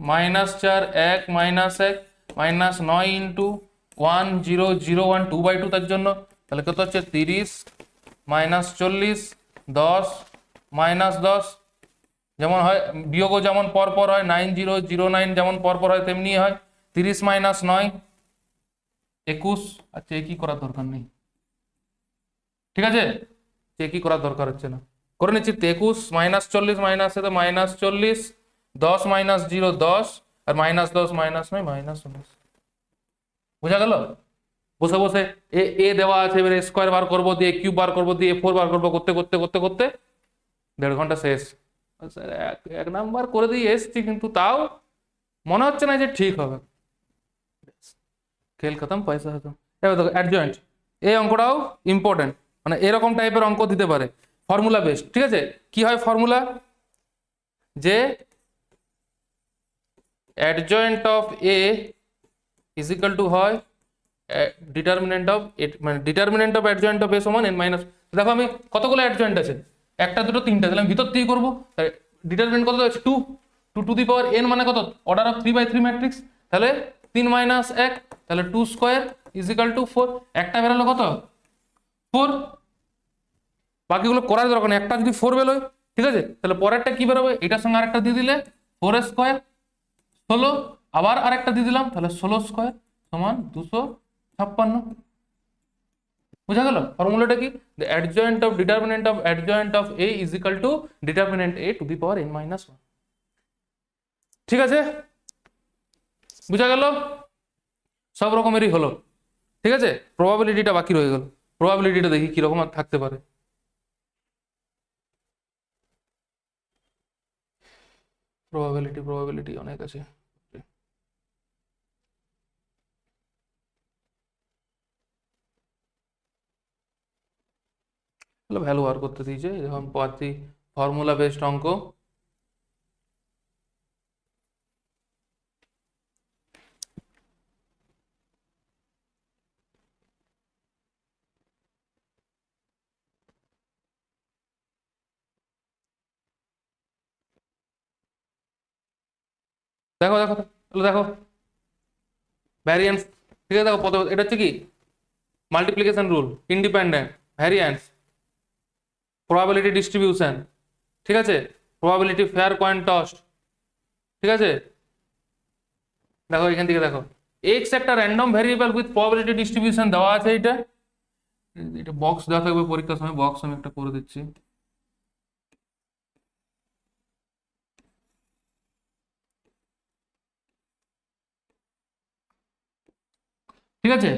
মাইনাস 4 1 মাইনাস 1 মাইনাস 9 ইন্টু 1 0 0 1 2/2 তার জন্য, তাহলে কত হচ্ছে 30 মাইনাস 40 10 মাইনাস 10, যেমন হয় বিয়োগও যেমন পরপর হয় 9009 যেমন পরপর হয় তেমনি হয়, 30 মাইনাস 9 21। আচ্ছা একই করার দরকার নেই, ঠিক আছে, একই করার দরকার হচ্ছে না, করে নিচ্ছি 21 মাইনাস 40 মাইনাস মাইনাস 40 10 মাইনাস 0 10 আর মাইনাস 10 মাইনাস 9 মাইনাস 19। বোঝা গেল? বসে বসে এ দেওয়া আছে, এবার স্কোয়ার বার করবো, দিয়ে কিউব বার করবো, দিয়ে ফোর বার করবো, করতে করতে করতে করতে 1.5 ঘন্টা শেষ। স্যার এক নাম্বার করে দিয়ে এসছি, কিন্তু তাও মনে হচ্ছে না যে ঠিক হবে। খেল খতম, পয়সা খতম। এবার দেখো অ্যাডজয়েন্ট, এই অঙ্কটাও ইম্পর্টেন্ট, মানে এরকম টাইপের অঙ্ক দিতে পারে, ফর্মুলা বেসড। ঠিক আছে, কি হয় ফর্মুলা, যে adjoint of A is equal two হয় ডিটারমিনেন্ট অফ মানে ডিটারমিনেন্ট অফ অ্যাডজয়েন্ট অফ এ সমান n মাইনাস। দেখো আমি কতগুলো অ্যাডজয়েন্ট আছে, একটা দুটো তিনটা, তাহলে আমি ভিতর থেকে করবো। ডিটারমিনেন্ট কত আছে 2, 2 টু দি পাওয়ার n মানে কত, অর্ডার অফ 3/3 ম্যাট্রিক্স, তাহলে 3 মাইনাস 1 তাহলে 2 স্কোয়ার ইজ ইকাল টু 4। একটা বেরোলো কত 4, বাকিগুলো করার দরকার নেই, একটা যদি 4 বেরোয় ঠিক আছে, তাহলে পরেরটা কি বেরোবে, এটার সঙ্গে আরেকটা দিয়ে দিলে 4 স্কোয়ার 16, আবার আরেকটা দিয়ে দিলাম তাহলে 16 স্কোয়ার সমান 256। বুঝা গেল ফর্মুলাটা কি, the adjoint of determinant of adjoint of A is equal two determinant A to the power n minus 1। ঠিক আছে, বুঝা গেল, সব রকমেরই হলো। ঠিক আছে, প্রবাবিলিটিটা বাকি রয়ে গেল, প্রবাবিলিটিটা দেখি কিরকম থাকতে পারে। প্রবাবিলিটি অনেক আছে। তাহলে ভ্যালু বার করতে দিয়েছে, যখন পাচ্ছি ফর্মুলা বেসড অঙ্ক। দেখো দেখো তাহলে দেখো ভ্যারিয়েন্স, ঠিক আছে, দেখো এটা হচ্ছে কি multiplication rule, independent, variance, probability distribution, ঠিক আছে, প্রবাবিলিটি ফেয়ার কয়েন টস্ট। ঠিক আছে, দেখো এখান থেকে দেখো এক্স একটা random variable with probability distribution দেওয়া আছে, এটা এটা বক্স দেওয়া থাকবে পরীক্ষার সময়, বক্স আমি একটা করে দিচ্ছি। ঠিক আছে,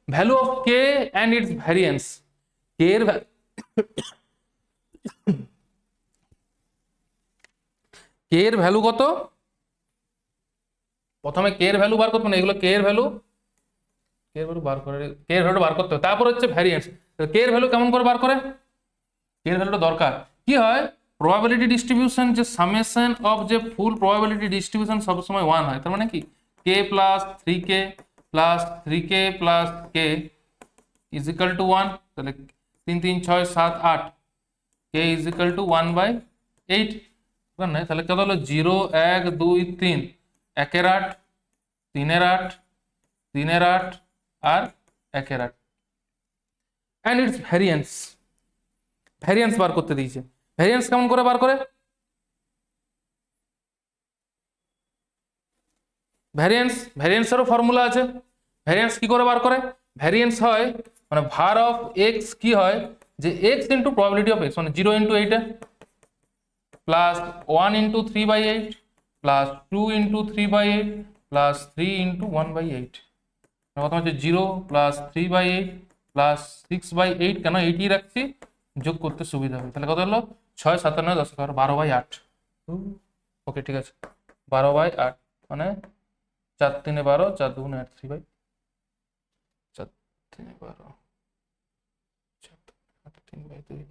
value of k and its variance, k এর কে এর ভ্যালু কত, প্রথমে কে এর ভ্যালু বার করতে, মানে এগুলো কে এর ভ্যালু, কে এর ভ্যালু বার করে, কে এর ভ্যালু বার করতে হবে, তারপর হচ্ছে ভ্যারিয়েন্স। কে এর ভ্যালু কেমন করে বার করে, কে এর ভ্যালুটা দরকার কি হয়, প্রবাবিলিটি ডিস্ট্রিবিউশন যে সামেশন অফ যে ফুল প্রবাবিলিটি ডিস্ট্রিবিউশন সবসময় 1 হয়, তার মানে কি k plus 3k plus 3k plus k is equal to 1, তাহলে 3 3 6 7 8 কে ইজ ইকাল টু 1/8। তাহলে কত হলো 0 1 2 3, 1 এর 8 3 এর 8 3 এর 8 আর 1 এর 8, অ্যান্ড ইটস ভ্যারিয়েন্স, ভ্যারিয়েন্স বার করতে দিয়েছে। ভ্যারিয়েন্স কেমন করে বার করে, ভ্যারিয়েন্সেরও ফর্মুলা আছে। ভ্যারিয়েন্স কি করে বার করে, ভ্যারিয়েন্স হয় মানে ভার অফ এক্স কি হয়, যে x into probability of x মানে 0 into 8 plus 1 into 3/8 plus 2 into 3/8 plus 3 into 1/8। প্রথম হচ্ছে 0 প্লাস 3/8 প্লাস 6/8, কেন 8ই রাখছি, যোগ করতে সুবিধা হবে। তাহলে কত হলো 6 7 9 10 12/8। ওকে ঠিক আছে, 12/8 মানে 4 3 12 4 2 8 3/4 3 12 4 3/2।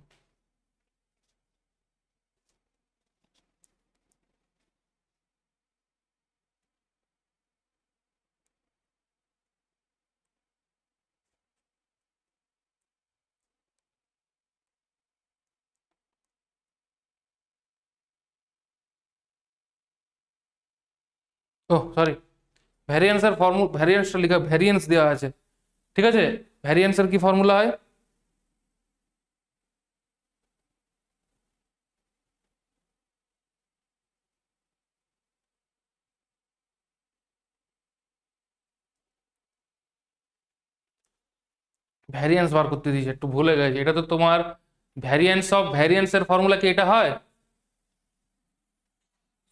ও সরি, ভ্যারিয়েন্সের ফর্মুলা, ভ্যারিয়েন্সটা লেখা, ভ্যারিয়েন্স দেওয়া আছে, ঠিক আছে। ভ্যারিয়েন্সের কি ফর্মুলা হয়? ভ্যারিয়েন্স বার করতে দিয়েছে, একটু ভুলে গেছে, এটা তো তোমার ভ্যারিয়েন্স অফ ভ্যারিয়েন্সের ফর্মুলা কি এটা হয়?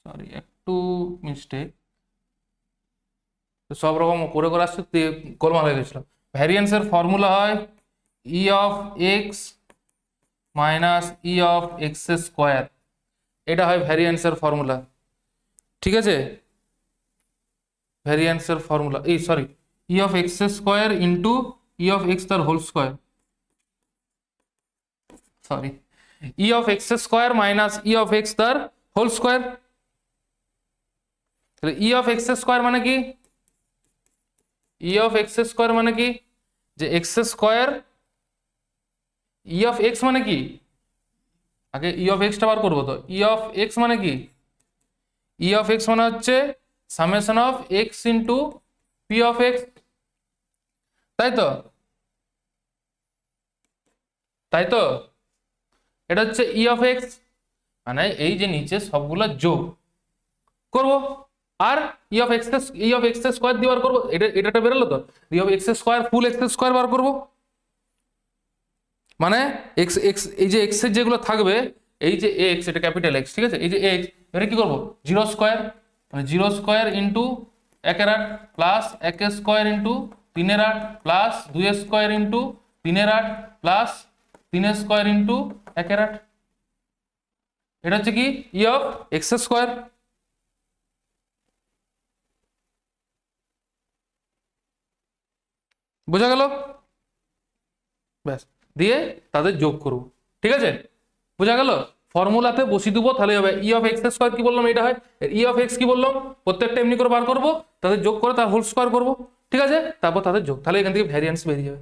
সরি, একটু মিস্টেক, সব রকম করে করে আসছে, গোলমাল হয়ে গেছিল। ভ্যারিয়েন্সের ফর্মুলা হয় e of x minus e of x square, এটা হয় ভ্যারিয়েন্সের ফর্মুলা, ঠিক আছে। ভ্যারিয়েন্সের ফর্মুলা, এই sorry, e of x square into e of x তার whole square, sorry, e of x square minus e of x তার হোল স্কোয়ার। তাহলে ই অফ এক্স স্কোয়ার মানে কি? ই অফ এক্স স্কোয়ার মানে কি? যে x square, E of x মানে কি, আগে ই অফ এক্সটা বার করবো, তো ই অফ এক্স মানে কি? ই অফ এক্স মানে হচ্ছে summation of x into P of x, তাই তো, তাই তো, এটা হচ্ছে ই অফ এক্স, মানে এই যে নিচে সবগুলো যোগ করব, আর e of x, e of x square দিয়ে বার করবো, এটা বেরোলো তো, e of x square full x square বার করবো, মানে এক্স এক্স, এই যে এক্স এর যেগুলো থাকবে, এই যে এক্স, এটা ক্যাপিটাল এক্স, ঠিক আছে, এই যে এক্স, এটা কি করবো, জিরো স্কোয়ার, মানে জিরো স্কোয়ার ইন্টু একের আট প্লাস এক স্কোয়ার ইন্টু তিনের আট প্লাস দুই স্কোয়ার ইন্টু তিনের আট প্লাস তিন স্কোয়ার ইন্টু একের আট, এটা হচ্ছে কি ই অফ এক্স স্কোয়ার। বোঝা গেল? ব্যাস, দিয়ে তাদের যোগ করব, ঠিক আছে, বোঝা গেল। ফর্মুলাতে বসিয়ে দেবো, তাহলে হবে ই অফ এক্স স্কোয়ার কি বললাম, এটা হয় ই অফ এক্স, কি বললাম, প্রত্যেকটা এমনি করে বার করবো, তাদের যোগ করে তার হোল স্কোয়ার করবো, ঠিক আছে, তারপর তাদের যোগ, তাহলে এখান থেকে ভ্যারিয়েন্স বেরিয়ে যাবে,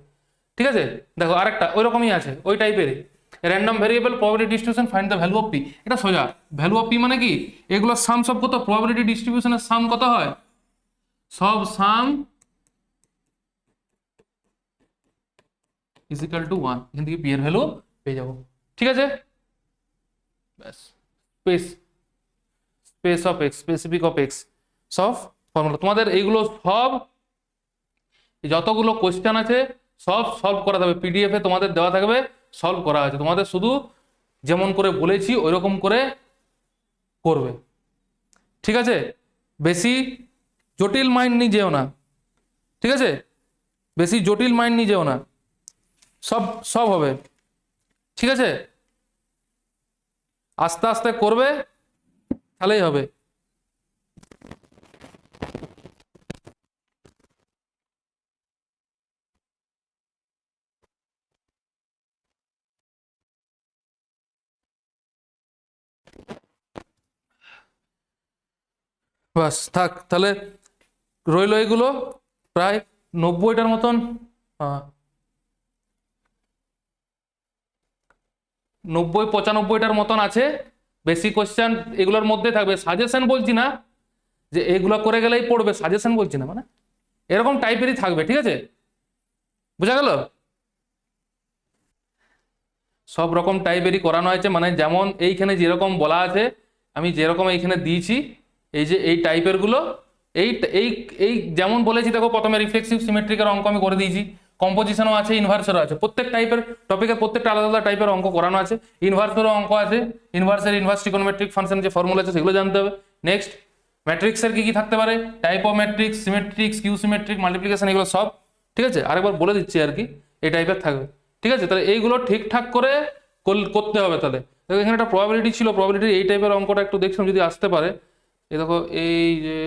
ঠিক আছে। দেখো আরেকটা ওই রকমই আছে, ওই টাইপেরই, random variable probability distribution find the value of P, এটা সোজা। ভ্যালু অফ পি মানে কি, এগুলোর সাম সব কত, প্রবাবিলিটি ডিস্ট্রিবিউশনের সাম কত হয়, সব সাম ইজ ইকাল টু ওয়ান, এখান থেকে পি এর ভ্যালু পেয়ে যাবো, ঠিক আছে। ব্যাস, space, space of x, specific of x, সব ফর্মুলা তোমাদের এইগুলো সব, যতগুলো কোয়েশ্চেন আছে সব সলভ করা থাকবে পিডিএফ এ, তোমাদের দেওয়া থাকবে, সলভ করা আছে, তোমাদের শুধু যেমন করে বলেছি ওইরকম করে করবে, ঠিক আছে। বেশি জটিল মাইন্ড নিয়ে যেও না, ঠিক আছে, বেশি জটিল মাইন্ড নিয়ে যেও না, সব সব হবে, ঠিক আছে, আস্তে আস্তে করবে, তাহলেই হবে। বাস থাক তাহলে, রইলো এগুলো প্রায় 90টার মতন, আহ, 90-95টার মতন আছে, বেশি কোশ্চেন এগুলোর মধ্যে থাকবে, সাজেশন বলছি না যে এগুলো করে গেলেই পড়বে, সাজেশন বলছি না, মানে এরকম টাইপেরই থাকবে, ঠিক আছে, বুঝা গেল। সব রকম টাইপেরই করানো হয়েছে, মানে যেমন এইখানে যেরকম বলা আছে, আমি যেরকম এইখানে দিয়েছি, এই যে এই টাইপের গুলো, এই এই এই যেমন বলেছি, দেখো প্রথমে রিফ্লেক্সিভ সিমেট্রিকের অঙ্ক আমি করে দিয়েছি, কম্পোজিশনও আছে, ইনভার্সেরও আছে, প্রত্যেক টাইপের টপিকের প্রত্যেকটা আলাদা আলাদা টাইপের অঙ্ক করানো আছে, ইনভার্সেরও অঙ্ক আছে, ইনভার্সের ইনভার্স ট্রিগোনোমেট্রিক ফাংশন যে ফর্মুলা আছে সেগুলো জানতে হবে। নেক্সট ম্যাট্রিক্সের কি কি থাকতে পারে, type of matrix, symmetric, skew symmetric, multiplication, এগুলো সব, ঠিক আছে, আরেকবার বলে দিচ্ছি আর কি, এই টাইপের থাকবে, ঠিক আছে। তাহলে এইগুলো ঠিকঠাক করে করতে হবে। তাহলে দেখো এখানে একটা প্রবাবিলিটি ছিল, প্রবাবিলিটি এই টাইপের অঙ্কটা একটু দেখছিলাম যদি আসতে পারে, এই দেখো এই যে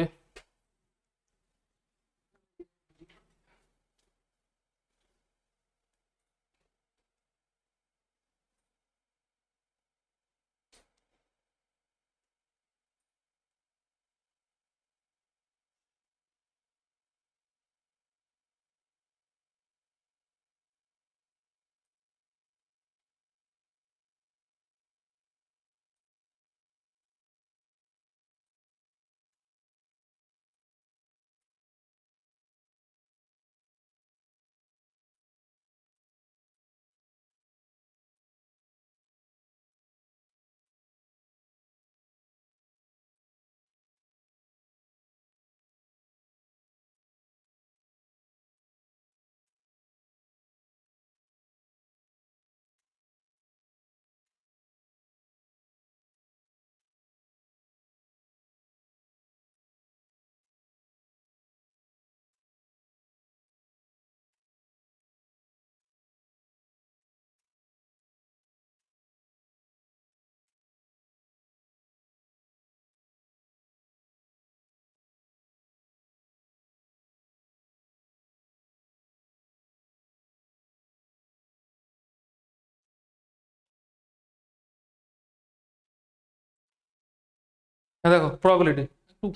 দেখো প্রবাবিলিটি একটু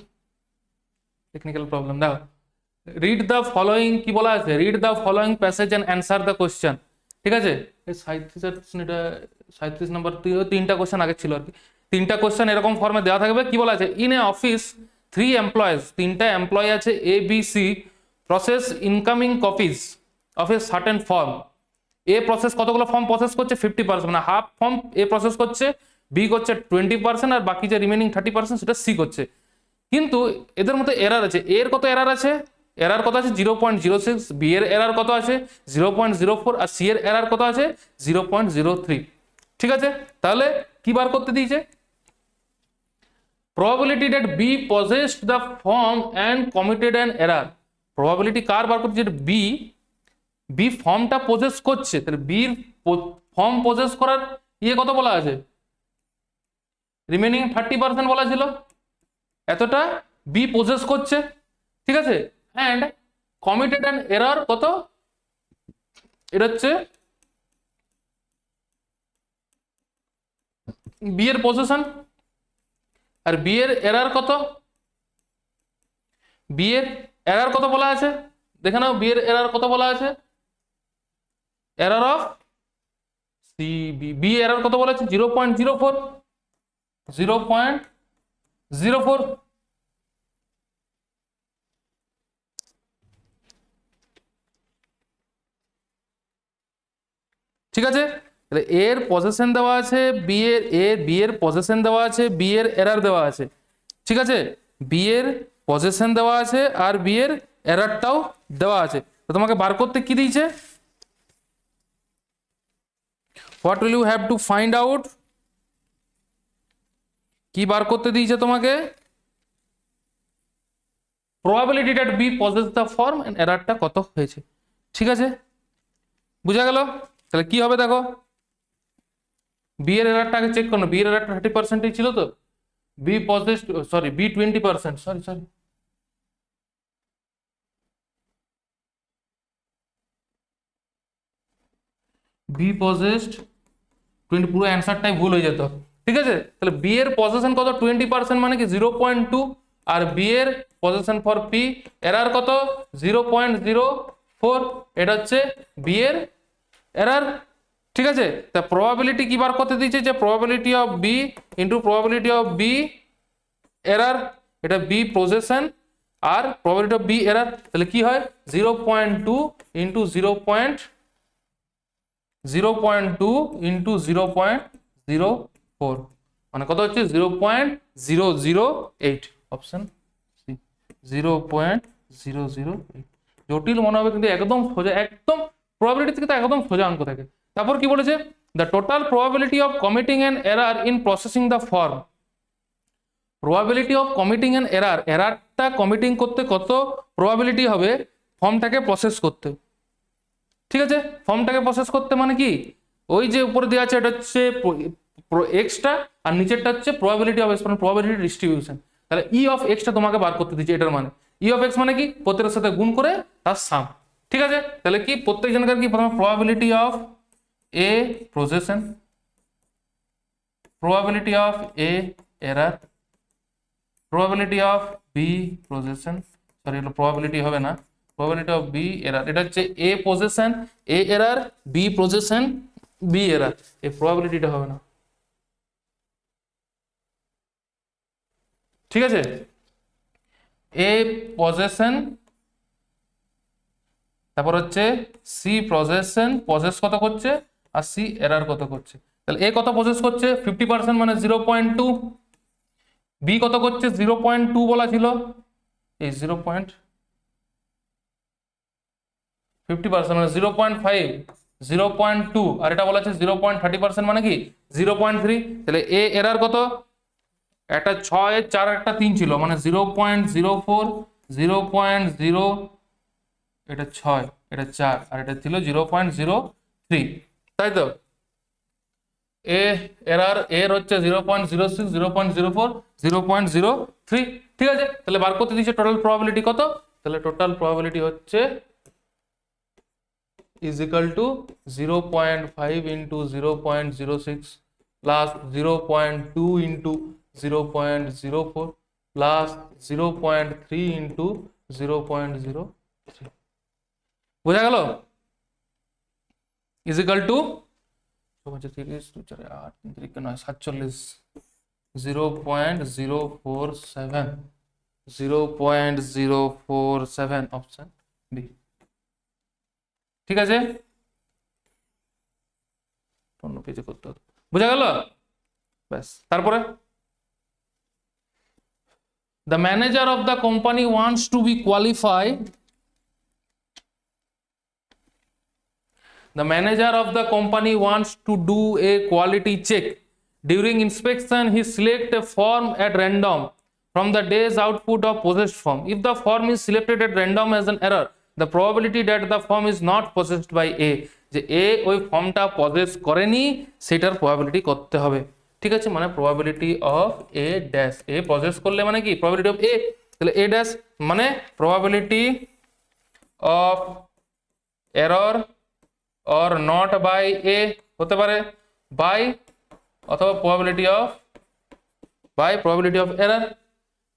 টেকনিক্যাল প্রবলেম। দেখো রিড দ্য ফলোয়িং কি বলা আছে, read the following passage and answer the question. ঠিক আছে, এই 37 নম্বর তিনটা কোশ্চেন আগে ছিল আর কি। তিনটা কোশ্চেন এরকম ফর্মে দেওয়া থাকবে। কি বলা আছে, ইন এ অফিস 3 এমপ্লয়েজ, তিনটা এমপ্লয় আছে a b c, process incoming copies of a certain form. A process কতগুলো ফর্ম প্রসেস করছে, 50%, মানে হাফ ফর্ম এ প্রসেস করছে, বি করছে 20%, আর বাকি যে রিমেনিং 30% সেটা সি করছে। কিন্তু এদের মধ্যে এরার আছে, এর কত এরার আছে, এরার কত আছে 0.06, বি এর এরার কত আছে 0.04, আর সি এর এরার কত আছে 0.03। ঠিক আছে, তাহলে কি বার করতে দিয়েছে, probability that B possessed the form and committed an error। probability কার বার করতে, যেটা বি ফর্মটা পজেস করছে, তাহলে বির ফর্ম পজেস করার ইয়ে কত বলা আছে, রিমেনিং 30% বলা ছিল, এতটা বি পজেস করছে। ঠিক আছে, অ্যান্ড কমিটেড অ্যান এরর কত, এটা হচ্ছে বি এর পজিশন, আর বি এর এরর কত, বি এর এরর কত বলা আছে, দেখে নাও বি এর এরর কত বলা আছে, error of c b, b error কত বলা আছে 0.04, 0.04। ঠিক আছে, তাহলে এর পজেশন দেওয়া আছে, বি এর পজেশন দেওয়া আছে, বি এর এরর দেওয়া আছে। ঠিক আছে, বি এর পজেশন দেওয়া আছে আর বি এর এররটাও দেওয়া আছে। তো তোমাকে বার করতে কি দিয়েছে, what will you have to find out, কি বার করতে দিয়েছে তোমাকে, probability that b possess the form and এররটা কত হয়েছে। ঠিক আছে, বুঝা গেল। তাহলে কি হবে দেখো, বি এর এররটা আগে চেক করো, বি এর এররটা 30% ছিল, তো b possessed, sorry b 20%, sorry b possessed 20, পুরো অ্যান্সারটাই ভুল হয়ে যেত। ঠিক আছে, তাহলে বি এর পজেশন কত 20%, মানে কি 0.2, আর বি এর পজেশন ফর পি এরর কত 0.04, এটা হচ্ছে বি এর এরর। ঠিক আছে, তা প্রবাবিলিটি কি বার করতে দিয়েছে, যে probability of b into probability of b error, এটা বি পজেশন আর প্রবাবিলিটি অফ বি এরর, তাহলে কি হয় 0.2 ইন্টু 0.2 ইন্টু 0.04, মানে কত হচ্ছে 0.008, অপশন সি 0.008। জটিল মনে হবে কিন্তু একদম সোজা, একদম প্রবাবিলিটি থেকে তো একদম সোজা অঙ্ক থাকে। তারপর কি বলেছে, the total probability of committing an error in processing the form. Probability of committing an error, এররটা কমিটিং করতে কত প্রবাবিলিটি হবে ফর্মটাকে প্রসেস করতে। ঠিক আছে, ফর্মটাকে প্রসেস করতে মানে কি, ওই যে উপরে দেওয়া আছে এটা হচ্ছে এক্সটা, আর নিচেরটা হচ্ছে probability of x, probability distribution. তাহলে ই অফ এক্সটা তোমাকে বার করতে দিচ্ছে, এটার মানে ই অফ এক্স মানে কি, প্রত্যেকের সাথে গুণ করে তার সাম। ঠিক আছে, তাহলে কি প্রত্যেক জনকার কি, প্রথমে probability of a procession, probability of a error, probability of b procession, sorry এটা প্রবাবিলিটি হবে না, প্রবাবিলিটি অফ বি এরর, এটা হচ্ছে a possession a error, b possession b error, এই প্রবাবিলিটিটা হবে না। ঠিক আছে, এ পজেশন, তারপর হচ্ছে সি পজেশন, পজেস কত করছে, আর সি এরর কত করছে। তাহলে এ কত পজেস করছে 50%, মানে 0.2, বি কত করছে 0.2 বলা ছিল, এই 0.50% মানে 0.5, 0.2, আর এটা বলা আছে 0.30%, মানে কি 0.3। তাহলে এ এরর কত, একটা 6, 4, একটা 3 ছিল, মানে 0.04, 0.0, এটা 6, এটা 4, আর এটা ছিল 0.03, তাই তো। এ এরর এর হচ্ছে 0.06, 0.04, 0.03। ঠিক আছে, তাহলে বার করতে দিচ্ছে টোটাল প্রবাবিলিটি কত, তাহলে টোটাল প্রবাবিলিটি হচ্ছে is equal to 0.5 into 0.06 plus 0.2 into 0.04 plus 0.3 into 0.03, বোঝা গেল? Equal to 30, 8, 47, 0.047, 0.047 option D. ঠিক আছে, অন্য পেজে করতে হবে, বোঝা গেল? ব্যাস, তারপরে the manager of the company wants to be qualified, the manager of the company wants to do a quality check. During inspection he select a form at random from the day's output of possessed form. If the form is selected at random as an error, the probability that the form is not possessed by A, যে A ওই ফর্মটা pauses করেনি সেটার probability করতে হবে। ঠিক আছে, মানে probability of A dash, A possess করলে মানে কি প্রবাবিলিটি অফ A, তাহলে A ড্যাশ মানে probability of error or not by A হতে পারে, বাই অথবা probability of by probability of error.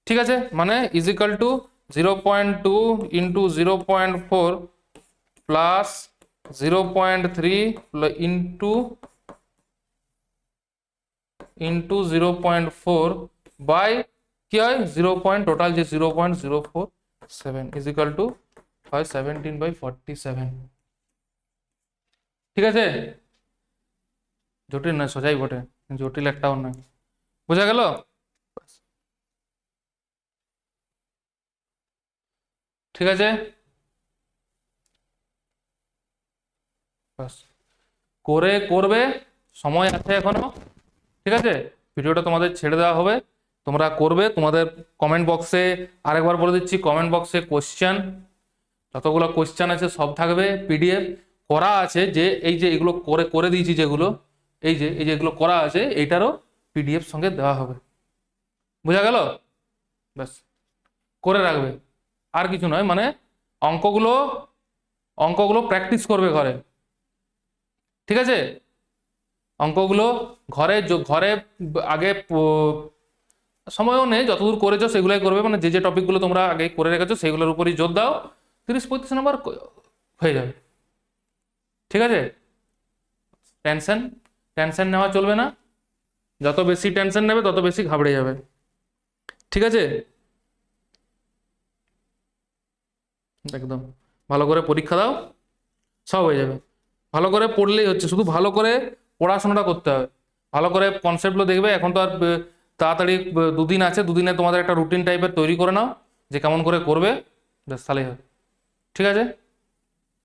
ঠিক আছে, মানে equal to 0.2 into 0.4 plus 0.3 into 0.4 by কি হয় 0. টোটাল যে 0.047 ইজিক্যাল টু হয় 17/47। ঠিক আছে, জটিল নয়, সোজাই বটে, জটিল একটাও নয়, বোঝা গেল? ঠিক আছে, করে করবে, সময় আছে এখনো। ঠিক আছে, ভিডিওটা তোমাদের ছেড়ে দেওয়া হবে, তোমরা করবে। তোমাদের কমেন্ট বক্সে আরেকবার বলে দিচ্ছি, কমেন্ট বক্সে কোশ্চেন, যতগুলো কোশ্চেন আছে সব থাকবে, পিডিএফ করা আছে, যে এই যে এগুলো করে করে দিয়েছি যেগুলো, এই যে এগুলো করা আছে এইটারও পিডিএফ সঙ্গে দেওয়া হবে, বোঝা গেল? ব্যাস, করে রাখবে, আর কিছু নয়, মানে অঙ্কগুলো প্র্যাকটিস করবে ঘরে। ঠিক আছে, অঙ্কগুলো ঘরে ঘরে আগে সময়ও নেই, যতদূর করেছো সেগুলোই করবে, মানে যে যে টপিকগুলো তোমরা আগে করে রেখেছো সেগুলোর উপরই জোর দাও, 30-35 নম্বর হয়ে যাবে। ঠিক আছে, টেনশন নেওয়া চলবে না, যত বেশি টেনশন নেবে তত বেশি ঘাবড়ে যাবে। ঠিক আছে, একদম ভালো করে পরীক্ষা দাও, সব হয়ে যাবে। ভালো করে পড়লেই হচ্ছে, শুধু ভালো করে পড়াশোনাটা করতে হবে, ভালো করে কনসেপ্টগুলো দেখবে। এখন তো আর তাড়াতাড়ি 2 দিন আছে, 2 দিনে তোমাদের একটা রুটিন টাইপের তৈরি করে নাও যে কেমন করে করবে, ব্যাস তাহলেই হবে। ঠিক আছে।